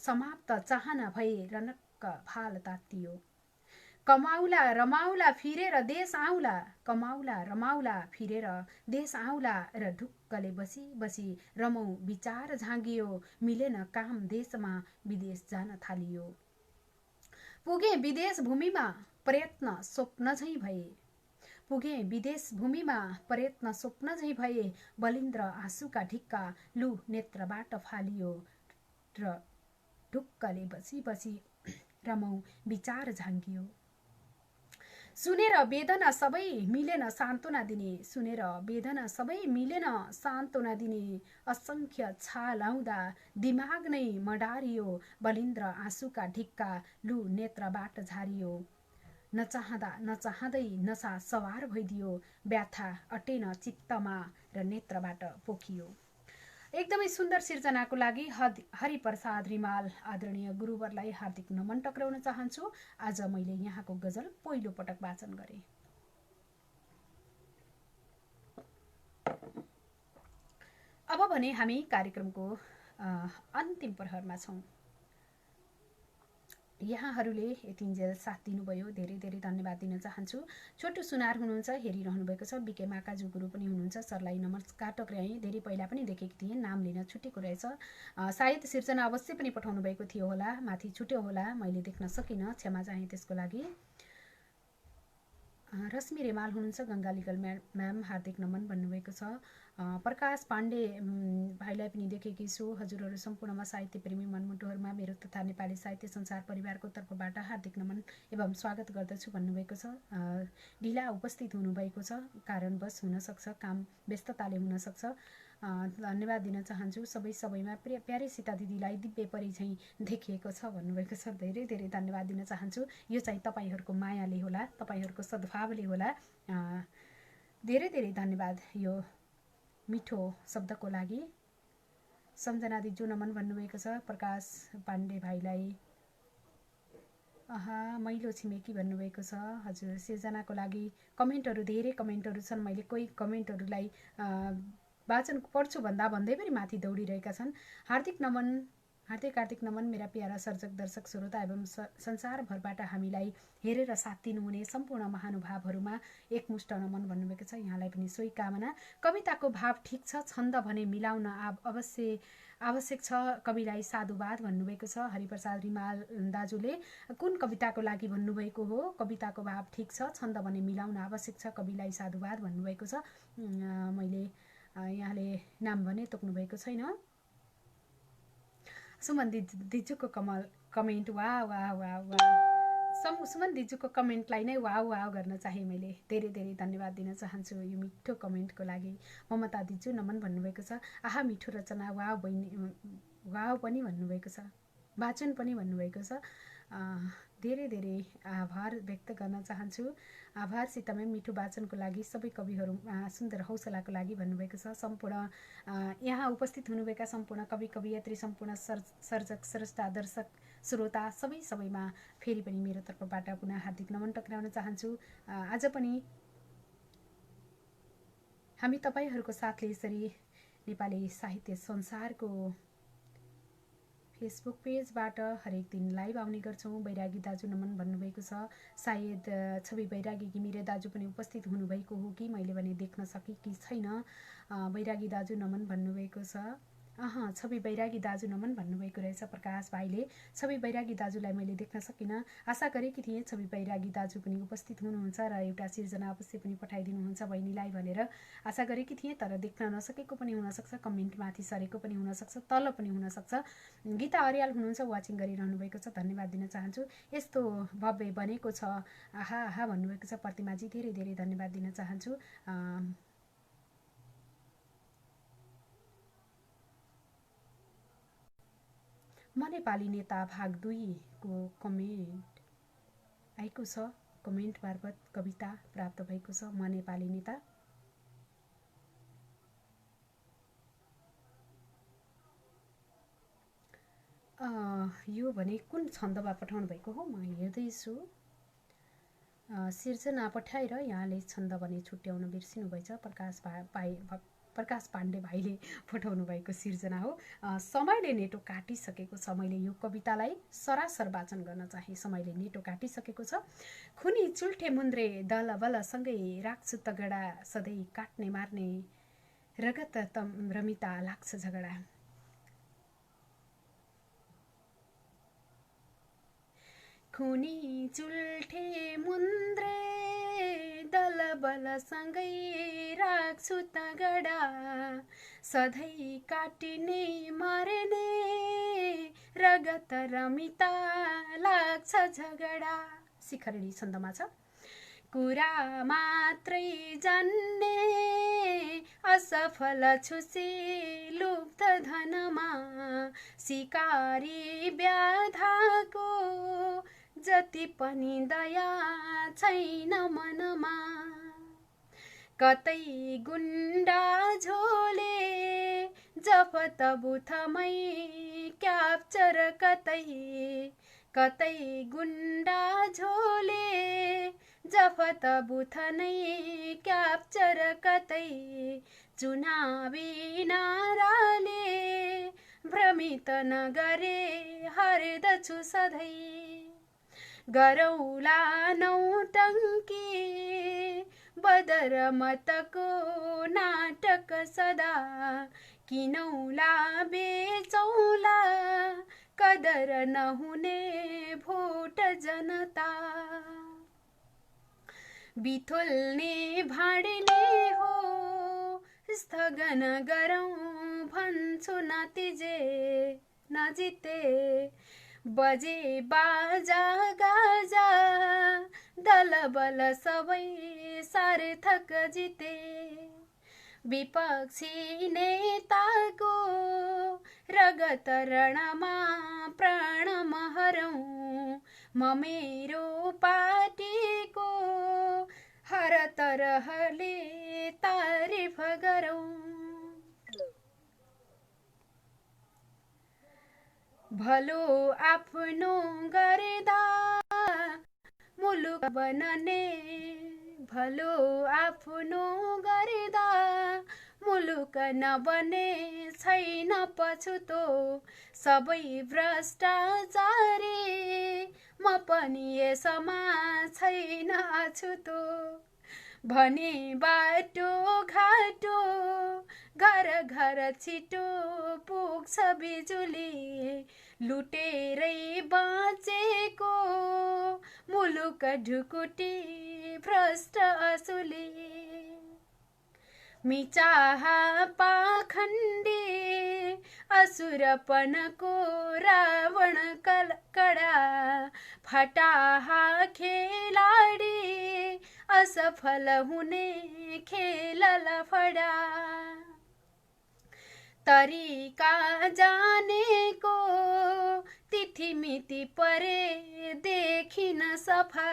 समाप्त चाहना भए रनक्क भाल तातियो कमाउला रमाउला फिरेर देश आउला कमाउला रमाउला फिरेर देश आउला र ढुक्कले बसी बसी रमौ विचार झाँगियो मिलेन काम देशमा विदेश जान थालियो पुगे विदेश भूमिमा प्रयत्न स्वप्न झैँ भए पुगे विदेश भूमिमा प्रयत्न स्वप्न झैँ भए बलिन्द्र आँसुका ढिक्का लु नेत्रबाट फालियो र ढुक्कले बसी बसी रमौ विचार झाँगियो सुनेर वेदना सबै मिलेन सान्त्वना दिने सुनेर वेदना सबै मिलेन सान्त्वना दिने असंख्य छाल आउँदा दिमाग नै मडारियो बलिन्द्र आँसुका ढिक्का लु नेत्रबाट झारियो नचाहँदा नचाहँदै नसा सवार भइदियो व्याथा अटेन चित्तमा र नेत्रबाट पोखियो एकदमै सुन्दर सिर्जनाको लागि हरिप्रसाद रिमाल आदरणीय गुरुवरलाई हार्दिक नमन टक्राउन चाहन्छु आज मैले यहाँको गजल पहिलो पटक वाचन गरेँ अब भने हामी कार्यक्रमको अन्तिम प्रहरमा छौं यहाँहरूले यतिन्जेल साथ दिनुभयो धेरै धेरै धन्यवाद दिन चाहन्छु छोटो सुनार हुनुहुन्छ हेरिरहनु भएको छ बिके माकाजु गुरु पनि हुनुहुन्छ सरलाई नमस्कार टक्राएँ धेरै पहिला पनि देखेकी थिएँ नाम लिन छुटेको रहेछ सायद सिर्जना अवश्य पनि पठाउनु भएको थियो होला माथि छुट्यो होला मैले देख्न सकिनँ क्षमा चाहे त्यसको लागि रश्मि रेमाल हुनुहुन्छ गङ्गालीगल म्याम हार्दिक नमन भन्नुभएको छ प्रकाश पाण्डे भाइलाई पनि देखेकी छु हजुरहरू सम्पूर्णमा साहित्य प्रेमी मनमुटुहरूमा मेरो तथा नेपाली साहित्य संसार परिवारको तर्फबाट हार्दिक नमन एवं स्वागत गर्दछु भन्नुभएको छ ढिला उपस्थित हुनुभएको छ कारणवश हुनसक्छ काम व्यस्तताले हुनसक्छ धन्यवाद दिन चाहन्छु सबैमा प्यारे सीता दिदीलाई दिव्य परि झैँ देखिएको छ भन्नुभएको छ धेरै धेरै धन्यवाद दिन चाहन्छु यो चाहिँ तपाईहरूको मायाले होला तपाईहरूको सद्भावले होला धेरै धेरै धन्यवाद यो मिठो शब्दको लागि सम्झना दिजु नमन भन्नुभएको छ प्रकाश पाण्डे भाइलाई मैलो छिमेकी भन्नुभएको छ हजुर सिर्जनाको लागि कमेन्टहरू धेरै कमेन्टहरू छन् मैले कोही कमेन्टहरूलाई वाचन पढ्छु भन्दै पनि माथि दौडिरहेका छन् हार्दिक नमन हार्दिक हार्दिक नमन मेरा प्यारा सर्जक दर्शक श्रोता एवं संसारभरबाट हामीलाई हेरेर साथ दिनुहुने सम्पूर्ण महानुभावहरूमा एकमुष्ट नमन भन्नुभएको छ। यहाँलाई पनि सोही कामना। कविताको भाव ठिक छ, छन्द भने मिलाउन अवश्य आवश्यक छ। कविलाई साधुवाद भन्नुभएको छ हरिप्रसाद रिमाल दाजुले। कुन कविताको लागि भन्नुभएको हो? कविताको भाव ठिक छ, छन्द भने मिलाउन आवश्यक छ, कविलाई साधुवाद भन्नुभएको छ। मैले यहाँले नाम भने तोक्नुभएको छैन। सुमन दिजुको कमेन्ट वा वा वा वा सुमन दिजुको कमेन्टलाई नै वाउ वाउ गर्न चाहे मैले। धेरै धेरै धन्यवाद दिन चाहन्छु यो मिठो कमेन्टको लागि। ममता दिजु नमन भन्नुभएको छ। आहा मिठो रचना, वाउ बहिनी, वाउ पनि भन्नुभएको छ, वाचन पनि भन्नुभएको छ। धेरै धेरै आभार व्यक्त गर्न चाहन्छु। आभारसितमै मिठो वाचनको लागि सबै कविहरू सुन्दर हौसलाको लागि भन्नुभएको छ। सम्पूर्ण यहाँ उपस्थित हुनुभएका सम्पूर्ण कवि कवयित्री, सम्पूर्ण सर्जक स्रष्टा दर्शक श्रोता सबैमा फेरि पनि मेरो तर्फबाट पुनः हार्दिक नमन टक्राउन चाहन्छु। आज पनि हामी तपाईहरूको साथले यसरी नेपाली साहित्य संसारको फेसबुक पेजबाट हरेक दिन लाइभ आउने गर्छौँ। बैरागी दाजु नमन भन्नुभएको छ। सायद छवि बैरागी घिमिरे दाजु पनि उपस्थित हुनुभएको हो कि मैले भने देख्न सकेकी छैन। बैरागी दाजु नमन भन्नुभएको छ। छवि बैरागी दाजु नमन भन्नुभएको रहेछ प्रकाश भाइले। छवि बैरागी दाजुलाई मैले देख्न सकिनँ। आशा गरेकी थिएँ छवि बैरागी दाजु पनि उपस्थित हुनुहुन्छ र एउटा सिर्जना अवश्य पनि पठाइदिनुहुन्छ बहिनीलाई भनेर आशा गरेकी थिएँ, तर देख्न नसकेको पनि हुनसक्छ, कमेन्ट माथि सरेको पनि हुनसक्छ, तल पनि हुनसक्छ। गीता अर्याल हुनुहुन्छ, वाचिङ गरिरहनु भएको छ, धन्यवाद दिन चाहन्छु। यस्तो भव्य बनेको छ, आहा आहा भन्नुभएको छ प्रतिमाजी, धेरै धेरै धन्यवाद दिन चाहन्छु। म नेपाली नेता भाग 2 को कमेन्ट आएको छ। कमेन्ट मार्फत कविता प्राप्त भएको छ। म नेपाली नेता यो भने कुन छन्दमा पठाउनु भएको हो म हेर्दैछु। सिर्जना पठाएर यहाँले छन्द भने छुट्याउन बिर्सिनुभएछ। प्रकाश पाण्डे भाइले पठाउनु भएको सिर्जना हो। समयले नेटो काटिसकेको छ। मैले यो कवितालाई सरासर वाचन गर्न चाहे। समयले नेटो काटिसकेको छ। खुनी चुल्ठे मुन्द्रे दल बलसँगै राख्छु तगडा, सधैँ काट्ने मार्ने रगत रमिता लाग्छ झगडा। खुनी चुल्ठे मुन्द्रे दल बलसँगै राख्छु तगडा, सधैँ काटिने मार्ने रगत रमिता लाग्छ झगडा। शिखरिणी छन्दमा छ। कुरा मात्रै जान्ने असफल छुसी लुप्त धनमा, सिकारी व्याधाको जति पनि दया छैन मनमा। कतै गुण्डा झोले जफत बुथमै क्याप्चर, कतै गुण्डा झोले जफत बुथ नै क्याप्चर, कतै चुनावी नाराले भ्रमित नगरे हर्दछु सधैँ। गरौला नौटङ्की बदर मतको नाटक सदा, किनौला बेचौला कदर नहुने भोट जनता। बिथोल्ने भाँडले हो स्थगन गरौँ भन्छु नजिते, बजे बाजा गाजा दल बल सबै सार्थक जिते। विपक्षी नेताको रगत रणमा प्राण महरौँ, म मेरो पार्टीको हर तरहले तारिफ गरौँ। भलो आफ्नो गर्दा मुलुक बनने, भलो आफ्नो गर्दा मुलुक नबने छैन पछुतो सबै भ्रष्टाचारी म पनि यसमा छैन अछुतो भने बाटो घाटो घर घर छिटो पुग्छ बिजुली लुटेरै बाँचेको मुलुक ढुकुटी भ्रष्ट असुली मिचाह पाखण्डी असुरपनको रावण कडा फटाहा खेलाडी असफल हुने खेल लफडा तरिका जानेको तिथि मिति परे देखिन सफा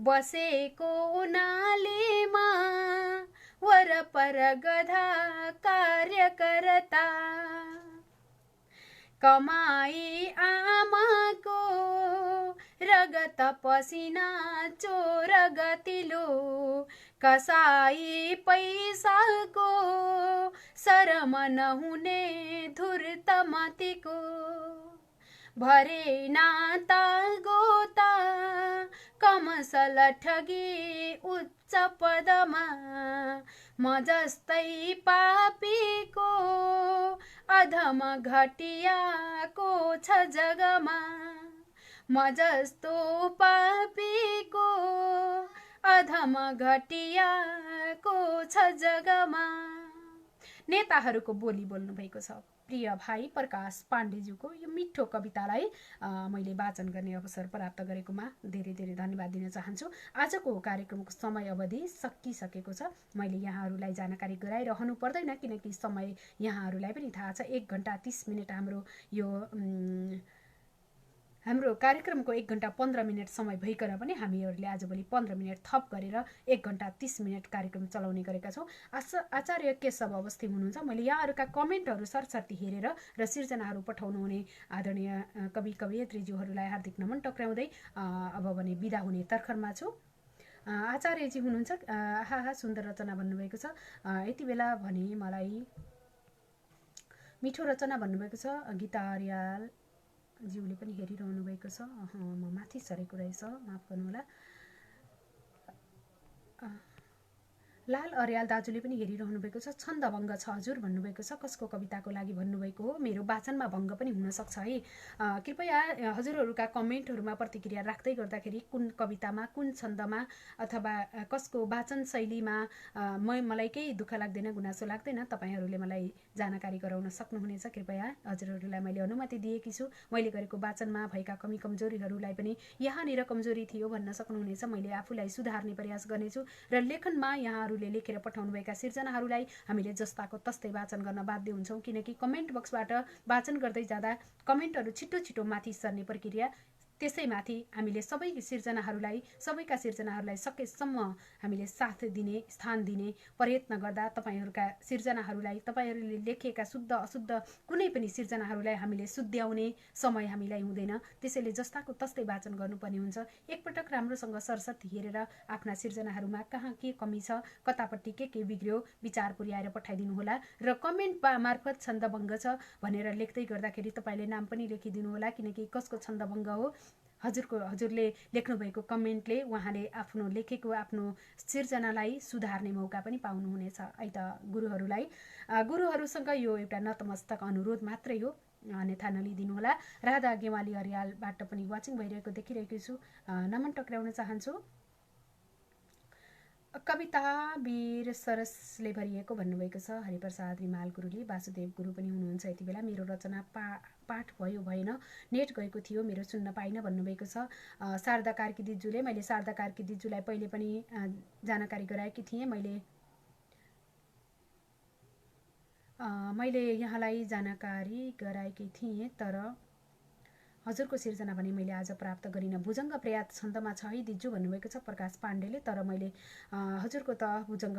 बसेको नालीमा वरपर गधा कार्यकर्ता कमाई आमाको रगत पसिना चोर गतिलो कसाई पैसाको शरम नहुने धुर्त मतिको भरे नाता गोता कमसल ठगी उच्च पदमा म जस्तै पापीको अधम घटियाको छ जगमा म जस्तो पापीको अधम घटियाको छ जगमा। नेताहरूको बोली बोल्नु भएको छ प्रिय भाइ प्रकाश पाण्डेज्यूको यो मिठो कवितालाई मैले वाचन गर्ने अवसर प्राप्त गरेकोमा धेरै धेरै धन्यवाद दिन चाहन्छु। आजको कार्यक्रमको समय अवधि सकिसकेको छ। मैले यहाँहरूलाई जानकारी गराइरहनु पर्दैन किनकि समय यहाँहरूलाई पनि थाहा छ 1 घण्टा 30 मिनट हाम्रो कार्यक्रमको 1 घण्टा 15 मिनट समय भइकन पनि हामीहरूले आजभोलि 15 मिनट थप गरेर 1 घण्टा 30 मिनट कार्यक्रम चलाउने गरेका छौँ। आचार्य केशव अवस्थी हुनुहुन्छ। मैले यहाँहरूका कमेन्टहरू सरसर्ती हेरेर र सिर्जनाहरू पठाउनुहुने आदरणीय कवि कवयत्रीज्यूहरूलाई हार्दिक नमन टक्राउँदै अब भने बिदा हुने तर्खरमा छु। आचार्यजी हुनुहुन्छ। आहा सुन्दर रचना भन्नुभएको छ। यति बेला भने मलाई मिठो रचना भन्नुभएको छ। गीता अर्याल ज्यूले पनि हेरिरहनु भएको छ। म माथि सरेको रहेछ, माफ गर्नुहोला। लाल अर्याल दाजुले पनि हेरिरहनु भएको छ। छन्द भङ्ग छ हजुर भन्नुभएको छ। कसको कविताको लागि भन्नुभएको हो? मेरो वाचनमा भङ्ग पनि हुनसक्छ है। कृपया हजुरहरूका कमेन्टहरूमा प्रतिक्रिया राख्दै गर्दाखेरि कुन कवितामा कुन छन्दमा अथवा कसको वाचन शैलीमा मलाई केही दुःख लाग्दैन, गुनासो लाग्दैन, तपाईँहरूले मलाई जानकारी गराउन सक्नुहुनेछ। कृपया हजुरहरूलाई मैले अनुमति दिएकी छु। मैले गरेको वाचनमा भएका कमी कमजोरीहरूलाई पनि यहाँनिर कमजोरी थियो भन्न सक्नुहुनेछ। मैले आफूलाई सुधार्ने प्रयास गर्नेछु र लेखनमा यहाँहरूले लेखेर पठाउनुभएका सिर्जनाहरूलाई हामीले जस्ताको तस्तै वाचन गर्न बाध्य हुन्छौँ किनकि कमेन्ट बक्सबाट वाचन गर्दै जाँदा कमेन्टहरू छिटो छिटो माथि सर्ने प्रक्रिया। त्यसैमाथि हामीले सबैका सिर्जनाहरूलाई सकेसम्म हामीले साथ दिने, स्थान दिने प्रयत्न गर्दा तपाईँहरूका सिर्जनाहरूलाई, तपाईँहरूले लेखेका शुद्ध अशुद्ध कुनै पनि सिर्जनाहरूलाई हामीले शुद्ध्याउने समय हामीलाई हुँदैन। त्यसैले जस्ताको तस्तै वाचन गर्नुपर्ने हुन्छ। एकपटक राम्रोसँग सरसर्ती हेरेर आफ्ना सिर्जनाहरूमा कहाँ के कमी छ, कतापट्टि के बिग्रियो विचार पुर्याएर पठाइदिनु होला र कमेन्ट मार्फत छन्दभङ्ग छ भनेर लेख्दै गर्दाखेरि तपाईँले नाम पनि लेखिदिनु होला किनकि कसको छन्दभङ्ग हो हजुरले लेख्नुभएको कमेन्टले उहाँले आफ्नो लेखेको आफ्नो सिर्जनालाई सुधार्ने मौका पनि पाउनुहुनेछ। है त गुरुहरूसँग यो एउटा नतमस्तक अनुरोध मात्रै हो, अन्यथा नलिदिनु होला। राधा गेवाली अर्यालबाट पनि वाचिङ भइरहेको देखिरहेको छु, नमन टक्राउन चाहन्छु। कविता वीर सरसले भरिएको भन्नुभएको छ हरिप्रसाद रिमाल गुरुले। वासुदेव गुरु पनि हुनुहुन्छ। यति बेला मेरो रचना पाठ भयो भएन, नेट गएको थियो, मेरो सुन्न पाइनँ भन्नुभएको छ शारदा कार्की दिज्यूले। मैले शारदा कार्की दिज्यूलाई पहिले पनि जानकारी गराएकी थिएँ। मैले यहाँलाई जानकारी गराएकी थिएँ तर हजुरको सिर्जना भने मैले आज प्राप्त गरिनँ। भुजङ्ग पर्याप्त छन्दमा छ है दिज्जू भन्नुभएको छ प्रकाश पाण्डेले, तर मैले हजुरको त भुजङ्ग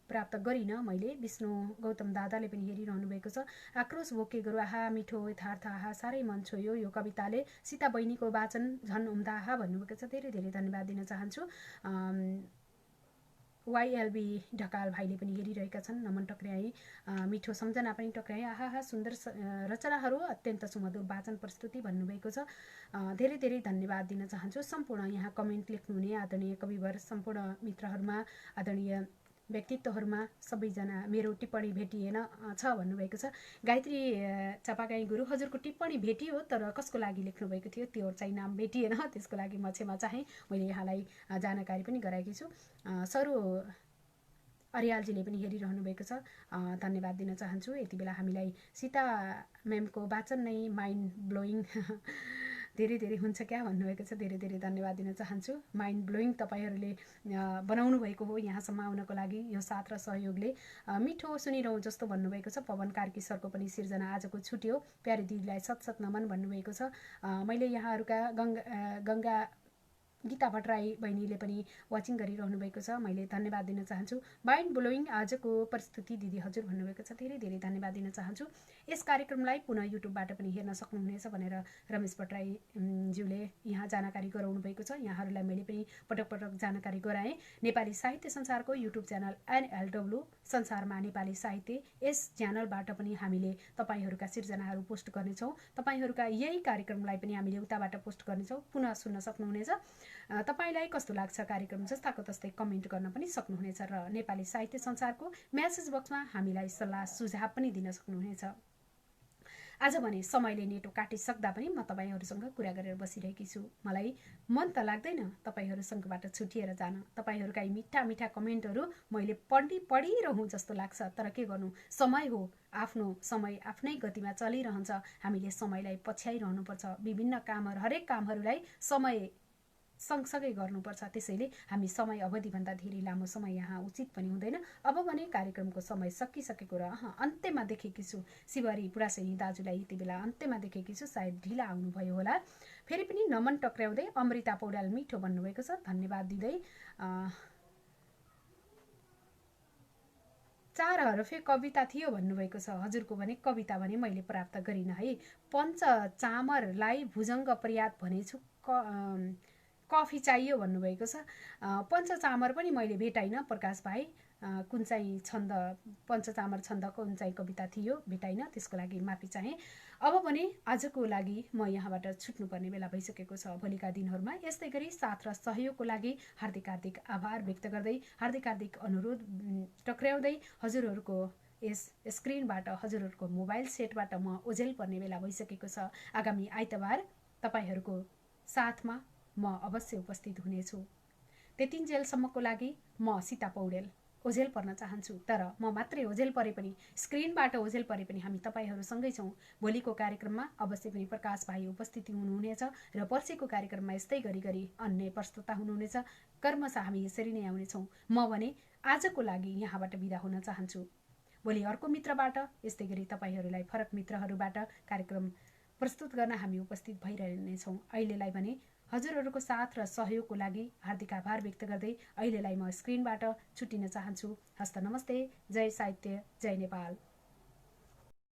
प्राप्त गरिनँ। मैले विष्णु गौतम दादाले पनि हेरिरहनु भएको छ। आक्रोश भोके गरु आहा मिठो यथार्थ आहा साह्रै मन छोयो यो कविताले, सीता बहिनीको वाचन झन् उम्दा आहा भन्नुभएको छ। धेरै धेरै धन्यवाद दिन चाहन्छु। YLB ढकाल भाइले पनि हेरिरहेका छन्। नमन टक्र्याई, मिठो सम्झना पनि टक्र्याई। आहा सुन्दर रचनाहरू, अत्यन्त सुमधुर वाचन प्रस्तुति भन्नुभएको छ। धेरै धेरै धन्यवाद दिन चाहन्छु सम्पूर्ण यहाँ कमेन्ट लेख्नुहुने आदरणीय कविवर सम्पूर्ण मित्रहरूमा, आदरणीय व्यक्तित्वहरूमा सबैजना। मेरो टिप्पणी भेटिएन छ भन्नुभएको छ। गायत्री चापागाई गुरु, हजुरको टिप्पणी भेटियो तर कसको लागि लेख्नुभएको थियो त्यो चाहिँ नाम भेटिएन, त्यसको लागि म क्षमा चाहेँ। मैले यहाँलाई जानकारी पनि गराएकी छु। सरू अर्यालजीले पनि हेरिरहनु भएको छ, धन्यवाद दिन चाहन्छु। यति बेला हामीलाई सीता म्यामको वाचन नै माइन्ड ब्लोइङ धेरै धेरै हुन्छ क्या भन्नुभएको छ। धेरै धेरै धन्यवाद दिन चाहन्छु। माइन्ड ब्लोइङ तपाईँहरूले बनाउनु भएको हो यहाँसम्म आउनको लागि, यो साथ र सहयोगले। मिठो सुनिरहँ जस्तो भन्नुभएको छ। पवन कार्की सरको पनि सिर्जना आजको छुट्यो, प्यारे दिदीलाई सत सत नमन भन्नुभएको छ। मैले यहाँहरूका गङ्गा गीता भट्टराई बहिनीले पनि वाचिङ गरिरहनु भएको छ, मैले धन्यवाद दिन चाहन्छु। माइन्ड ब्लोइङ आजको प्रस्तुति दिदी हजुर भन्नुभएको छ, धेरै धेरै धन्यवाद दिन चाहन्छु। यस कार्यक्रमलाई पुनः युट्युबबाट पनि हेर्न सक्नुहुनेछ भनेर रमेश भट्टराई ज्यूले यहाँ जानकारी गराउनु भएको छ। यहाँहरूलाई मैले पनि पटक पटक जानकारी गराएँ। नेपाली साहित्य संसारको युट्युब च्यानल NLW संसारमा नेपाली साहित्य, यस च्यानलबाट पनि हामीले तपाईँहरूका सिर्जनाहरू पोस्ट गर्नेछौँ। तपाईँहरूका यही कार्यक्रमलाई पनि हामीले उताबाट पोस्ट गर्नेछौँ, पुनः सुन्न सक्नुहुनेछ। तपाईलाई कस्तो लाग्छ कार्यक्रम जस्ताको तस्तै कमेन्ट गर्न पनि सक्नुहुनेछ र नेपाली साहित्य संसारको मेसेज बक्समा हामीलाई सल्लाह सुझाव पनि दिन सक्नुहुनेछ। आज भने समयले नेटो काटिसक्दा पनि म तपाईँहरूसँग कुरा गरेर बसिरहेकी छु। मलाई मन त लाग्दैन तपाईँहरूसँगबाट छुटिएर जान। तपाईँहरूका यी मिठा मिठा कमेन्टहरू मैले पढिरहँ जस्तो लाग्छ, तर के गर्नु, समय हो, आफ्नो समय आफ्नै गतिमा चलिरहन्छ। हामीले समयलाई पछ्याइरहनुपर्छ। विभिन्न कामहरू, हरेक कामहरूलाई समय सँगसँगै गर्नुपर्छ। त्यसैले हामी समय अवधिभन्दा धेरै लामो समय यहाँ उचित पनि हुँदैन। अब भने कार्यक्रमको समय सकिसकेको र अन्त्यमा देखेकी छु। शिवहरी बुढासैनी दाजुलाई यति बेला अन्त्यमा देखेकी छु, सायद ढिला आउनुभयो होला। फेरि पनि नमन टक्र्याउँदै अमृता पौड्याल मिठो भन्नुभएको छ, धन्यवाद दिँदै। 4 हरफे कविता थियो भन्नुभएको छ। हजुरको भने कविता भने मैले प्राप्त गरिनँ है। पञ्च चामरलाई भुजङ्ग पर्याप्त भनेछु, कफी चाहियो भन्नुभएको छ। पञ्चचामर पनि मैले भेटाइनँ प्रकाश भाइ, कुन चाहिँ छन्द पञ्चचामर छन्दको कुन चाहिँ कविता थियो भेटाइनँ, त्यसको लागि माफी चाहेँ। अब भने आजको लागि म यहाँबाट छुट्नुपर्ने बेला भइसकेको छ। भोलिका दिनहरूमा यस्तै गरी साथ र सहयोगको लागि हार्दिक हार्दिक आभार व्यक्त गर्दै, हार्दिक हार्दिक अनुरोध टक्र्याउँदै हजुरहरूको यस स्क्रिनबाट, हजुरहरूको मोबाइल सेटबाट म ओझेल पर्ने बेला भइसकेको छ। आगामी आइतबार तपाईँहरूको साथमा म अवश्य उपस्थित हुनेछु। त्यतिन्जेलसम्मको लागि म सीता पौडेल ओझेल पर्न चाहन्छु। तर म मात्रै ओझेल परे पनि, स्क्रिनबाट ओझेल परे पनि हामी तपाईँहरूसँगै छौँ। भोलिको कार्यक्रममा अवश्य पनि प्रकाश भाइ उपस्थिति हुनुहुनेछ र पर्सिको कार्यक्रममा यस्तै गरी अन्य प्रस्तुता हुनुहुनेछ। कर्मशः हामी यसरी नै आउनेछौँ। म भने आजको लागि यहाँबाट बिदा हुन चाहन्छु। भोलि अर्को मित्रबाट, यस्तै गरी तपाईँहरूलाई फरक मित्रहरूबाट कार्यक्रम प्रस्तुत गर्न हामी उपस्थित भइरहनेछौँ। अहिलेलाई भने हजुरहरूको साथ र सहयोगको लागि हार्दिक आभार व्यक्त गर्दै अहिलेलाई म स्क्रिनबाट छुटिन चाहन्छु। हस्त नमस्ते, जय साहित्य, जय नेपाल।